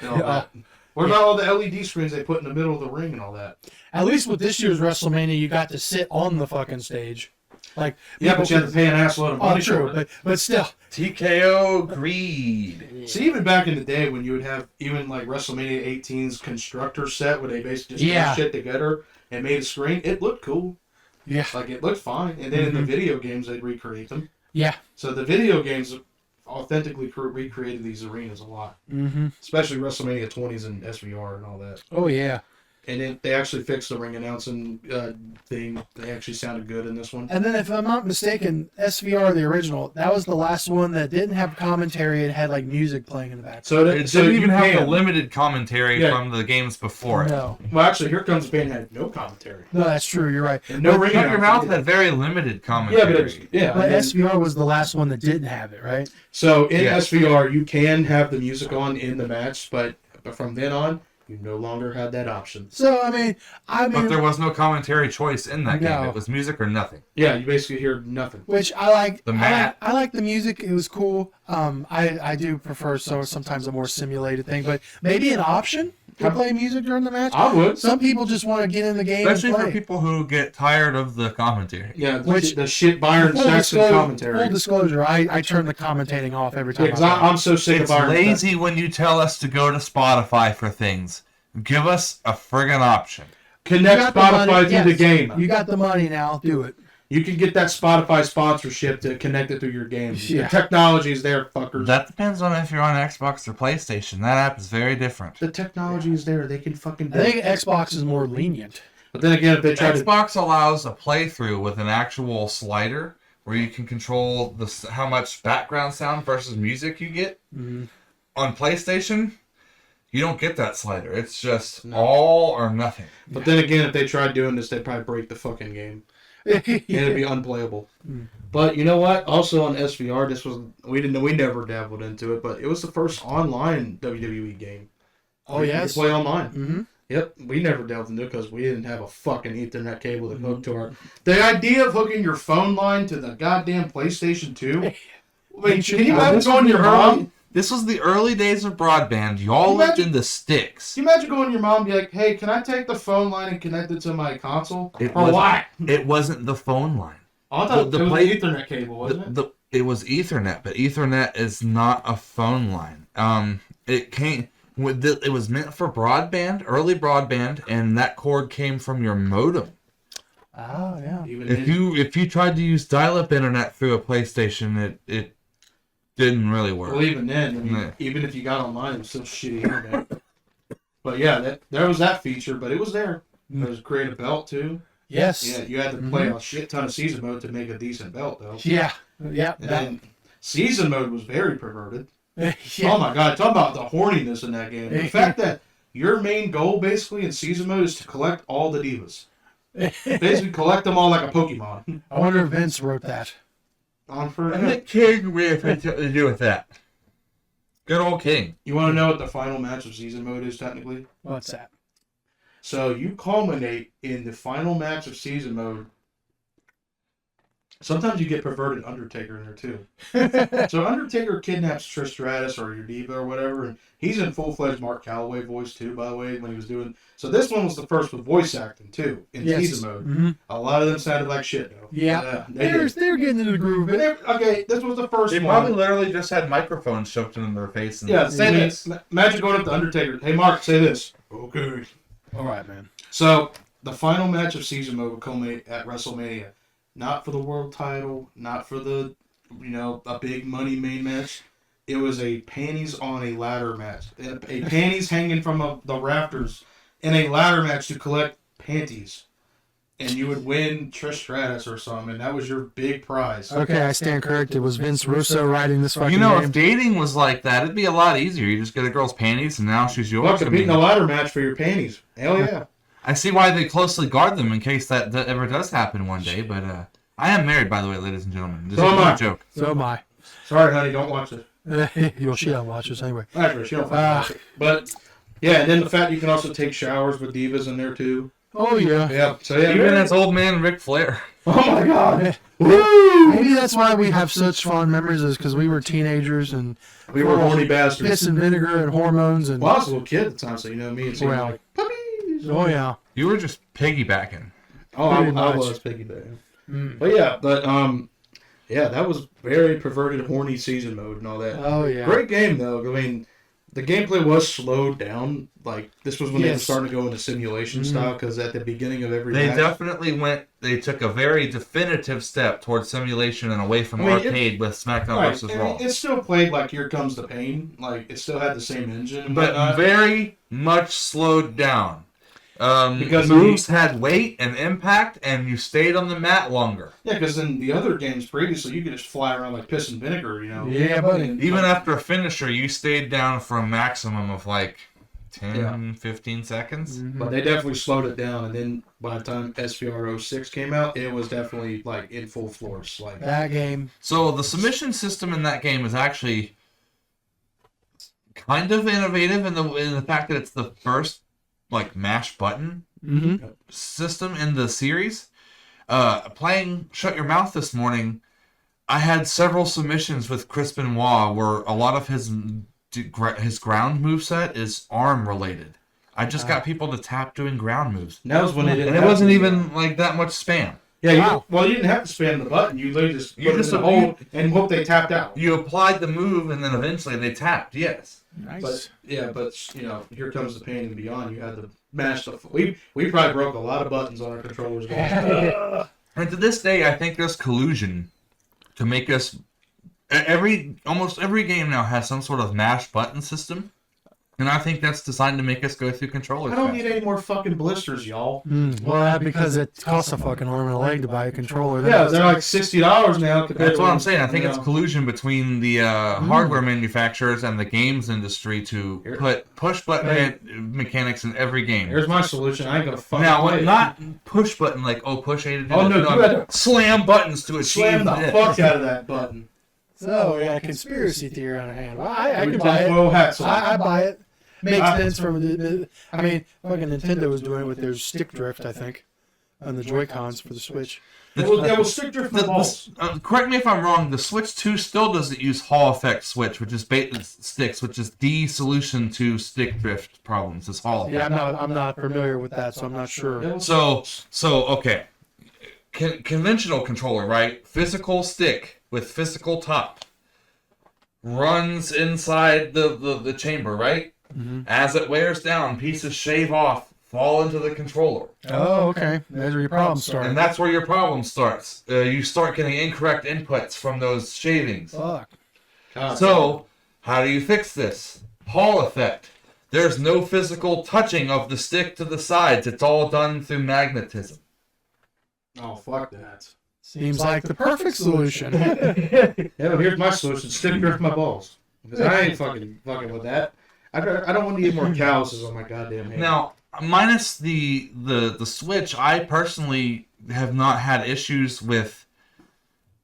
all that. What about all the LED screens they put in the middle of the ring and all that? At least with this year's WrestleMania, you got to sit on the fucking stage. Like Yeah, people but you had to could- pay an assload of Oh, money true, for it. but still. TKO greed. See, even back in the day when you would have even like WrestleMania 18's constructor set where they basically just Yeah. put shit together and made a screen, it looked cool. Yeah. Like, it looked fine. And then in the video games, they'd recreate them. Yeah. So the video games authentically recreated these arenas a lot. Mm-hmm. Especially WrestleMania 20s and SVR and all that. Oh yeah. And then they actually fixed the ring announcing thing. They actually sounded good in this one. And then, if I'm not mistaken, SVR, the original, that was the last one that didn't have commentary and had like music playing in the back. So It so didn't you even have the can- limited commentary Yeah. from the games before it. No, Well, actually, Here Comes the Pain had no commentary. no, that's true. You're right. And no But- ring Shut Your announcing. Mouth had very limited Yeah, commentary. but yeah. But and then- SVR was the last one that didn't have it, right? So in Yes. SVR, you can have the music on in the match, but from then on, you no longer have that option. So I mean, But there was no commentary choice in that game. No. It was music or nothing. Yeah, you basically hear nothing. which I like. The I mat. like the music. It was cool. I do prefer sometimes a more simulated thing, but maybe an option to play music during the match. I would. Some people just want to get in the game Especially and for play. people who get tired of the commentary. Yeah, Which- the shit Byron Saxon Full commentary. disclosure, I turn the commentating off every time. Yeah, 'cause I play. I'm so sick It's of Byron lazy when you tell us to go to Spotify for things. Give us a friggin' option. Saxon. You Connect got the Spotify money, to the yes. game. You got the money now. Do it. You can get that Spotify sponsorship to connect it through your game. Yeah. The technology is there, fuckers. That depends on if you're on Xbox or PlayStation. That app is very different. The technology is there. They can fucking do I think it. Xbox is more lenient. But then again, if they try to... Xbox allows a playthrough with an actual slider where you can control how much background sound versus music you get. On PlayStation, you don't get that slider. It's just all or nothing. But then again, if they tried doing this, they'd probably break the fucking game. And it'd be unplayable. But you know what? Also on SVR, this was we never dabbled into it, but it was the first online WWE game. Oh, You could yes? play online. Mhm. Yep, we never delved into it because we didn't have a fucking Ethernet cable to hook to our. The idea of hooking your phone line to the goddamn PlayStation 2. I mean, can you imagine going to your mom? This was the early days of broadband. Y'all lived Imagine- in the sticks. Can you imagine going to your mom and be like, "Hey, can I take the phone line and connect it to my console?" It Or wasn't- what? It wasn't the phone line. I thought the it was play- an Ethernet cable, wasn't it? It was Ethernet, but Ethernet is not a phone line. It came with it was meant for broadband, early broadband, and that cord came from your modem. Oh yeah. Even If you tried to use dial-up internet through a PlayStation, it didn't really work. Well, even then, I mean, Yeah. even if you got online, it was still shitty internet. But yeah, there was that feature, but it was there. There was create a belt too. Yes. Yeah, you had to play a shit ton of season mode to make a decent belt though. Yeah. Yeah. And then season mode was very perverted. yeah. Oh my god, talk about the horniness in that game. The fact that your main goal basically in season mode is to collect all the divas. Basically, collect them all like a Pokemon. I wonder if Vince wrote that. On for I think King may have had something to do with that. Good old King. You want to know what the final match of season mode is technically? What's that? So you culminate in the final match of season mode. Sometimes you get perverted Undertaker in there too. So Undertaker kidnaps Trish Stratus or your diva or whatever, and he's in full-fledged Mark Calloway voice too, by the way, when he was doing. So this one was the first with voice acting too in season mode. Mm-hmm. A lot of them sounded like shit though. Yeah, they they're did. getting into the groove. Okay, this was the first They one. probably literally just had microphones shoved in their face. And Yeah, say this. Imagine going up to Undertaker. Hey, Mark, say this. Okay. All right, man. So the final match of season mode will culminate at WrestleMania. Not for the world title, not for the, a big money main match. It was a panties on a ladder match. A panties hanging from the rafters in a ladder match to collect panties. And you would win Trish Stratus or something, and that was your big prize. Okay, I stand corrected. It was Vince Russo writing this fucking if game. dating was like that, it'd be a lot easier. You just get a girl's panties, and now she's yours. Fuck, beating a ladder match for your panties. Hell yeah. I see why they closely guard them in case that ever does happen one day. But I am married, by the way, ladies and gentlemen. This So is am not I. a joke. So am I. Sorry, honey, don't watch it. Well, she don't watch us anyway. Actually, she don't watch it. But, yeah, and then the fact you can also take showers with divas in there, too. Oh, yeah. Yeah, so yeah. Even as old man Ric Flair. Oh, my God. Woo! Maybe that's why we have such fond memories, is because we were teenagers and We were horny bastards. piss and vinegar and hormones and. Well, I was a little kid at the time, so me, it seemed Well. like puppies. Oh yeah. You were just piggybacking. Oh, Pretty I much. was piggyback. But yeah, that was very perverted, horny season mode and all that. Oh yeah. Great game though. I mean, the gameplay was slowed down. Like this was when they were Yes. starting to go into simulation style because at the beginning of every They match, definitely they took a very definitive step towards simulation and away from arcade with SmackDown right, versus and Raw. it still played like Here Comes the Pain. Like it still had the same engine, and But whatnot. very much slowed down. Because moves had weight and impact, and you stayed on the mat longer. Yeah, because in the other games previously, you could just fly around like piss and vinegar, Yeah, buddy. Even after a finisher, you stayed down for a maximum of like 10, 15 seconds. But they definitely slowed it down, and then by the time SVR 06 came out, it was definitely like in full force. Like That game. So the submission system in that game is actually kind of innovative in the fact that it's the first like mash button system in the series. Playing Shut Your Mouth this morning, I had several submissions with Chris Benoit where a lot of his ground moveset is arm related. I just got people to tap doing ground moves. that was when they didn't. And it have wasn't to- even like that much spam. Yeah, Wow. you didn't have to spam the button. You literally just put You it just in the hole and hope they tapped out. You applied the move and then eventually they tapped, yes. Nice. But Here Comes the Pain and Beyond. You had to mash the. We probably broke a lot of buttons on our controllers. And to this day, I think there's collusion to make us. Almost every game now has some sort of mash button system, and I think that's designed to make us go through controllers. I don't faster. need any more fucking blisters, y'all. Well, because it costs a fucking arm and a leg to buy a controller. Yeah, they're like $60 now. That's what I'm saying. I think it's collusion between the hardware manufacturers and the games industry to put push button mechanics in every game. Here's my solution. I ain't gonna fucking Now, play it. not push button like push A to do Oh, this. no, you had to slam buttons to achieve slam the this. fuck out of that button. So we got a conspiracy theory on hand. Well, I With can buy it. tinfoil hats on. I buy it. Makes sense from the. I mean, fucking Nintendo was doing it with their stick drift, I think, on the Joy-Cons for the Switch. We'll stick drift the balls. Correct me if I'm wrong. The Switch 2 still doesn't use Hall effect switch, which is sticks, which is the solution to stick drift problems. Is Hall effect. Yeah, I'm not familiar with that, so I'm not sure. So okay. Conventional controller, right? Physical stick with physical top runs inside the chamber, right? As it wears down, pieces shave off, fall into the controller. Oh, okay. There's where your problem starts. And that's where your problem starts. You start getting incorrect inputs from those shavings. Fuck. So, how do you fix this? Hall effect. There's no physical touching of the stick to the sides. It's all done through magnetism. Oh, fuck that. Seems like the perfect solution. Yeah, well, here's my solution. Stick drift my balls. Because I ain't fucking with that. I don't want to get more calluses on my goddamn hand. Now, minus the Switch, I personally have not had issues with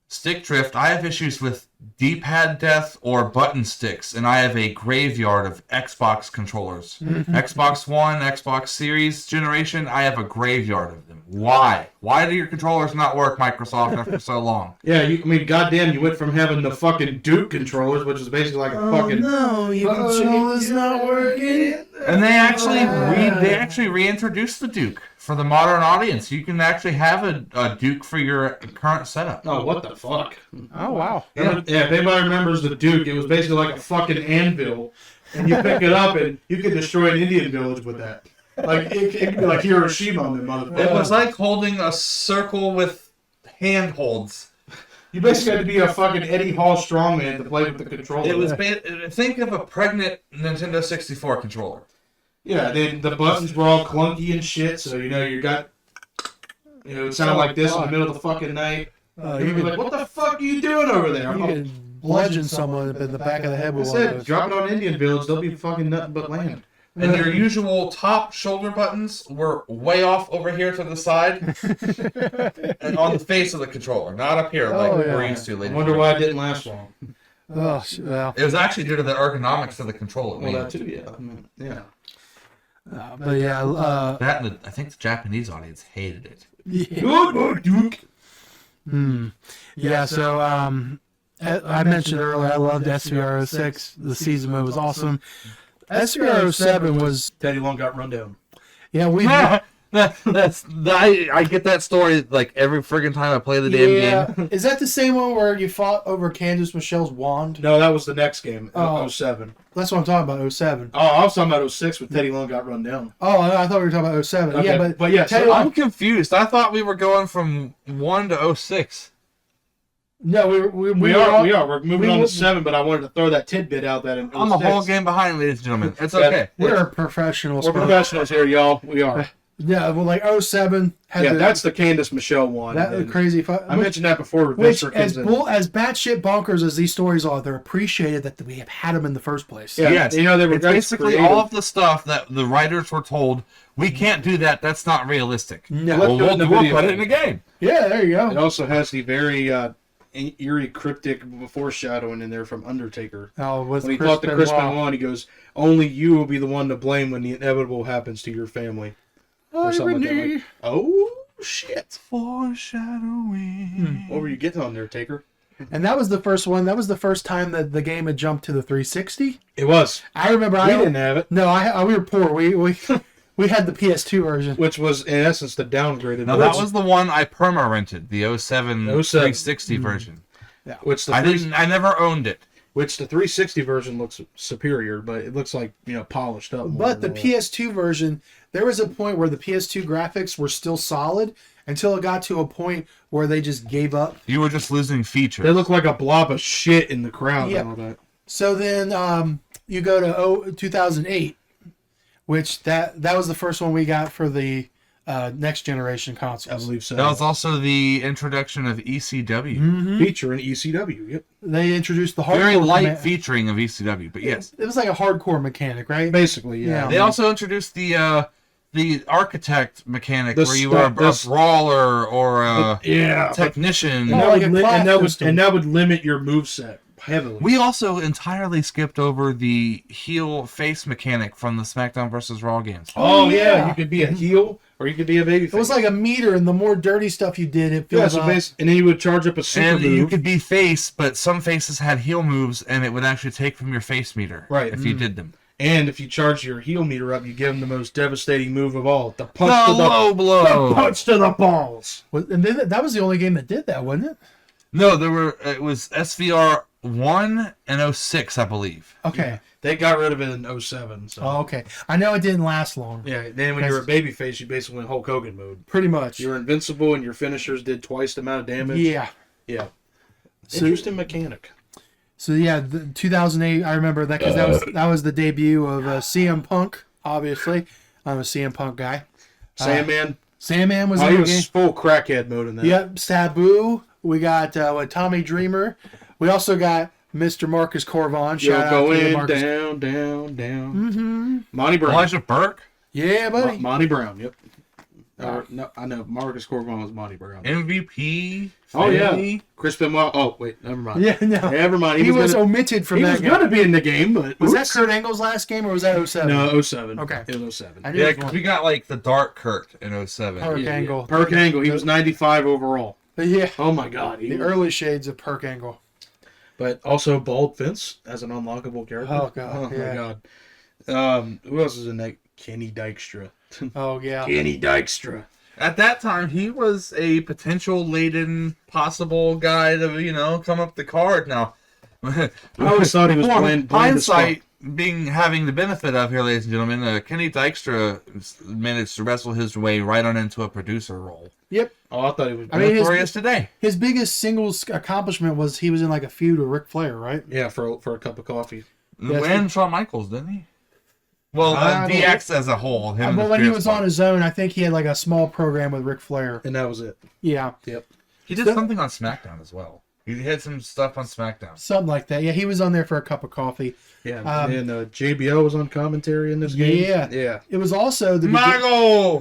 stick drift. I have issues with D-pad death or button sticks, and I have a graveyard of Xbox controllers. Xbox One, Xbox Series generation, I have a graveyard of them. Why? Why do your controllers not work, Microsoft, after so long? Yeah, I mean, goddamn, you went from having the fucking Duke controllers, which is basically like a fucking... No, your controller's not working. And they actually reintroduced the Duke for the modern audience. You can actually have a Duke for your current setup. Oh, what the fuck? Oh, wow. Yeah, if anybody remembers the Duke, it was basically like a fucking anvil, and you pick it up and you can destroy an Indian village with that. Like it could be like Hiroshima on the motherfucker. It was like holding a circle with handholds. You basically had to be a fucking Eddie Hall strongman to play with the controller. It was think of a pregnant Nintendo 64 controller. Yeah, the buttons were all clunky and shit, so it sounded like this in the middle of the fucking night. You'd be like, what the fuck are you doing over there? You could bludgeon someone in the back of the head with one of those. Drop it on Indian Village, they'll be fucking nothing but land. And your usual top shoulder buttons were way off over here to the side and on the face of the controller, not up here like we're used to. I wonder why it didn't last long. Oh, well. It was actually due to the ergonomics of the controller. Well, that too, yeah. But yeah. I think the Japanese audience hated it. Yeah, so I mentioned earlier I loved SVR 06. The season mode was awesome. SVR 07 was... Teddy Long got run down. Yeah, we... I get that story like every friggin' time I play the damn game. Is that the same one where you fought over Candace Michelle's wand? No, that was the next game. Oh. 07. That's what I'm talking about, 07. Oh, I was talking about 06 when Teddy Long got run down. Oh, I thought we were talking about 07. Okay. Yeah, but yeah, Teddy so Long... I'm confused. I thought we were going from 1 to 06. No, we are. We're moving on to 7, but I wanted to throw that tidbit out that in 06. I'm a whole game behind, ladies and gentlemen. It's okay. We're professionals. We're professionals here, y'all. We are. Yeah, well, like 07 had that's the Candace Michelle one. That crazy. I mentioned that before. With Which, Vince as Perkins batshit bonkers as these stories are, they're appreciated that we have had them in the first place. Yeah, yes. They were it's basically all of the stuff that the writers were told, we can't do that. That's not realistic. No. Well, we'll put it in a game. Yeah, there you It go. also has the very eerie, cryptic foreshadowing in there from Undertaker. Oh, with When he Chris talked to Chris Benoit. Benoit, he goes, "Only you will be the one to blame when the inevitable happens to your family." Or something like that. Like, oh shit! Foreshadowing. What were you getting on there, Taker? And that was the first one. That was the first time that the game had jumped to the 360. It was. I remember. We didn't have it, No, we were poor. We had the PS2 version. which was in essence the downgraded. Now that was the one I perma rented, the 07 360 version. which the I never owned it. Which the 360 version looks superior, but it looks like polished up. More But the PS2 version, there was a point where the PS2 graphics were still solid until it got to a point where they just gave up. You were just losing features. They look like a blob of shit in the crowd Yeah. and all that. So then you go to 2008, which that was the first one we got for the next generation I consoles. believe so. That was also the introduction of ECW. featuring ECW. Yep. They introduced the hardcore. Very light featuring of ECW, but yes. It was like a hardcore mechanic, right? Basically, Yeah. yeah. They also introduced the architect mechanic The where you were a brawler or a technician. Oh, like a class system. that would limit your moveset heavily. We also entirely skipped over the heel face mechanic from the SmackDown vs. Raw games. Oh yeah, yeah. you could be a heel or you could be a baby. It was like a meter, and the more dirty stuff you did, it yeah, feels so and then you would charge up a super And move. you could be face, but some faces had heel moves, and it would actually take from your face meter Right. if you did them. And if you charge your heel meter up, you give them the most devastating move of all: the punch The to the low blow. punch to the balls. And then that was the only game that did that, wasn't it? No, it was SVR 1 and 06, I believe. Okay. They got rid of it in 07. So. Oh, okay. I know it didn't last long. Yeah, then when you were a babyface, you basically went Hulk Hogan mode. Pretty much. You were invincible, and your finishers did twice the amount of damage. Yeah. Yeah. So- Interesting mechanic. So yeah, 2008. I remember that because that was the debut of CM Punk. Obviously, I'm a CM Punk guy. Sandman. Sandman was Oh, in he the was game. full crackhead mode in that. Yep, Sabu. We got Tommy Dreamer. We also got Mr. Marcus Corvon. You're Shout out to going Marcus. down. Monty Brown. Elijah Burke? Yeah, buddy. Monty Brown. Yep. No, I know Marcus Corvon was Monty Brown. MVP. Oh yeah, family. Chris Benoit. Oh wait, never mind. Yeah, no. Never mind. He was omitted from He that was game. going to be in the game, but Was that Kurt Angle's last game or was that 07? No, 07. Okay. It was 07. I knew Yeah, it was because one. we got like the dark Kurt in 07. Perk Angle. Perk Angle. He was 95 overall. Yeah. Oh my God. The early shades of Perk Angle. But also Bald Vince as an unlockable character. Oh, God, Oh yeah. my God. Who else is in that? Kenny Dykstra. Oh, yeah. Kenny Dykstra. At that time, he was a potential laden, possible guy to come up the card. Now, I always thought he was bland as fuck. hindsight having the benefit of here, ladies and gentlemen, Kenny Dykstra managed to wrestle his way right on into a producer role. Yep. Oh, I thought he was. I mean, Notorious today. His biggest singles accomplishment was he was in like a feud with Ric Flair, right? Yeah, for a cup of coffee. Yes, And Shawn Michaels, didn't he? Well, I don't DX as a whole. Him and But the when he Spears was Squad. on his own, I think he had like a small program with Ric Flair. And that was it. Yeah. Yep. He did something on SmackDown as well. He had some stuff on SmackDown. Something like that. Yeah, he was on there for a cup of coffee. Yeah. Um, and JBL was on commentary in this game. Yeah. Yeah. It was also the Mago!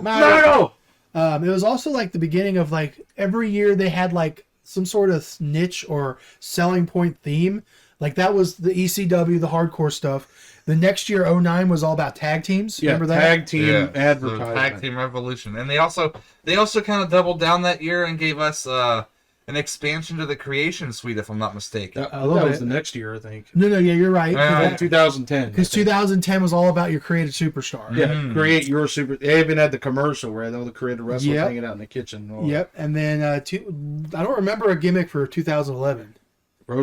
It was also like the beginning of like every year they had like some sort of niche or selling point theme. Like that was the ECW, the hardcore stuff. The next year, 09 was all about tag teams. Yeah. Remember that? Tag team Yeah, the advertisement. Tag Team Revolution. And they also kind of doubled down that year and gave us an expansion to the Creation Suite, if I'm not mistaken. That, A little that was bit. the next year, I think. No, yeah, you're right. Yeah. 2010. Because 2010 was all about your creative superstar. Yeah, create your super. They even had the commercial where all the creative wrestlers Yep. hanging out in the kitchen. And all Yep. And then I don't remember a gimmick for 2011. that.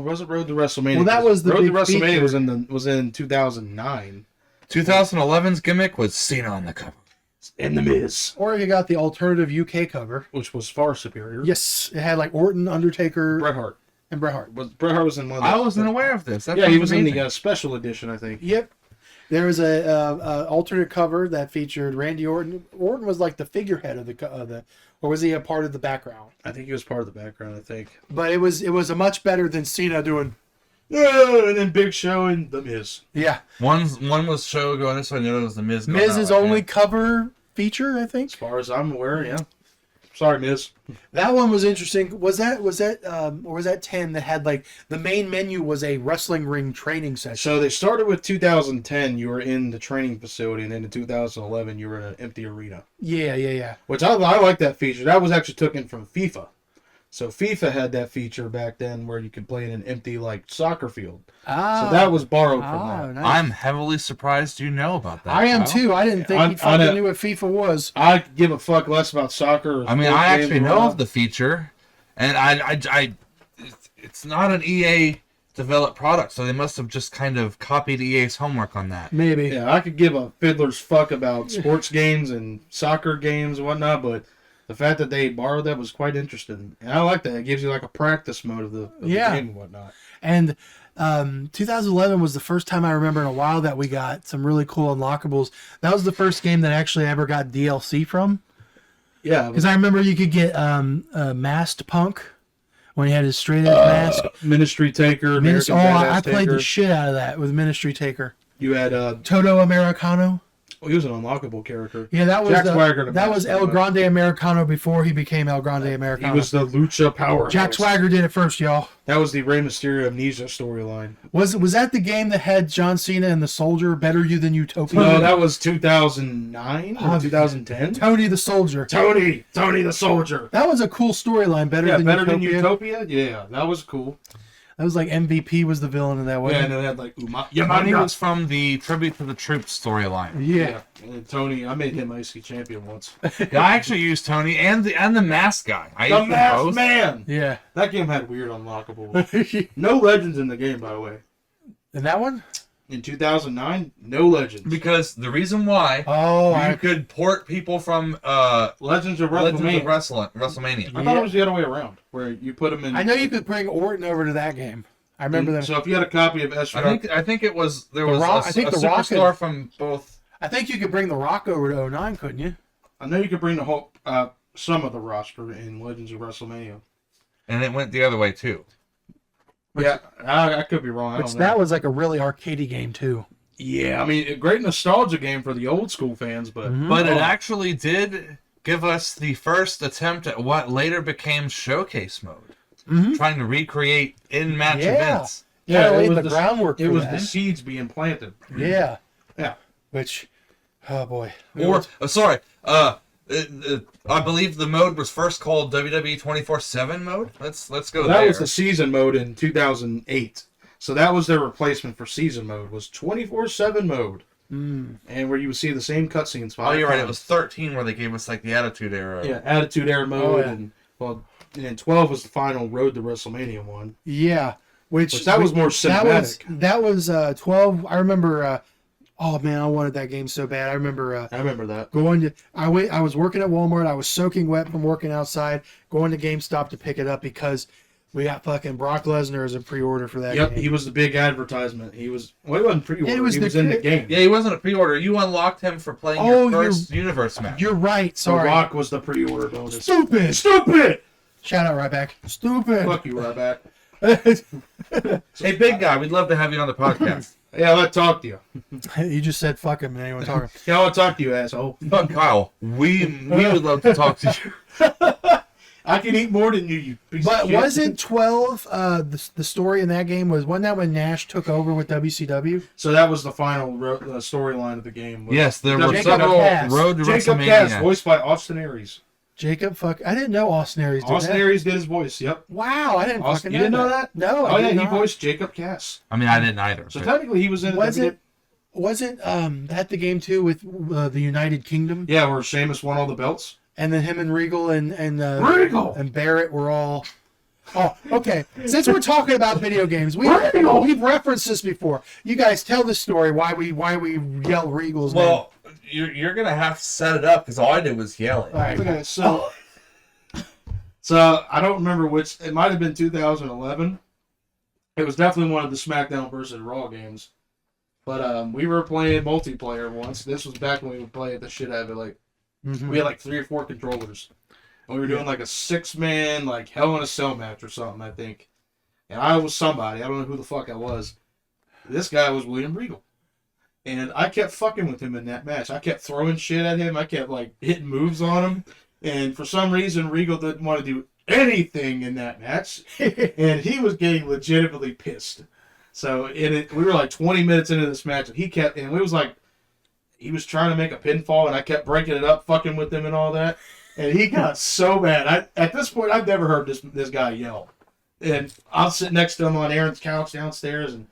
Was it Road to WrestleMania? Well, that was the Road to big WrestleMania feature. was in 2009. 2011's gimmick was Cena on the cover. And the Miz, Or you got the alternative UK cover. which was far superior. Yes, it had like Orton, Undertaker, Bret Hart and Bret Hart. Bret Hart was in one. Of I the- wasn't aware of this. That Yeah, he sounds was in amazing. the special edition, I think. Yep. There was a alternate cover that featured Randy Orton. Orton was like the figurehead of the, or was he a part of the background? I think he was part of the background. I think. But it was a much better than Cena doing. Yeah, and then Big Show and the Miz. Yeah, One was Show going this way, and the other was the Miz. Going Miz's that way. only cover feature, I think. As far as I'm aware, yeah. Sorry, Miz. That one was interesting. Was that or was that 10 that had like the main menu was a wrestling ring training session? So they started with 2010. You were in the training facility, and then in 2011, you were in an empty arena. Yeah. Which I like that feature. That was actually taken from FIFA. So FIFA had that feature back then where you could play in an empty like soccer field. So that was borrowed from that. Nice. I'm heavily surprised you know about that. I am Kyle. too. I didn't think I he fucking know. knew what FIFA was. I give a fuck less about soccer. Or I mean, sports I games actually or know whatnot. of the feature, and it's not an EA developed product, so they must have just kind of copied EA's homework on that. Maybe. Yeah, I could give a fiddler's fuck about sports games and soccer games and whatnot, but the fact that they borrowed that was quite interesting. And I like that. It gives you like a practice mode of the Yeah. game and whatnot. And 2011 was the first time I remember in a while that we got some really cool unlockables. That was the first game that actually ever got DLC from. Yeah, Because I remember you could get Masked Punk when he had his straight edge mask. Ministry Taker. Minis- American I Badass played Taker. the shit out of that with Ministry Taker. You had Toto Americano. he was an unlockable character. Yeah, that was Jack Swagger, the that mask, was pretty El much. Grande Americano before he became El Grande He Americano. was the Lucha Power. Jack Swagger did it first, y'all. That was the Rey Mysterio Amnesia storyline. Was that the game that had John Cena and the Soldier, Better You Than Utopia? No, that was 2009 or Oh, 2010. Tony the Soldier. Tony the Soldier. That was a cool storyline. Better Yeah, than better Utopia. than Utopia. Yeah, that was cool. That was like MVP was the villain in that way. Yeah, and then it had like Uma. Tony was from the Tribute to the Troops storyline. Yeah. And then Tony, I made him IC champion once. Yeah, I actually used Tony and the mask guy. I The used Masked both. Man. Yeah. That game had weird unlockables. No legends in the game, by the way. And that one? In 2009, no legends. Because the reason why Oh, you could port people from Legends of Legends of WrestleMania. WrestleMania. I thought it was the other way around, where you put them in. I know you could bring Orton over to that game. I remember that. So if you had a copy of S. I think it was there was Rock- a, I think a the Rock superstar had- from both. I think you could bring The Rock over to 09, couldn't you? I know you could bring the whole some of the roster in Legends of WrestleMania. And it went the other way too. Yeah, I could be wrong. I Which don't know. that was like a really arcadey game too. Yeah, I mean, a great nostalgia game for the old school fans, but But it actually did give us the first attempt at what later became showcase mode. Trying to recreate in-match Yeah. events. Yeah, it laid was the groundwork It for was that. the seeds being planted. Yeah. Yeah. Which, oh boy. Or, I believe the mode was first called WWE 24/7 mode. Let's go That there. was the season mode in 2008. So that was their replacement for season mode, was 24/7 mode. And where you would see the same cutscenes. Oh, you're right. It was 13 where they gave us like the Attitude Era. Yeah, Attitude Era mode. Oh, yeah. And 12 was the final Road to WrestleMania one. Yeah. Which that was more cinematic. That was 12. I remember, oh man, I wanted that game so bad. I remember I remember that. going to, I was working at Walmart. I was soaking wet from working outside, going to GameStop to pick it up because we got fucking Brock Lesnar as a pre-order for that Yep, game. he was the big advertisement. He wasn't pre-order. It was he the was in the kid- game. Yeah, he wasn't a pre-order. You unlocked him for playing Oh, your first Universe match. You're right. So Sorry. Rock was the pre-order bonus. Stupid. Stupid! Shout out Ryback. Stupid. Fuck you, Ryback. Hey, big guy, we'd love to have you on the podcast. Yeah, I want to talk to you. You just said fuck him and anyone talking. Yeah, I want to talk to you, asshole. But Kyle, we would love to talk to you. I can eat more than you piece of But shit. wasn't 12 the story in that game wasn't that when Nash took over with WCW? So that was the final storyline of the game. Yes, there were Jacob several Cass. Road to Jacob WrestleMania. Cass, voiced by Austin Aries. Jacob I didn't know Austin Aries did Austin that. Aries did his voice, yep. Wow, I didn't Austin, fucking you didn't know that? No, Oh, I yeah, did he not. voiced Jacob Cass. I mean, I didn't either. So but- technically he was in Wasn't that the game too with the United Kingdom? Yeah, where Sheamus won all the belts. And then him and Regal and Regal! and Barrett were all. Oh, okay. Since we're talking about video games, we've referenced this before. You guys tell the story why we yell Regal's name. Well, you're going to have to set it up because all I did was yelling. All right. Okay, so I don't remember which. It might have been 2011. It was definitely one of the SmackDown versus Raw games. But we were playing multiplayer once. This was back when we would play the shit out of it. Like we had like 3 or 4 controllers, and we were doing like a 6-man like Hell in a Cell match or something, I think. And I was somebody. I don't know who the fuck I was. This guy was William Regal. And I kept fucking with him in that match. I kept throwing shit at him. I kept like hitting moves on him. And for some reason, Regal didn't want to do anything in that match. And he was getting legitimately pissed. So we were like 20 minutes into this match, and it was like, he was trying to make a pinfall, and I kept breaking it up, fucking with him and all that. And he got so mad. At this point, I've never heard this guy yell. And I'm sitting next to him on Aaron's couch downstairs, and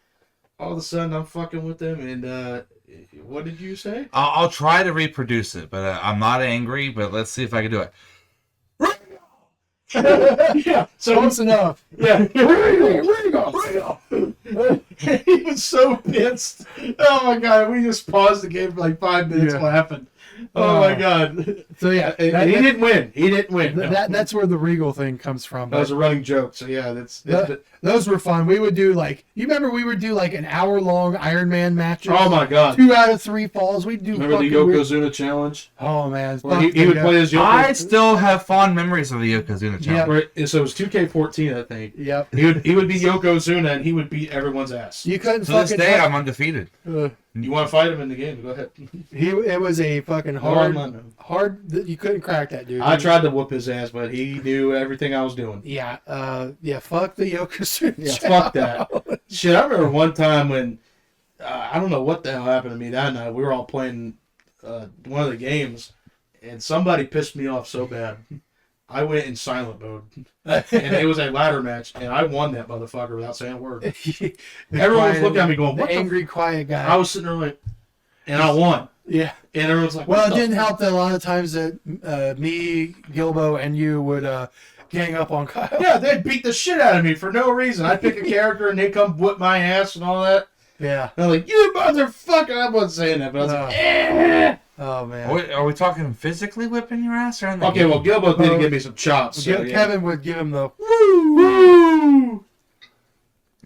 all of a sudden I'm fucking with him. And what did you say? I'll try to reproduce it, but I'm not angry. But let's see if I can do it. Yeah, so Close enough. yeah, Regal. He was so pissed. Oh my god, we just paused the game for like 5 minutes Yeah. laughing. Oh my god. So yeah, He didn't win. He didn't win. No. that's where the Regal thing comes from. That was a running joke. So yeah, Those were fun. We would do you remember we would do like an hour-long Iron Man matches? oh my god. 2 out of 3 falls. We'd do Remember the fucking weird- Yokozuna challenge? Oh man, Where fuck he would yeah. play as I Yokozuna. still have fond memories of the Yokozuna challenge. So it was 2K14, I think. Yep. He would be Yokozuna, and he would beat everyone's ass. You couldn't To this fucking. day, I'm undefeated. You want to fight him in the game? Go ahead. It was a fucking hard. You couldn't crack that dude. I tried to whoop his ass, but he knew everything I was doing. Yeah. Fuck the Yokozuna. Yeah, fuck that. Shit, I remember one time when I don't know what the hell happened to me that night. We were all playing one of the games, and somebody pissed me off so bad. I went in silent mode, and it was a ladder match, and I won that motherfucker without saying a word. Everyone was looking at me going, "What the the?" angry, quiet guy. I was sitting there like, and I won, yeah. and everyone's like, Well, "What it the didn't help that a lot of times that me, Gilbo, and you would gang up on Kyle. Yeah, they'd beat the shit out of me for no reason. I'd pick a character, and they'd come whip my ass and all that. Yeah. And I'm like, "You motherfucker!" I wasn't saying that, but I was like, "Eh." Oh man. Are we talking physically whipping your ass or on the Okay, game? well, Gilbo did give me some chops. So, yeah. Kevin would give him the Woo!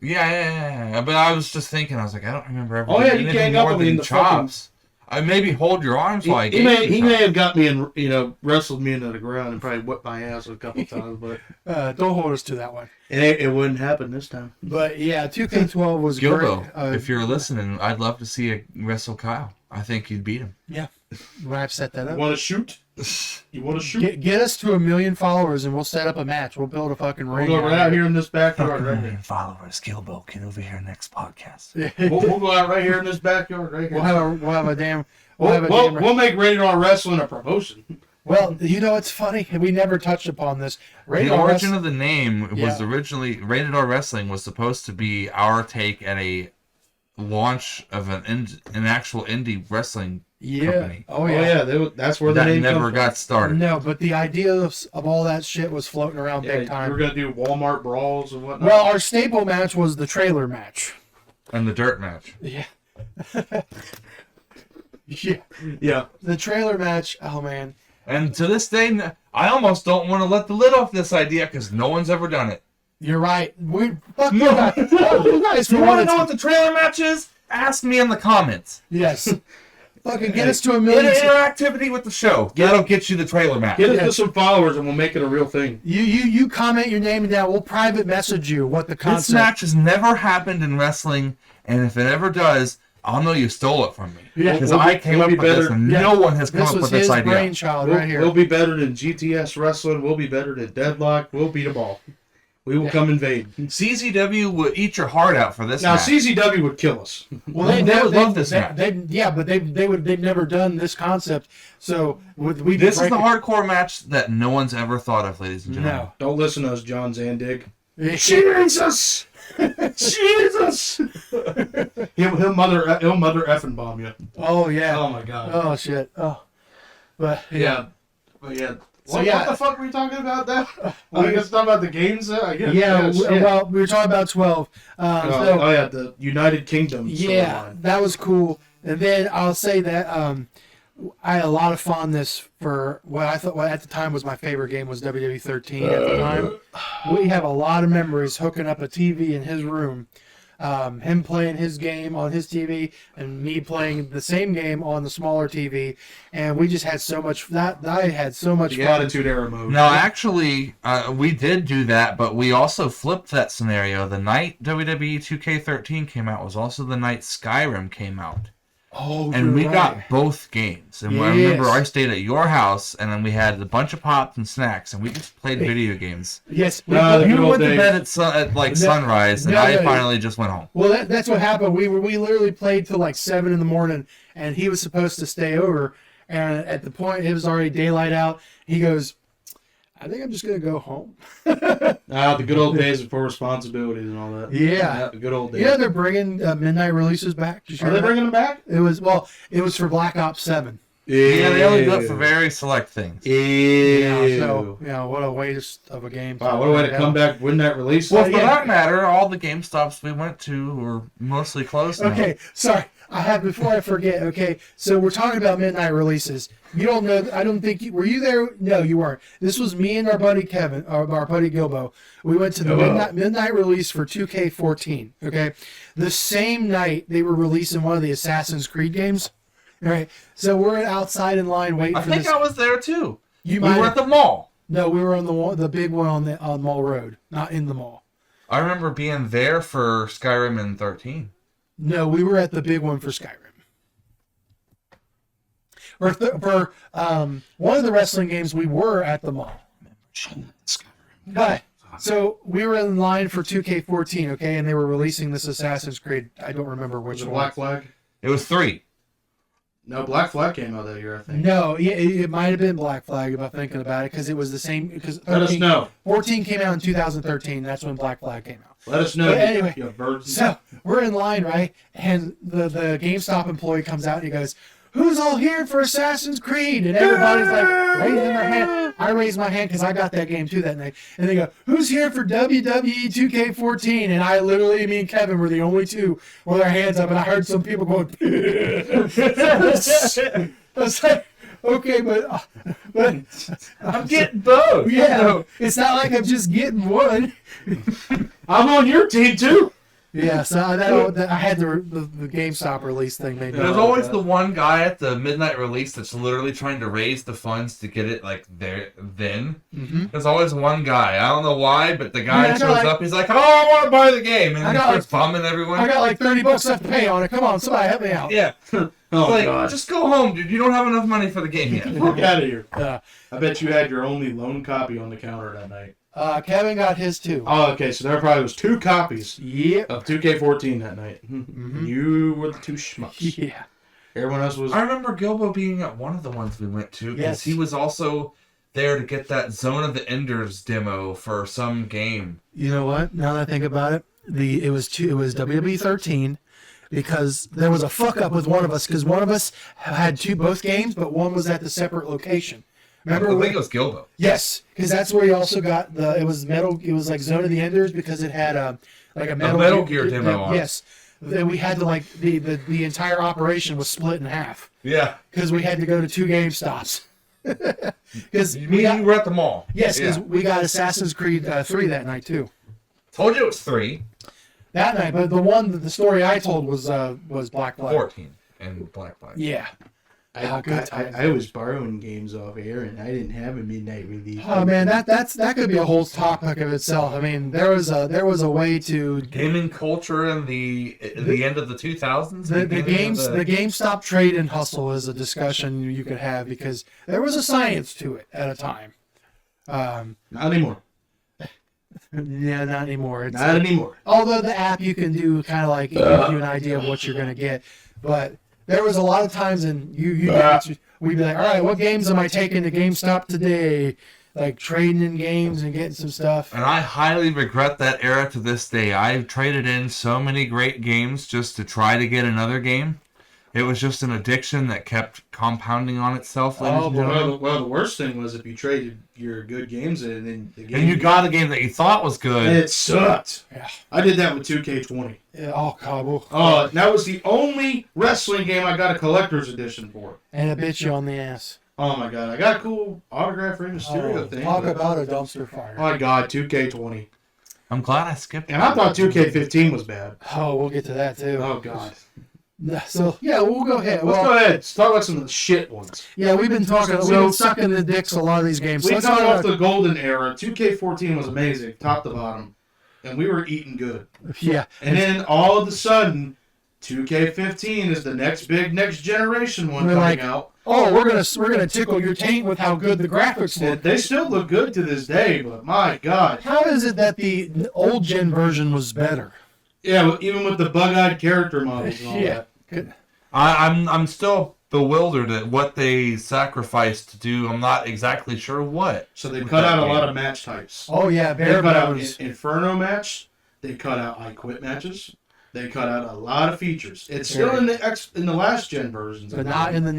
Yeah. But I was just thinking, I was like, I don't remember ever Oh, yeah, doing you anything gang up more on me than in the chops. I maybe hold your arms while I He may gave you have got me and wrestled me into the ground and probably whipped my ass a couple times, but Don't hold us to that one. it wouldn't happen this time. But yeah, 2K12 was Gilbo, great. if you're listening, I'd love to see you wrestle Kyle. I think you'd beat him. Yeah, we're gonna have to set that You up. want to shoot? You want to shoot? Get us to 1 million followers and we'll set up a match. We'll build a fucking We'll ring. go right out here in this backyard right here. Million followers, Gilbo, get over here next podcast. We'll go out right here in this backyard right here. We'll have a damn. We'll make Rated R Wrestling a promotion. Well, you know it's funny. We never touched upon this. The origin of the name was Yeah. originally Rated R Wrestling was supposed to be our take at a launch of an actual indie wrestling company. Oh Oh yeah. yeah, that's where the That name never comes got started. No, but the idea of all that shit was floating around from. big time. We're gonna do Walmart brawls and whatnot. Well, our staple match was the trailer match. And the dirt match. Yeah. Yeah. yeah, The trailer match. Oh man. And to this day, I almost don't want to let the lid off this idea because no one's ever done it. You're right. Fuck you guys. Fuck you guys If you for want to wanting know to. what the trailer match is, ask me in the comments. Yes. Fucking get us to 1 Get million. interactivity with the show. That'll get you the trailer match. get us to some followers and we'll make it a real thing. You comment your name down. We'll private message you what the This concept. match has never happened in wrestling, and if it ever does, I'll know you stole it from me. Yeah. Because We'll be- I came we'll up be with this, better- and Yeah. no one has come This up was with this his idea. brainchild right here. We'll be better than GTS Wrestling. We'll be better than Deadlock. We'll beat them all. We will come invade. CZW would eat your heart out for this Now match. CZW would kill us. Well, They would love this match. They've never done this concept. So we This is the hardcore match that no one's ever thought of, ladies and gentlemen. No. Don't listen to us, John Zandig. Jesus. Jesus! he'll mother effing bomb you. Oh yeah. Oh my god. Oh shit. Oh. But Yeah. But yeah. So, What, yeah. what the fuck were we talking about now? I guess talking about the games. I guess. Yeah. shit. Well, we were talking about 12. Oh yeah, the United Kingdom. Yeah, storyline. that was cool. And then I'll say that I had a lot of fondness for what I thought at the time was my favorite game was WWE 13 at the time. We have a lot of memories hooking up a TV in his room, him playing his game on his TV and me playing the same game on the smaller TV, and we just had so much I had so much The fun. Attitude Era mode. No, actually, we did do that, but we also flipped that scenario. The night WWE 2K13 came out was also the night Skyrim came out. Oh, And you're we right. got both games. And I Yes. remember I stayed at your house, and then we had a bunch of pops and snacks, and we just played video games. Yes. The good You old went to days. bed at like sunrise, and no, I no. finally just went home. Well, that's what happened. We literally played till like 7 in the morning, and he was supposed to stay over. And at the point it was already daylight out, he goes, "I think I'm just gonna go home." The good old days before responsibilities and all that. Yeah. The good old days. Yeah, they're bringing midnight releases back. Did you Are hear they that? bringing them back? It was for Black Ops 7. Yeah, they only do it for very select things. Yeah, so what a waste of a game. Wow, what a way to come back, win that release. Well, for yeah. that matter, all the GameStops we went to were mostly closed now. Okay, sorry. Before I forget, okay, so we're talking about midnight releases. You don't know, I don't think, were you there? No, you weren't. This was me and our buddy Kevin, our buddy Gilbo. We went to the midnight release for 2K14, okay? The same night they were releasing one of the Assassin's Creed games. All right, so we're outside in line waiting I for think this. I was there too. You We might were at the mall. No, we were on the big one on Mall Road, not in the mall. I remember being there for Skyrim in 13. No, we were at the big one for Skyrim. For one of the wrestling games, we were at the mall. But so we were in line for 2K14, okay, and they were releasing this Assassin's Creed. I don't remember which Was it one. Black Flag? It was 3. No, Black Flag came out that year, I think. No, yeah, it might have been Black Flag if I'm thinking about it, because it was the same. Because Let us know. 14 came out in 2013. That's when Black Flag came out. Let us know. But anyway, you birds. So we're in line, right? And the GameStop employee comes out and he goes, "Who's all here for Assassin's Creed?" And everybody's like raising their hand. I raised my hand because I got that game too that night. And they go, "Who's here for WWE 2K14?" And I literally, me and Kevin were the only two with our hands up. And I heard some people going. I was like, okay, but I'm getting both. yeah, it's not like I'm just getting one. I'm on your team too. Yeah, so I had the GameStop release thing. Maybe There's always the one guy at the midnight release that's literally trying to raise the funds to get it like there then. Mm-hmm. There's always one guy. I don't know why, but the guy Yeah, I got shows up. He's like, "Oh, I want to buy the game," and I he got starts bombing everyone. I got like $30 left to pay on it. Come on, somebody help me out. Yeah. Oh, like, God. just go home, dude. You don't have enough money for the game yet. Fuck out of here. Uh, I bet you had your only lone copy on the counter that night. Kevin got his too. Oh, okay, so there probably was 2 copies Yep. of 2K14 that night. You were the 2 schmucks. Yeah. Everyone else was... I remember Gilbo being at one of the ones we went to because Yes. he was also there to get that Zone of the Enders demo for some game. You know what? Now that I think about it, it was WWE 13 because there was a fuck up with one of us because one of us had both games, but one was at the separate location. Remember? I think it was Gilbo. Yes, because that's where he also got it was like Zone of the Enders because it had a Metal Gear demo on it. Yes. Then we had to the entire operation was split in half Yeah. because we had to go to 2 GameStops. Because You were at the mall. yes, because Yeah. we got Assassin's Creed 3 that night too. Told you it was 3. That night, but the story I told was Black Flag. 14 and Black Flag. Yeah. Oh, good times. I was borrowing games off air, and I didn't have a midnight release. Oh man, that could be a whole topic of itself. I mean, there was a way to Gaming culture in the end of the 2000s. the beginning of GameStop trade and hustle is a discussion you could have because there was a science to it at a time. Not anymore. Yeah, not anymore. It's Not anymore. although the app you can do kind of like it gives you an idea of what you're gonna get, but there was a lot of times and we'd be like, all right, what games am I taking to GameStop today? Like trading in games and getting some stuff. And I highly regret that era to this day. I've traded in so many great games just to try to get another game. It was just an addiction that kept compounding on itself. Ladies and gentlemen. Well, the worst thing was if you traded your good games in, and then the game And you got a game that you thought was good. it sucked. Yeah. I did that with 2K20. Yeah, oh God, That was the only wrestling game I got a collector's edition for. and it bit you on the ass. Oh my God, I got a cool autograph Rey Mysterio thing. Talk but- about a dumpster fire. Oh my God, 2K20. I'm glad I skipped And I thought 2K15 was bad. Oh, we'll get to that too. Oh God. So yeah, we'll go ahead. Let's go ahead. Let's talk about some of the shit ones. Yeah, we've been talking. We've been sucking the dicks a lot of these games. So We let's come talk off about, the golden era. 2K14 was amazing, top to bottom. And we were eating good. yeah. And then all of a sudden, 2K15 is the next generation one We're coming like, out. Oh, we're gonna tickle your taint with how good the graphics look. They still look good to this day, but my God. How is it that the old gen version was better? Yeah, even with the bug-eyed character models and all Yeah. that. Good. I'm still bewildered at what they sacrificed to do. I'm not exactly sure what. So they with cut that out a lot game. of match types. Oh yeah, They bare cut out bones. Inferno match. They cut out I Quit matches. They cut out a lot of features. It's still in the last gen versions, But not in the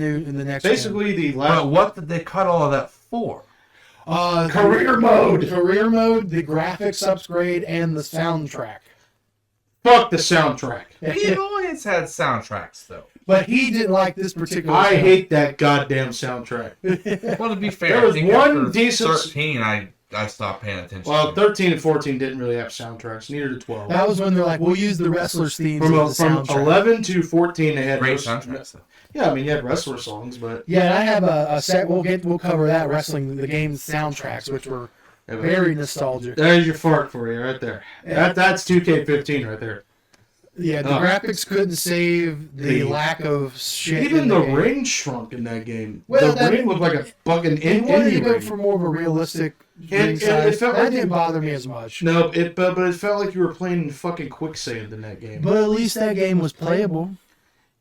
next. basically the But last what did they cut all of that for? Career mode, the graphics upgrade, and the soundtrack. fuck the soundtrack. We've always had soundtracks, though. But he didn't like this particular. I sound. hate that goddamn soundtrack. Well, to be fair, There was I think one after decent- 13, I stopped paying attention. Well, to. 13 and 14 didn't really have soundtracks. Neither did 12. That was when they're like, we'll use the wrestlers' themes From, as the from soundtrack. 11 to 14, they had Great no- soundtracks, though. Yeah, I mean, you had wrestler songs, but Yeah, and I have a set. We'll cover that wrestling the game's soundtracks, which were very nostalgic. there's your fart for you right there. That's 2K15 right there. Yeah, the graphics couldn't save the lack of shit. Even in the game. ring shrunk in that game. Well, the ring looked like a fucking They wanted to indie go ring. for more of a realistic ring it size. felt That like didn't it- bother me as much. No, but it felt like you were playing in fucking quicksand in that game. But at least that game was playable.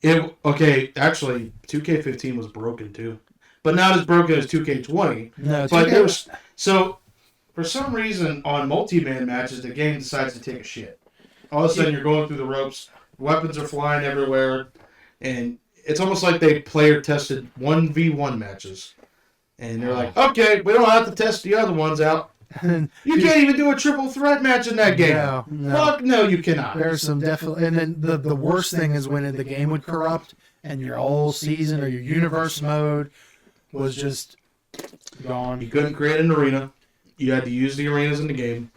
Actually, 2K15 was broken too, but not as broken as 2K20. No, But 2K there was for some reason on multi-man matches the game decides to take a shit. All of a sudden you're going through the ropes, weapons are flying everywhere, and it's almost like they player tested 1v1 matches, and they're like, okay, we don't have to test the other ones out. You can't even do a triple threat match in that game. No. Fuck no, you cannot. There's some definitely, and then the worst thing is when the game would corrupt and your whole season or your universe mode was just You gone. couldn't create an arena. You had to use the arenas in the game.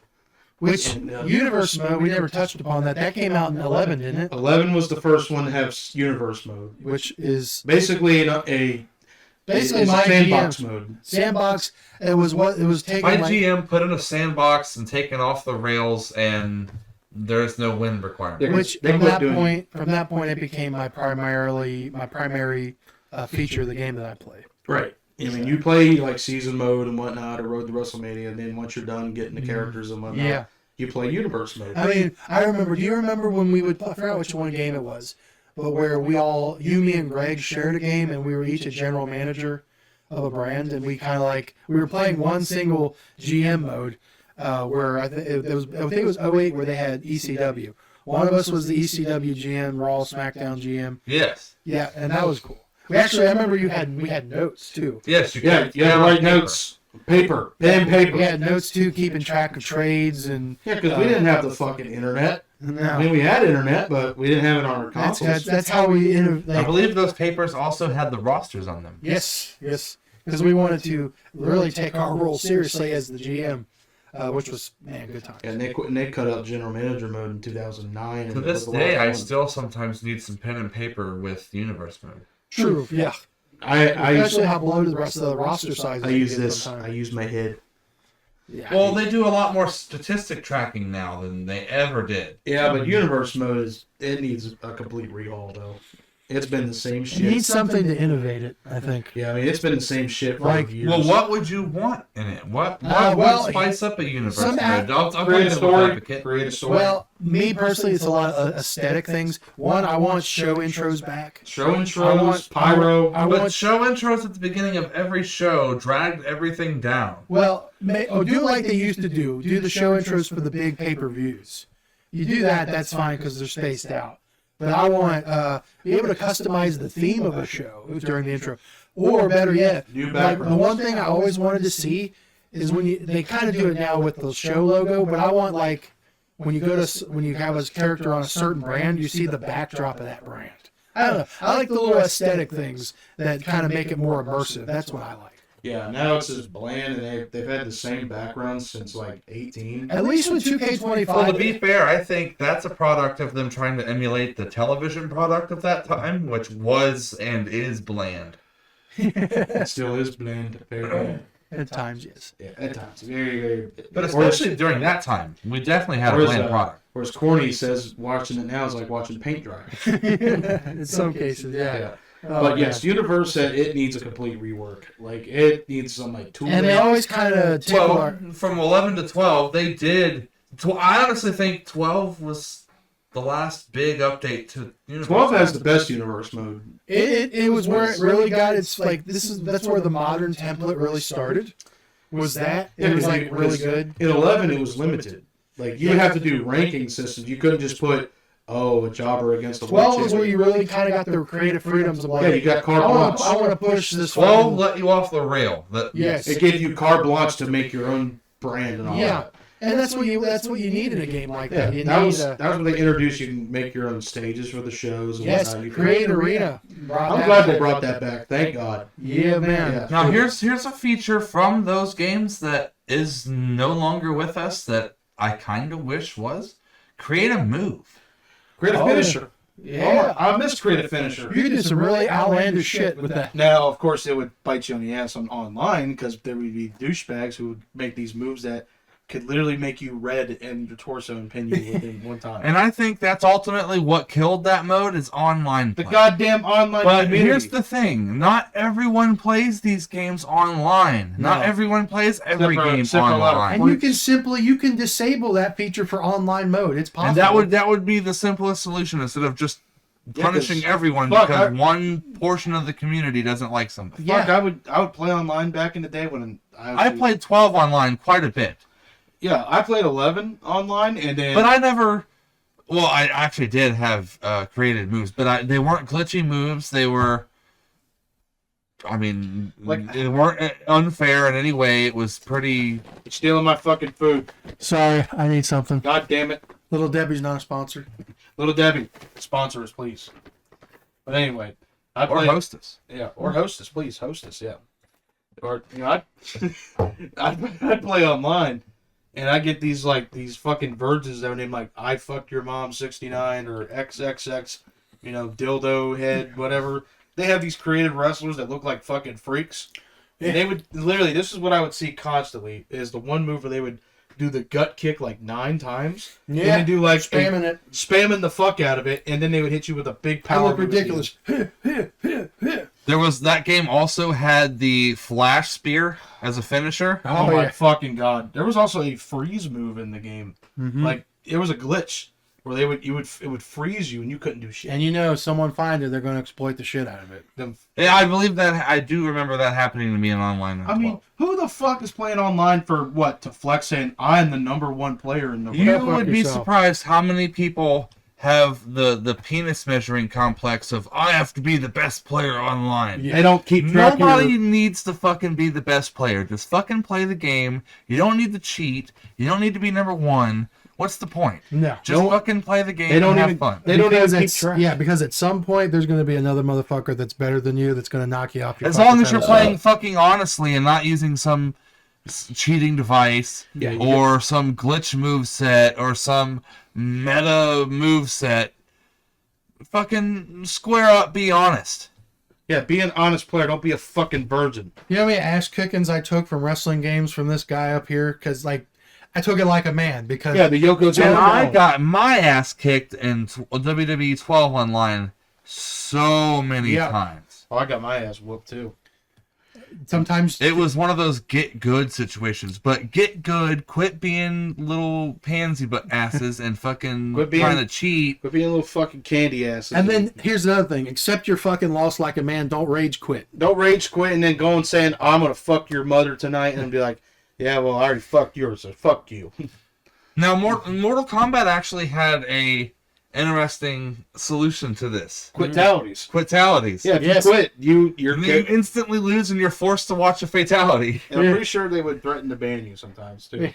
Which universe mode, we never touched upon that. That came out in 11, didn't it? 11 was the first one to have universe mode. Which is Basically basically my sandbox GM. mode. Sandbox. It was taking My like, GM put in a sandbox and taken off the rails, and there's no win requirement. Yeah. which They from quit that doing point it became my primary feature of the game that I play. Right. I mean, you play like season mode and whatnot, or Road to WrestleMania, and then once you're done getting the characters and whatnot, Yeah. you play universe mode. I mean, I remember. Do you remember when we would? I forgot which one game it was, but where you, me, and Greg shared a game, and we were each a general manager of a brand, and we kind of we were playing one single GM mode, where I think it was 08 where they had ECW. One of us was the ECW GM, Raw, SmackDown GM. Yes. Yeah, and that was cool. I remember we had notes too. Yes, you Yeah, can. you had to write notes. Paper. Pen and paper. We had notes too, keeping track of trades and. Yeah, because we didn't have the fucking internet. No. I mean, we had internet, but we didn't have it on our That's consoles. that's how we I believe those papers also had the rosters on them. Yes, because we wanted to really take our role seriously as the GM, which was good times. And they cut out general manager mode in 2009. To and this it was a day, lot of I fun. still sometimes need some pen and paper with universe mode. True, yeah. I Especially how bloated the rest of the roster size is. I use this. I use my head. Yeah. Well, they do a lot more statistic tracking now than they ever did. Yeah, but universe mode needs a complete rehaul though. It's been the same it shit. needs something to innovate it, I think. Yeah, I mean it's been the same shit for Like- years. Well, what would you want in it? What well, would spice up a universe some mode? I'll create play a devil's story. advocate. Create a story. Well, me personally, it's a lot of aesthetic things. One, I want show intros back. show intros, pyro. I But want. show intros at the beginning of every show dragged everything down. Well, do like they used to do. Do the show intros for the big pay-per-views. You do that, that's fine because they're spaced out. But I want be able to customize the theme of a show during the intro, or better yet, New like, backgrounds. the one thing I always wanted to see is when they kind of do it now with the show logo, but I want when you have a character on a certain brand, you see the backdrop of that brand. I don't know. I like the little aesthetic things that kind of make it more immersive. That's what I like. Yeah, now it's just bland, and they've had the same background since like 18. At least with 2K25. Well, to be fair, I think that's a product of them trying to emulate the television product of that time, which was and is bland. It still is bland. Very bland. At times, yes. Yeah, at times. Very, very. But especially during that time, we definitely had a bland product. Whereas Corny says watching it now is like watching paint dry. In some cases, yeah. Yeah. Oh, But yes, Universe said it needs a complete rework. Like it needs some like tooling. And they always kind of tickle Well, our... from 11 to 12, they did. I honestly think 12 was the last big update to Universe. 12 has the best Universe mode. It was where it really got its like that's where the modern template really started. Was that it was like really good. In 11, it was limited. Like you would have to do ranking systems. You couldn't just put a jobber against the 12 was where you really kind of got the creative freedoms of like, Yeah, you got carte blanche. I want to push this 12 fucking- let you off the rail. Yes. It gave you carte blanche to make your own brand and all Yeah. that. And that's what you need in a game like Yeah, that. You that need was when they introduced you can make your own stages for the shows. And yes, whatnot. You create could- arena. I'm glad they brought that back. Thank God. Yeah, man. Yeah. Now here's a feature from those games that is no longer with us that I kind of wish was create a move. Creative finisher. Yeah. I miss creative finisher. You could do some really outlandish shit with that. Now, of course, it would bite you on the ass on online because there would be douchebags who would make these moves that could literally make you red in your torso and pin you within one time. And I think that's ultimately what killed that mode is online The play. goddamn online But community. here's the thing: not everyone plays these games online. Not No. everyone plays every Except for- game except for a lot of online. And you can disable that feature for online mode. It's possible. And that would be the simplest solution instead of just punishing 'cause- everyone fuck, because one portion of the community doesn't like something. Fuck, I would play online back in the day when I played 12 online quite a bit, Yeah, I played 11 online, and then but I never. Well, I actually did have created moves, but they weren't glitchy moves. They were. I mean, Like- they weren't unfair in any way. It was pretty. you're stealing my fucking food. Sorry, I need something. God damn it. Little Debbie's not a sponsor. Little Debbie, sponsor us, please. But anyway, I Or played, hostess. yeah, or host us, please, host us, yeah. Or I'd play online, and I get these fucking virgins that are named like I fucked your mom 69 or XXX, dildo head, whatever. They have these creative wrestlers that look like fucking freaks. And they would literally, this is what I would see constantly, is the one move where they would do the gut kick like 9 times. Yeah. And they do like spamming the fuck out of it, and then they would hit you with a big I power. look ridiculous. There was that game also had the flash spear as a finisher. Oh my fucking god! There was also a freeze move in the game. Mm-hmm. Like it was a glitch where it would freeze you and you couldn't do shit. And someone find it, they're going to exploit the shit out of it. Yeah, I believe that. I do remember that happening to me in online. I mean, who the fuck is playing online for what? To flex saying I'm the #1 player in the you world? would be surprised how many people have the penis measuring complex of I have to be the best player online. They don't keep track. Nobody needs to fucking be the best player. Just fucking play the game. You don't need to cheat. You don't need to be #1. What's the point? No. Just fucking play the game and have fun. They don't even keep track. Yeah, because at some point there's going to be another motherfucker that's better than you that's going to knock you off your As long as you're playing fucking honestly and not using some cheating device or some glitch move set or some meta move set, fucking square up, be honest. Yeah, be an honest player. Don't be a fucking virgin. You know how many ass kickings I took from wrestling games from this guy up here? Because, I took it like a man. Because the Yokozuna. And I got my ass kicked in WWE 12 online so many times. Oh, I got my ass whooped too. Sometimes it was one of those get good situations. But get good, quit being little pansy butt asses and fucking trying to cheat. Quit being little fucking candy asses. And then here's another thing: accept your fucking loss like a man. Don't rage quit. Don't rage quit and then go and saying I'm gonna fuck your mother tonight and be like, yeah, well I already fucked yours, so fuck you. Now, Mortal Kombat actually had a interesting solution to this. Quitalities. Yeah, if you quit, you instantly lose and you're forced to watch a fatality. And I'm pretty sure they would threaten to ban you sometimes too.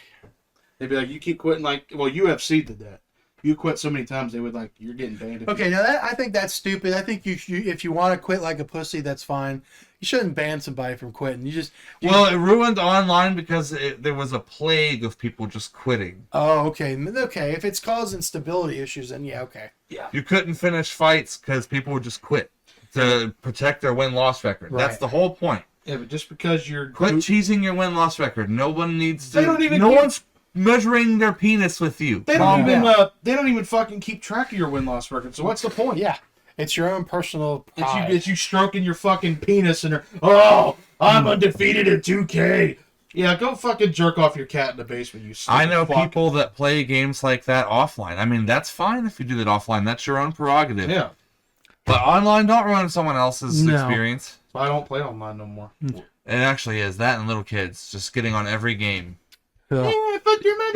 They'd be like, you keep quitting, UFC did that. You quit so many times, they would you're getting banned. Okay, now I think that's stupid. I think if you want to quit like a pussy, that's fine. You shouldn't ban somebody from quitting. It ruined online because there was a plague of people just quitting. Oh, okay. Okay, if it's causing stability issues, then yeah, okay. Yeah. You couldn't finish fights because people would just quit to protect their win-loss record. Right. That's the whole point. Yeah, but just because you're Quit cheesing your win-loss record. No one needs to. They don't even. No one's measuring their penis with you. They don't even fucking keep track of your win-loss record. So what's the point? Yeah. It's your own personal pride. It's you stroking your fucking penis and I'm undefeated in 2K. Yeah, go fucking jerk off your cat in the basement, you stupid I know fuck. people that play games like that offline. I mean, that's fine if you do that offline. That's your own prerogative. Yeah. But online, don't ruin someone else's experience. So I don't play online no more. It actually is. That and little kids just getting on every game. Yeah.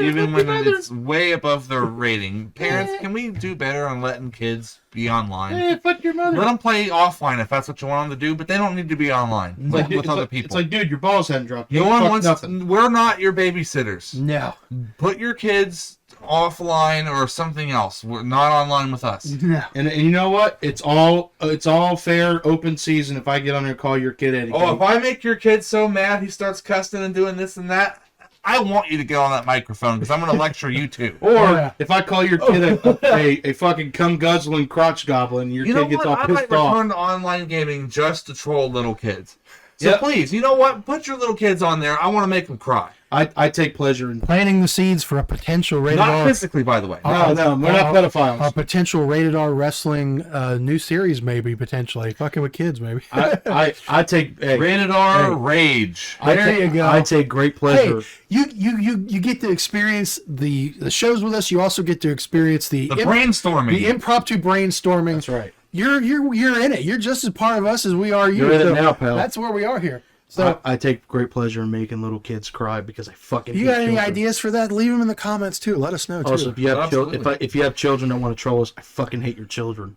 Even when it's way above their rating. Parents, can we do better on letting kids be online? Fuck your mother. Let them play offline if that's what you want them to do, but they don't need to be online with other people. It's like, dude, your balls hadn't dropped. No one wants. We're not your babysitters. No. Put your kids offline or something else. We're not online with us. No. And you know what? It's all fair, open season. If I get on there and call your kid anything. Oh, if I make your kid so mad he starts cussing and doing this and that, I want you to get on that microphone because I'm going to lecture you too. Or if I call your kid a fucking cum guzzling crotch goblin, your kid gets all pissed off. I might return to online gaming just to troll little kids. So please, you know what? Put your little kids on there. I want to make them cry. I take pleasure in planting the seeds for a potential rated not R. physically, by the way. No, we're not pedophiles. A potential rated R wrestling new series, maybe potentially fucking with kids, maybe. I take rated R rage. There you go. I take great pleasure. Hey, you get to experience the shows with us. You also get to experience the brainstorming, the impromptu brainstorming. That's right. You're in it. You're just as part of us as we are you. You're in it now, pal. That's where we are here. So I take great pleasure in making little kids cry because I fucking. You got any ideas for that? Leave them in the comments too. Let us know too. Also, if you have if you have children that want to troll us, I fucking hate your children.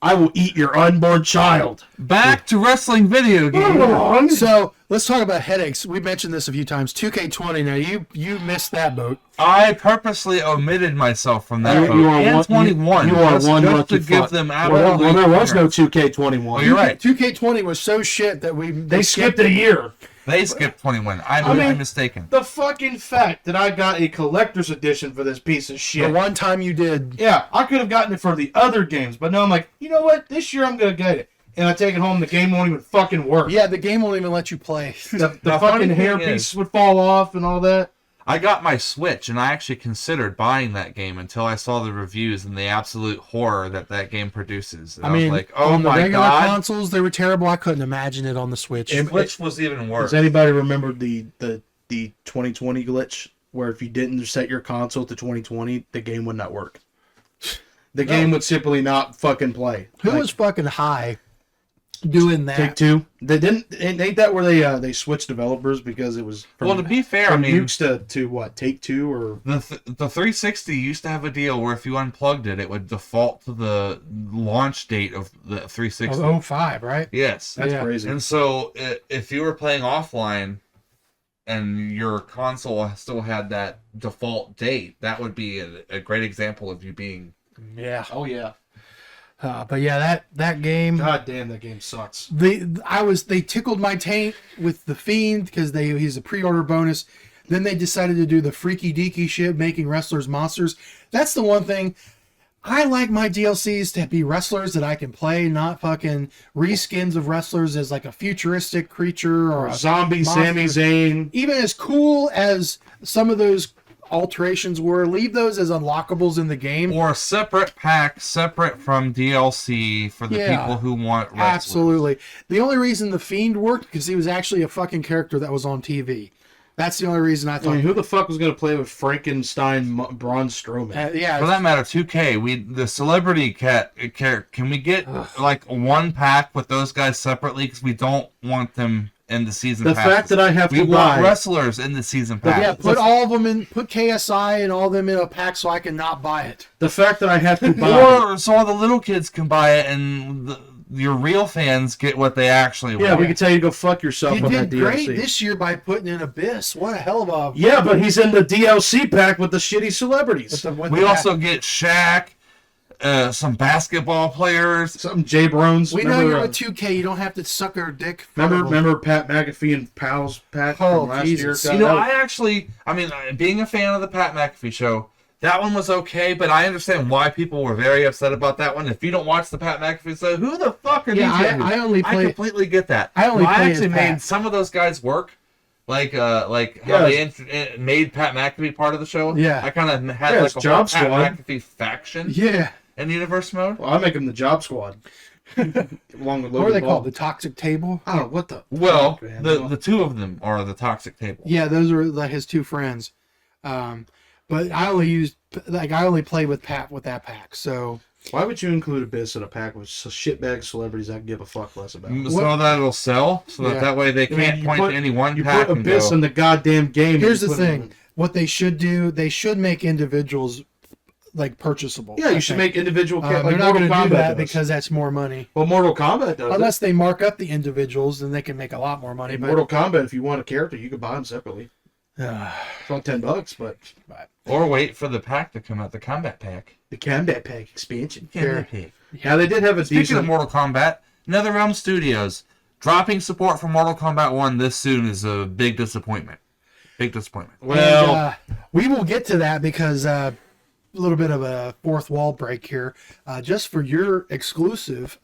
I will eat your unborn child. Back to wrestling video games. So Let's talk about headaches. We mentioned this a few times. 2K20. Now you missed that boat. I purposely omitted myself from that vote. You are And one- 21. You are just, one just lucky to give fuck. them Well, absolute there was no ignorance. 2K21. Oh, you're right. 2K20 was so shit that They skipped a year. They skipped 21. I mean, I'm mistaken. The fucking fact that I got a collector's edition for this piece of the shit. one time you did. Yeah, I could have gotten it for the other games, but no, I'm like, you know what? This year I'm gonna get it. And I take it home, the game won't even fucking work. Yeah, the game won't even let you play. The The funny fucking thing hairpiece is- would fall off and all that. I got my Switch, and I actually considered buying that game until I saw the reviews and the absolute horror that game produces. And I I mean, was like, oh on the my regular god. consoles, they were terrible. I couldn't imagine it on the Switch. Switch was even worse. Does anybody remember the 2020 glitch where if you didn't set your console to 2020, the game would not work? The game would simply not fucking play. Who Like, was fucking high doing that? Take-Two? They didn't. Ain't that where they switched developers because it was from, Well, to be fair, I from mean, Ukes to what? Take-Two or the 360 used to have a deal where if you unplugged it, it would default to the launch date of the 360. Of 05, right? Yes. that's Yeah. crazy. And so if you were playing offline and your console still had that default date, that would be a great example of you being... Yeah. Oh yeah. But yeah, that game. God damn, that game sucks. They tickled my taint with the Fiend because he's a pre-order bonus. Then they decided to do the freaky deaky shit, making wrestlers monsters. That's the one thing. I like my DLCs to be wrestlers that I can play, not fucking reskins of wrestlers as like a futuristic creature or a Zombie monster. Sami Zayn. Even as cool as some of those alterations were, leave those as unlockables in the game. Or a separate pack, separate from DLC for the Yeah. people who want wrestlers. Absolutely. The only reason the Fiend worked because he was actually a fucking character that was on TV. That's the only reason I I thought. mean, who the fuck was going to play with Frankenstein Braun Strowman? Yeah, For that matter, 2K, the celebrity can we get like one pack with those guys separately because we don't want them in the season The passes. fact that I have we to want buy wrestlers in the season pass. yeah. Put all of them in. Put KSI and all of them in a pack so I can not buy it. the fact that I have to buy. Or so all the little kids can buy it and your real fans get what they actually Yeah, want. we can tell you to go fuck yourself You on that did great DLC. this year by putting in Abyss. What a hell of a. Yeah, but he's in the DLC pack with the shitty celebrities. We also get Shaq, some basketball players. Something Jay Brones. We know remember, you're a 2K. You don't have to suck our dick. remember Pat McAfee and Pals pack Oh, from last Jesus. year? You know, God, being a fan of the Pat McAfee show, that one was okay, but I understand why people were very upset about that one. If you don't watch the Pat McAfee show, who the fuck are Yeah, these guys? I only play- completely get that. I only Well, play I as actually Pat. made some of those guys work. Like how Yeah. they made Pat McAfee part of the show. Yeah. I kind of had Yeah, like it's a Job whole Pat Squad. McAfee faction Yeah. in universe mode. well, I make him the Job Squad. Along with Logan What are they Paul. called? The Toxic Table? I don't know what the. Well, fuck, man. the two of them are the toxic table. Yeah, those are like his two friends. But I only play with Pat with that pack. So Why would you include Abyss in a pack with shitbag celebrities I give a fuck less about? So that it'll sell, so Yeah. that way they I mean, can't you point put- to any one You pack put and Abyss go. in the goddamn game. and here's you the put it thing: in- what they should do, they should make individuals like purchasable. Yeah, I you should think. make individual. They're like not Mortal going to Kombat do that does. because that's more money. Well, Mortal Kombat does. Unless they mark up the individuals, then they can make a lot more money. In But Mortal Kombat, if you want a character, you can buy them separately. It's like $10, but Or wait for the pack to come out, the combat pack. the Combat Pack expansion. Sure. Yeah, they did have a Speaking decent. of Mortal Kombat, NetherRealm Studios dropping support for Mortal Kombat 1 this soon is a big disappointment. Big disappointment. Well, we will get to that because a little bit of a fourth wall break here. Just for your exclusive,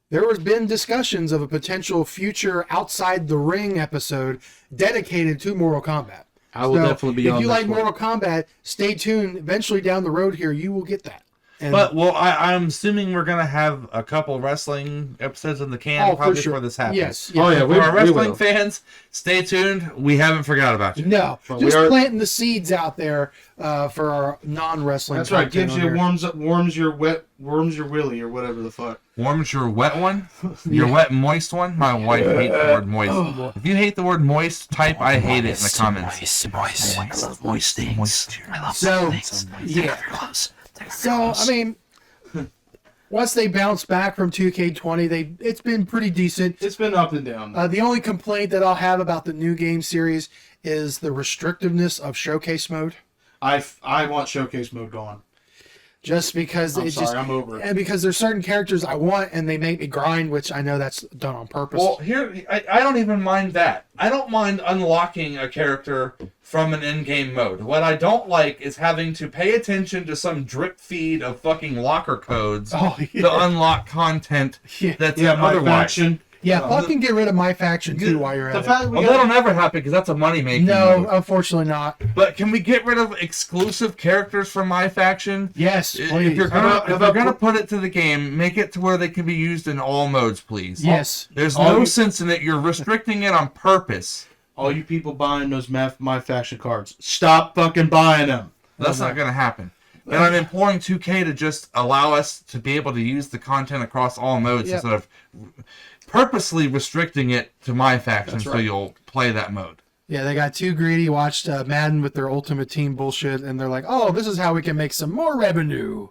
there has been discussions of a potential future Outside the Ring episode dedicated to Mortal Kombat. I will definitely be if on you this like one. Mortal Kombat, stay tuned. Eventually down the road here, you will get that. And But, well, I'm assuming we're going to have a couple wrestling episodes in the can for probably sure. before this happens. Yes. oh yeah, For our we wrestling will. fans, stay tuned. We haven't forgot about you. No, But we just are- planting the seeds out there for our non-wrestling. That's right. content Gives on you here. warms your willy or whatever the fuck. Warms your wet one? Your wet moist one? My wife hates the word moist. If you hate the word moist, type I hate it in the comments. Moist. I love moist things. I love So, things. yeah. Close. So, I mean, once they bounce back from 2K20, it's been pretty decent. It's been up and down. The only complaint that I'll have about the new game series is the restrictiveness of showcase mode. I want showcase mode gone. Just because I'm over it. And because there's certain characters I want and they make me grind, which I know that's done on purpose. Well, I don't even mind that. I don't mind unlocking a character from an in-game mode. What I don't like is having to pay attention to some drip feed of fucking locker codes to unlock content that's my otherwise. faction. Yeah, fucking get rid of my faction too while you're at it. Well, that'll never happen because that's a money-making No, mode. unfortunately not. But can we get rid of exclusive characters from my faction? Yes, please. If you're gonna put it to the game, make it to where they can be used in all modes, please. Yes. There's no sense in it. You're restricting it on purpose. All you people buying those my faction cards, stop fucking buying them. That's not gonna happen. And I'm imploring 2K to just allow us to be able to use the content across all modes instead of purposely restricting it to my faction so you'll play that mode. Yeah, they got too greedy, watched Madden with their Ultimate Team bullshit, and they're like, oh, this is how we can make some more revenue.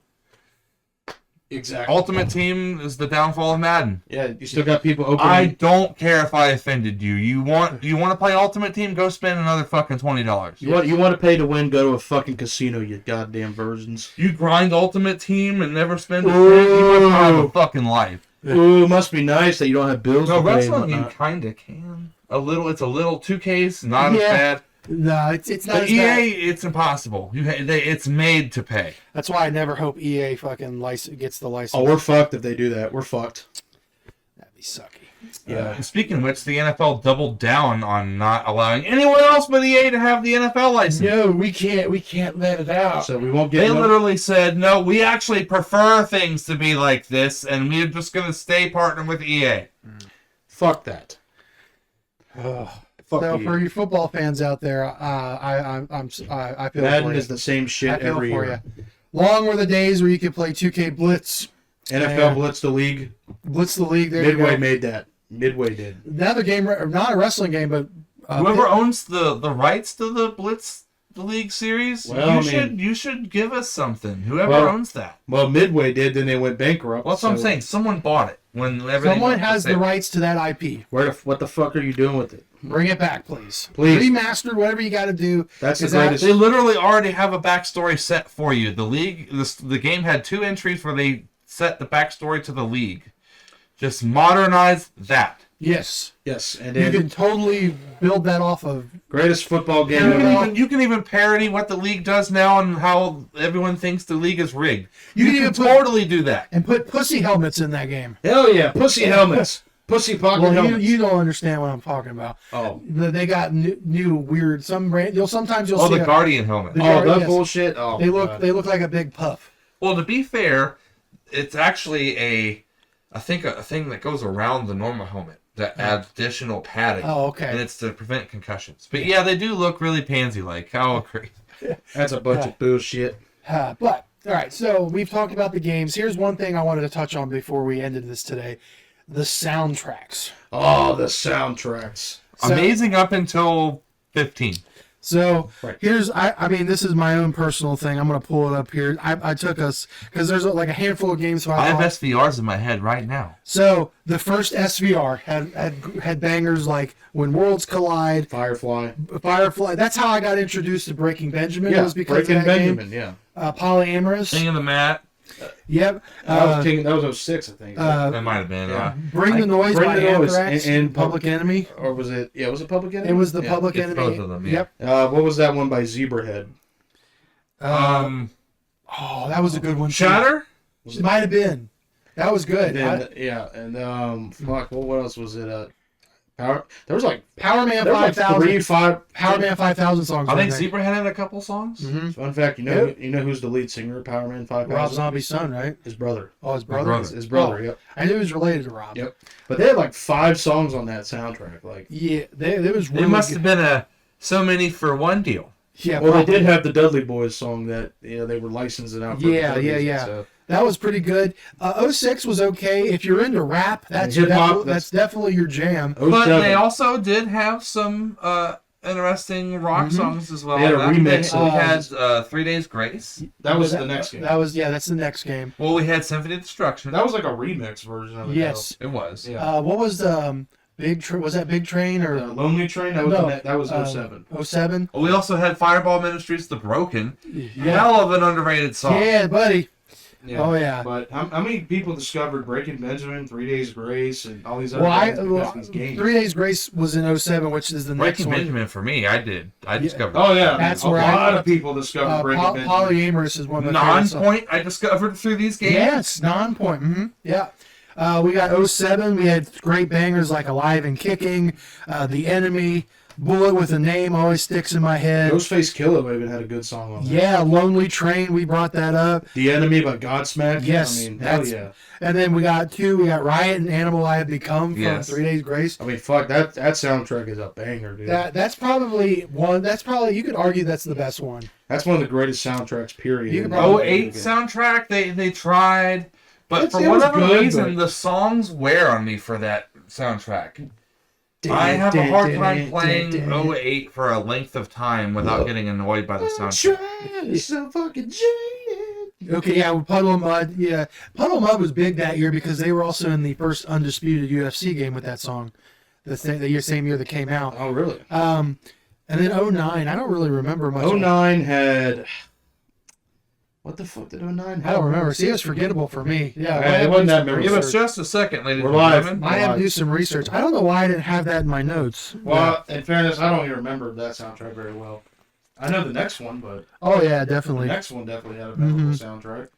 Exactly. Ultimate Team is the downfall of Madden. Yeah, you still got people opening. I don't care if I offended you. You want to play Ultimate Team? Go spend another fucking $20. You want to pay to win? Go to a fucking casino, you goddamn virgins. You grind Ultimate Team and never spend a cent. You must have a fucking life. Ooh, must be nice that you don't have bills No, to pay. wrestling you kinda can. It's a little 2K's not as bad. No, it's not But as EA, bad. it's impossible. It's made to pay. That's why I never hope EA fucking gets the license. Oh, we're fucked if they do that. We're fucked. That'd be sucky. Yeah. Speaking of which, the NFL doubled down on not allowing anyone else but EA to have the NFL license. No, we can't let it out. So we won't get. They literally said, no, we actually prefer things to be like this, and we're just going to stay partnered with EA. Fuck that. Fuck So you. for you football fans out there, I feel Madden for you. is the same I shit feel every for year. you. Long were the days where you could play 2K Blitz, NFL Blitz the league. Blitz the League. There Midway you go. made that. Midway did. Another game, not a wrestling game, but Whoever owns the rights to the Blitz the League series, Well, you should give us something. Whoever Well, owns that. Well, Midway did. Then they went bankrupt. Well, that's what I'm saying. Someone bought it when everything. someone went to has the sale. rights to that IP. What the fuck are you doing with it? Bring it back, please. Please. Remaster, whatever you got to do. That's the Is that- greatest. They literally already have a backstory set for you. The league, the game had 2 entries where they set the backstory to the league. Just modernize that. Yes. Yes, and You then can totally build that off of. greatest football game You ever. you can even parody what the league does now and how everyone thinks the league is rigged. You You can can even put- totally do that. And put pussy helmets in that game. Hell yeah, pussy helmets, pussy pocket Well, helmets. you don't understand what I'm talking about. Oh, They got new weird. Sometimes you'll Oh, see the Guardian helmet. oh, that yes. bullshit. Oh, They look God. they look like a big puff. Well, to be fair, it's actually I think a thing that goes around the normal helmet that adds additional padding. Oh, okay. And it's to prevent concussions. But yeah, they do look really pansy-like. I'll agree. That's a bunch of bullshit. But all right, so we've talked about the games. Here's one thing I wanted to touch on before we ended this today: the soundtracks. Oh, the soundtracks. So- Amazing up until 15. So Right. here's, I mean, this is my own personal thing. I'm going to pull it up here. I took us, because there's like a handful of games. So I have thought- SVRs in my head right now. So the first SVR had bangers like When Worlds Collide, Firefly. Firefly. That's how I got introduced to Breaking Benjamin. Yeah, was because Breaking of that Benjamin. game. Yeah, Polyamorous. King of the Mat. Yep. that was 06, I think. That might have been. yeah. Bring the Noise Bring by the Noise Anthrax and Public Enemy. Or was it? Yeah, was it Public Enemy? It was the Yeah. Public it's Enemy. both of them, yeah. Yep. What was that one by Zebrahead? Oh, that was a good one. too. Shatter? It might have been. That was good. And then, fuck, what else was it? Power. There was like Power Man there was like 5000. 5. Power Man 5000 songs. I think on there. Zebrahead had a couple songs. Fun fact, you know who's the lead singer of Power Man 5000? Rob Zombie's son, right? His brother. Oh, his brother. brother. His brother. Oh. Yep. I knew he was related to Rob. Yep. But they had like 5 songs on that soundtrack. Like, Yeah, it was really It must good. have been a so many for one deal. Yeah, well, they probably. did have the Dudley Boys song that they were licensing out. For Yeah, the yeah, 30s, yeah. so. That was pretty good. 06 was okay. If you're into rap, that's Hip-hop, that's definitely your jam. Oh, But seven. they also did have some interesting rock songs as well. They had a remix We of- had 3 Days Grace. That was the next game. That's the next game. Well, we had Symphony of Destruction. That was like a remix version of it. Yes. It was. Yeah. What was the was that Big Train or Lonely Train. That was No. that was 07. 07? Well, we also had Fireball Ministries, The Broken. Yeah. Hell of an underrated song. Yeah, buddy. Yeah. Oh yeah. But how many people discovered Breaking Benjamin, 3 Days Grace, and all these other Well, things because of these games? 3 Days Grace was in 07, which is the next Breaking one. Benjamin for me, I discovered. Oh yeah, That's a where lot of people discovered Breaking Benjamin. Polyamorous is one of my favorite songs. Non-point I discovered through these games. Yes, non-point. Mm-hmm. Yeah. We got 07. We had great bangers like Alive and Kicking, The Enemy, Bullet with a Name always sticks in my head. Ghostface Killah even had a good song on that. Yeah, Lonely Train, we brought that up. The Enemy by Godsmack. Yes, I mean, hell yeah. And then we got Riot and Animal I Have Become from Yes. 3 Days Grace. I mean, fuck, that soundtrack is a banger, dude. That's probably you could argue that's the best one. That's one of the greatest soundtracks, period. You can probably- 08 soundtrack, they tried, but It for was whatever good, reason, but- the songs wear on me for that soundtrack. I have a hard time playing 08 for a length of time without getting annoyed by the soundtrack. So fucking jaded. Okay, yeah, Puddle of Mud. Yeah, Puddle of Mud was big that year because they were also in the first undisputed UFC game with that song. The same year that came out. Oh, really? And then 09, I don't really remember much. 09 had... What the fuck did 09 have? I don't remember. See, it was forgettable for me. Yeah, I It had wasn't to do that some memorable. Give us research. just a second, ladies We're and live. gentlemen. I had to do some research. I don't know why I didn't have that in my notes. Well, in fairness, I don't even remember that soundtrack very well. I know the next one, but Oh yeah, the definitely. next one definitely had a memorable soundtrack.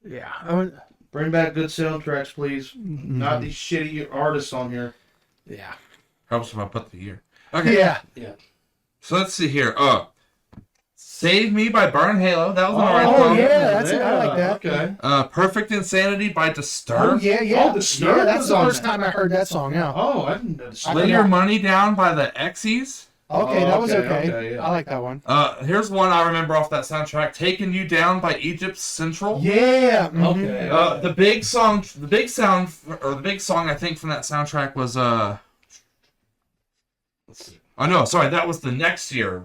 Yeah. Bring back good soundtracks, please. Not these shitty artists on here. Yeah. Helps if I put the year. Okay, Yeah. so let's see here. Save Me by Burn Halo. That was an alright Oh song. yeah, I like that. Okay. Perfect Insanity by Oh Disturbed. yeah. Oh, Disturbed Yeah, that's was the on first that. time I heard that song. Yeah. Oh, I didn't know. I Lay Your forgot. Money Down by the Exies. Okay, that was okay, okay. okay, yeah. I like that one. Here's one I remember off that soundtrack. Taking You Down by Egypt's Central. Yeah. Okay. The big song I think from that soundtrack was oh no, sorry, that was the next year.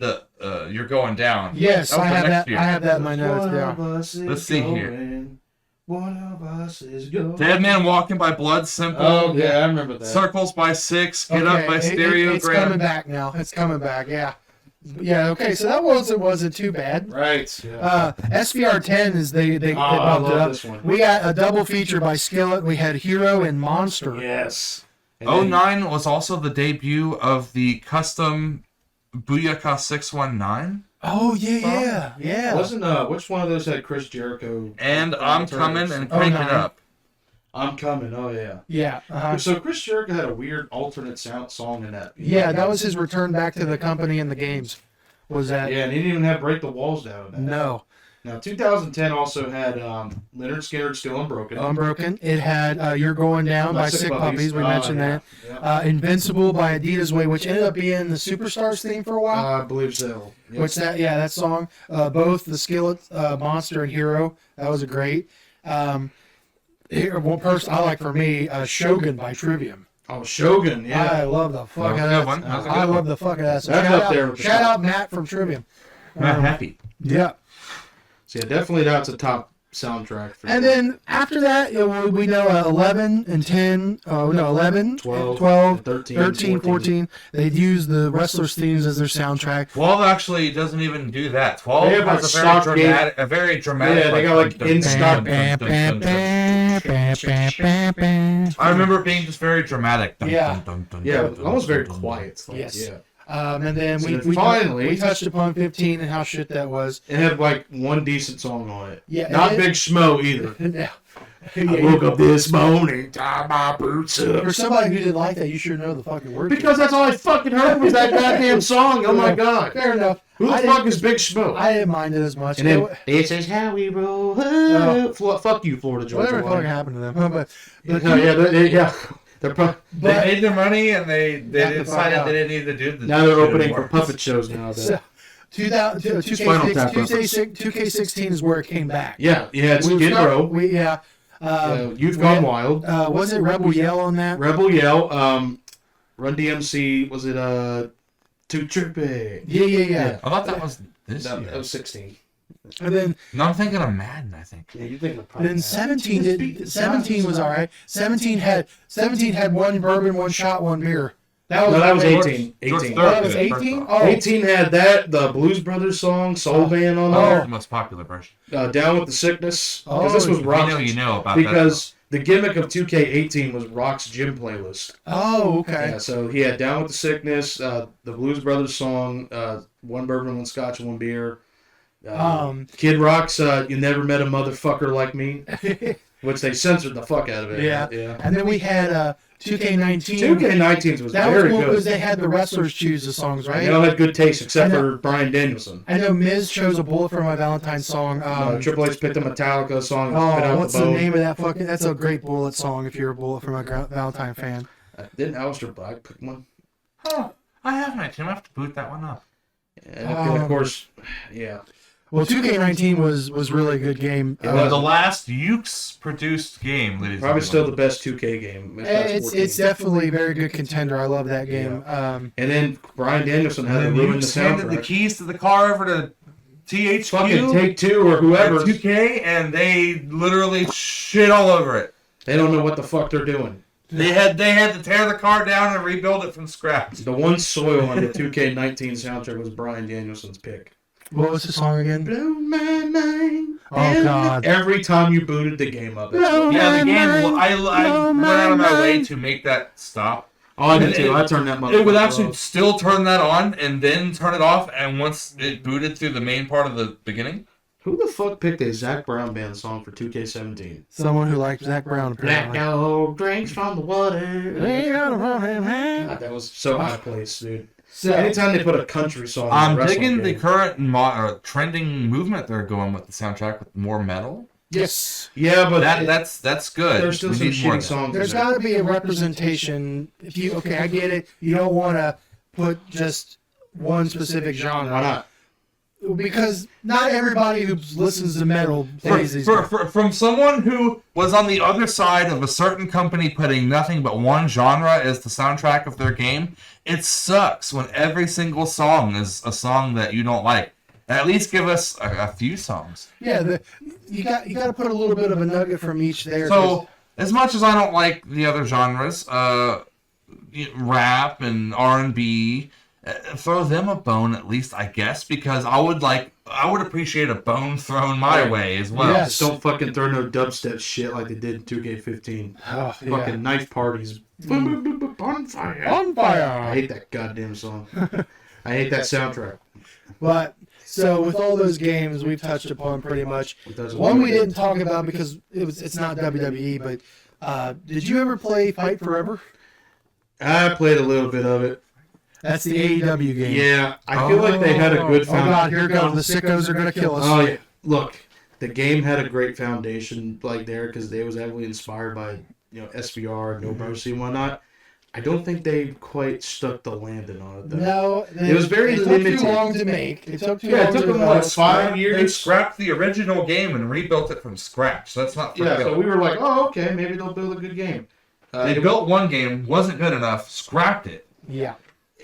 You're Going Down. Yes, That was I the have next that. year. I have that in my notes. One Yeah. of us is Let's see here. going. One of us is going. Dead Man Walking by Blood Simple. Oh, yeah, I remember that. Circles by Six. Get Up by It's coming Stereogram. back now. It's coming back. Yeah. Yeah. Okay. So that wasn't too bad. Right. Yeah. SVR 10 is they I bumped it love up. this one. We got a double feature by Skillet. We had Hero and Monster. Yes. And then- 09 was also the debut of the custom Booyaka 619. Oh yeah. Wasn't which one of those had Chris Jericho? And I'm Coming and Crank It 09. Up. I'm Coming. Oh yeah. Yeah. So Chris Jericho had a weird alternate song in that. Yeah, that was his return back to the company and the games. Was that? Yeah, and he didn't even have Break the Walls Down. In that. No. Now 2010 also had Leonard Skinner Still Unbroken. Unbroken. It had You're Going Down by Sick Puppies. We mentioned that. Yeah. Invincible by Adidas Way, which ended up being the Superstars theme for a while. I believe so. Yep. Which that song, both the Skillet, Monster, and Hero, that was a great. Here, one person I like for me, Shogun by Trivium. Oh, Shogun. I Yeah. love the fuck That was out a of good one. That was a good I one. love the fuck out of that. So That's shout up out, there with the shout top. out Matt from Trivium. Not happy. Yeah. So yeah, definitely that's a top soundtrack. For And sure. then after that, we know 11 and 10, 11, 12, 12 13, 13, 14. They'd use the wrestlers' themes as their soundtrack. 12 actually doesn't even do that. 12 They have, like, has stock a very dramatic. Yeah, they got, like, in stock- I remember it being just very dramatic. Yeah. Yeah, almost very quiet. Like, Yes. Yeah. And then So we finally- touched upon 15 and how shit that was. It had like one decent song on it. Yeah, Not and Big Schmo either. Yeah. I woke up this morning, tied my boots up. For somebody who didn't like that, you should know the fucking words. Because that's all I fucking heard was that goddamn song. Oh my god. Fair enough. Who the I fuck didn't- is Big Schmo? I didn't mind it as much. And then this is how we roll. Fuck you, Florida Georgia. Whatever fucking Line. happened to them. But No, yeah, they're They made their money and they Got the fuck decided out. they didn't need to do the now they're shit opening for anymore. puppet shows now. So, 2000, Spinal Tap 2K16 is where it came back. Yeah, it's We Skid start- Row. You've You've Gone Wild. Was it Rebel Yell on that? Rebel Yell. Run DMC, was it Too Trippy? Yeah. I thought that was this No, year. that was 16. And then No, I'm thinking of Madden, I think. Yeah, you think of then 17 was all right. 17 had one bourbon, one shot, one beer. No, that was George- 18. George 18. Thorogood, That was first 18? off. Oh. 18 had that, the Blues Brothers song, Soul Band on That was there. the most popular version. Down with the Sickness. Because this was Oh, Rock's. You know about Because the gimmick of 2K18 was Rock's gym playlist. Oh, okay. Yeah, so he had Down with the Sickness, the Blues Brothers song, one bourbon, one scotch, and one beer. Kid Rock's You Never Met a Motherfucker Like Me, which they censored the fuck out of it. Yeah. Yeah. And then we had 2K19. 2K19's was That was very cool good. because they had the wrestlers choose the songs, right? They all had good taste except I know. for Bryan Danielson. I know Miz chose a Bullet for My Valentine song. Triple H picked a Metallica song. And spit out What's the the bone. name of that fucking? That's a great Bullet song. If you're a Bullet for My Valentine fan. Didn't Aleister Black pick one? Oh, I have my team. I have to boot that one up. And of course, yeah. Well, 2K19 was really a good game. It was. The last Ukes produced game, ladies Probably and still gentlemen. the best 2K game. It's definitely a very good contender. I love that game. And then Bryan Danielson had to And ruin the Ukes handed the soundtrack. keys to the car over to THQ. Fucking Take Two or whoever. 2K, and they literally shit all over it. They don't know what the fuck they're doing. They had to tear the car down and rebuild it from scratch. The one soil on the 2K19 soundtrack was Bryan Danielson's pick. What was the song again? Blow my mind. Oh, God. Every time you booted the game up. That's No. what- Yeah, the game. Mine, I no, went out of my mine, way mine. to make that stop. Oh, I did too. I turned that motherfucker It would actually off. still turn that on and then turn it off. And once it booted through the main part of the beginning, Who the fuck picked a Zach Brown band song for 2K17? Someone who liked Zach Brown. Black Apparently. dog drinks from the water. God, that was so out of place, dude. So, Anytime they put a country song in a I'm wrestling digging the game. current trending movement they're going with the soundtrack with more metal. yes, Yeah, but That's good. there's still We some need more shitty of that. songs. there's in there. got to be a representation. I get it. You don't want to put just one specific genre. Why not? Because not everybody who listens to metal plays these. From someone who was on the other side of a certain company putting nothing but one genre as the soundtrack of their game, it sucks when every single song is a song that you don't like. At least give us a few songs. Yeah, you got to put a little bit of a nugget from each there. So, as much as I don't like the other genres, rap and R&B, throw them a bone at least, I guess, because I would appreciate a bone thrown my way as well. Yes. Just don't fucking throw no dubstep shit like they did in 2K15. Oh, Fucking knife parties. Bonfire. I hate that goddamn song. I hate that soundtrack. But so with all those games we've touched upon pretty much. Those are One we really didn't talk about because it's not WWE, but did you ever play Fight Forever? I played a little bit of it. That's the AEW game. Yeah, I feel like they had a good Oh God, foundation. here goes. The sickos are gonna kill us. Oh yeah, look, the game had a great foundation like there because they was heavily inspired by SVR, No Mercy, and whatnot. I don't think they quite stuck the landing on it though. No, It was very it took limited. too long to make. It took too Yeah, it long took to them develop. like 5 They years. scrapped the original game and rebuilt it from scratch. So that's not Yeah, good. so we were like, oh okay, maybe they'll build a good game. They built one game, wasn't good enough, scrapped it. Yeah,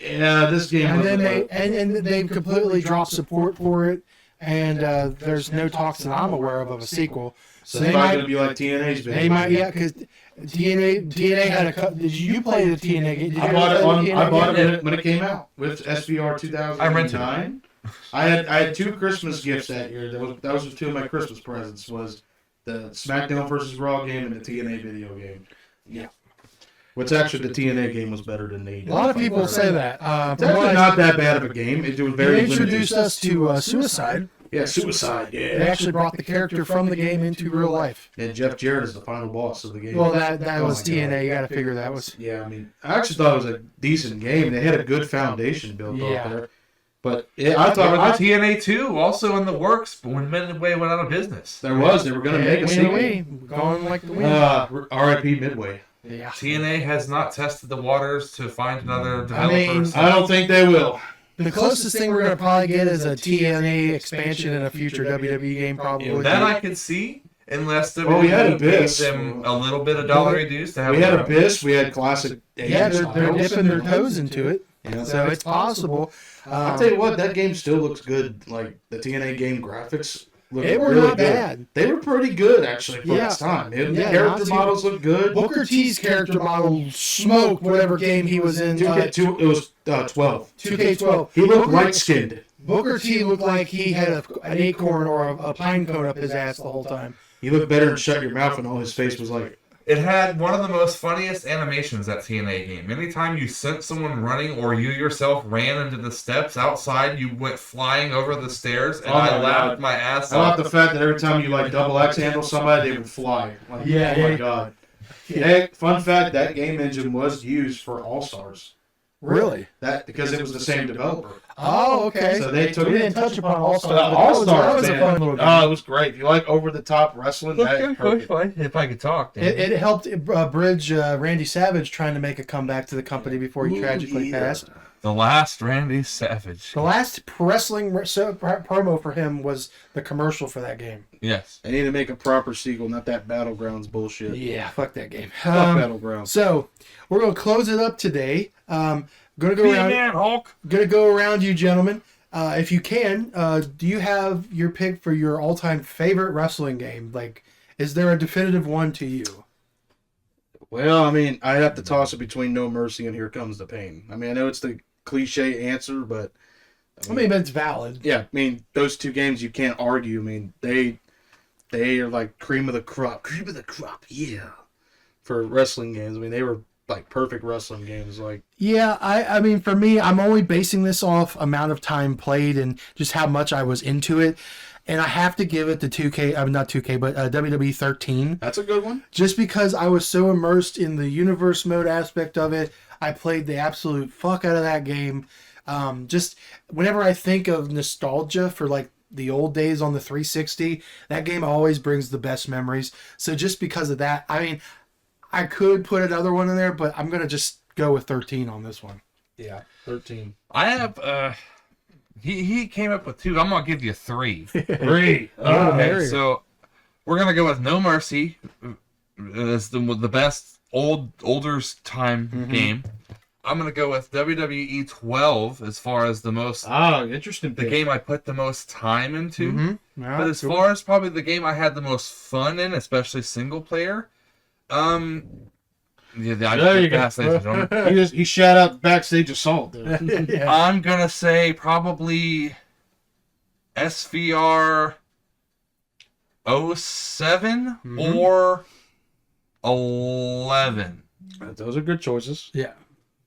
Yeah, this game. and then wasn't- and they've completely dropped support for it, and there's no talks that I'm aware of a sequel. So it's they not might gonna be like TNA's video. They might, yeah, because TNA had a. Did you play the TNA game? Did you I ever bought it play on. the I TNA bought game? it when it came out with SVR 2009. I rented it. I had 2 Christmas gifts that year. Those were 2 of my Christmas presents. Was the SmackDown versus Raw game and the TNA video game. Yeah. Which actually the TNA game was better than the. A lot of people say that. It's actually not that bad of a game. It was very They introduced limited. us to Suicide. Yeah, Suicide. They Yeah. actually brought the character from the game into real life. And Jeff Jarrett is the final boss of the game. Well, that Oh was my TNA. God. You got to figure that was. Yeah, I mean, I actually thought it was a decent game. They had a good foundation built Yeah. up there. But I thought TNA 2 also in the works when Midway went out of business. they were going to make a sequel. Going like the wind. R.I.P. Midway. Yeah. TNA has not tested the waters to find another I mean, developer. I don't think they will. The closest thing we're going to probably get is a TNA expansion in a future WWE game, probably. That I can see. unless WWE Well, we had gave Abyss. them a little bit of dollar reduced to have We had a Abyss. We had classic. Yeah, they're styles. dipping their toes into it, Yeah. so it's possible. I'll tell you what, that game still looks good. Like the TNA game graphics look They were really not good. bad. They were pretty good actually for Yeah. its time. The Yeah, character not too- models look good. Booker T's character model smoked whatever game he was in. 2K2, it was 12. 2K12. He looked light skinned. Booker T looked like he had an acorn or a pine cone up his ass the whole time. He looked better and shut your mouth, and all his face was like. It had one of the most funniest animations, that TNA game. Anytime you sent someone running or you yourself ran into the steps outside, you went flying over the stairs, and Oh my I laughed God. my ass I love off. the fact that every time you like double X handle somebody, they would fly. Like, Yeah, oh my yeah. god. Hey, fun fact: that game engine was used for All Stars. Really? That because it was the same developer. Oh, okay. So they took we it. didn't touch upon All Stars. All-Stars, That was a man. fun little game. Oh, it was great. If you like over the top wrestling, that perfect. If I could talk. It helped bridge Randy Savage trying to make a comeback to the company before he tragically passed. The last Randy Savage. The last wrestling promo for him was the commercial for that game. Yes. They need to make a proper sequel, not that Battlegrounds bullshit. Yeah, fuck that game. Fuck Battlegrounds. So we're gonna close it up today. Gonna go around. Hulk. Gonna go around you, gentlemen. If you can, do you have your pick for your all-time favorite wrestling game? Like, is there a definitive one to you? Well, I mean, I'd have to toss it between No Mercy and Here Comes the Pain. I mean, I know it's the cliche answer, but I mean, but it's valid. yeah, I mean, those two games you can't argue. I mean, they are like cream of the crop. Cream of the crop, yeah. For wrestling games, I mean, they were like perfect wrestling games. Like, Yeah, I mean, for me, I'm only basing this off amount of time played and just how much I was into it. And I have to give it to 2K, I mean, not 2K, but WWE 13. that's a good one. Just because I was so immersed in the universe mode aspect of it, I played the absolute fuck out of that game. Just whenever I think of nostalgia for like the old days on the 360, that game always brings the best memories. So just because of that, I mean, I could put another one in there, but I'm going to just go with 13 on this one. Yeah, 13. I have, he came up with two. I'm going to give you three. 3. Okay, so we're going to go with No Mercy as the best older time game. I'm going to go with WWE 12 as far as the most, Interesting. the game I put the most time into. Mm-hmm. But as far as probably the game I had the most fun in, especially single player, there you go. He shout out Backstage Assault. Dude. yeah. I'm gonna say probably SVR 07 or 11. Those are good choices. Yeah.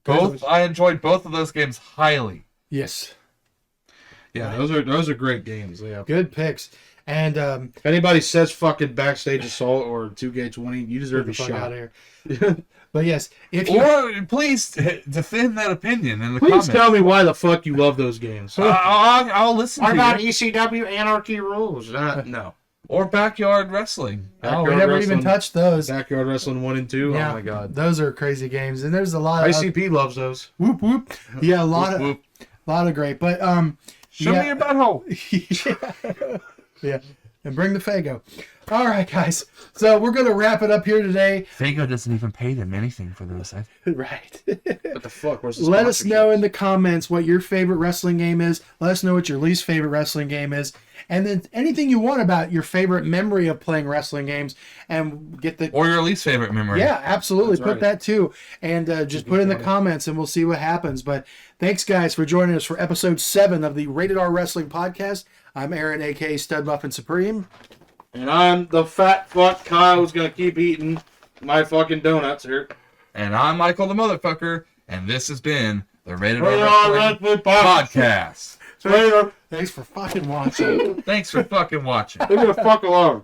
Both I enjoyed both of those games highly. Yes. Yeah, those are great games. Yeah. Good picks. And If anybody says fucking Backstage Assault or 2K20, you deserve a fuck shot. out of here. But yes, if you Or please defend that opinion in the Please comments. tell me why the fuck you love those games. I'll listen to you. ECW Anarchy Rules? No. Or Backyard Wrestling. we Backyard never Wrestling- even touched those. Backyard Wrestling 1 and 2. Yeah, Oh my god. those are crazy games, and there's a lot of ICP loves those. whoop whoop. Yeah, a lot Whoop, of whoop. great. But Show yeah. me your butthole. yeah, and bring the Fago. All right, guys. So we're gonna wrap it up here today. Fago doesn't even pay them anything for those. Right. What the fuck? Where's the Let us know sponsorship? in the comments what your favorite wrestling game is. Let us know what your least favorite wrestling game is. And then anything you want about your favorite memory of playing wrestling games, and get the Or your least favorite memory. yeah, absolutely. That's Put right. that too, and just put in the comments, and we'll see what happens. But thanks, guys, for joining us for episode 7 of the Rated R Wrestling Podcast. I'm Aaron, aka Stud Muffin Supreme. And I'm the fat fuck Kyle who's gonna keep eating my fucking donuts here. And I'm Michael the Motherfucker, and this has been the Rated Rated R R Wrestling Wrestling Podcast. Podcast. Thanks for fucking watching. Thanks for fucking watching. Leave me the fuck alone.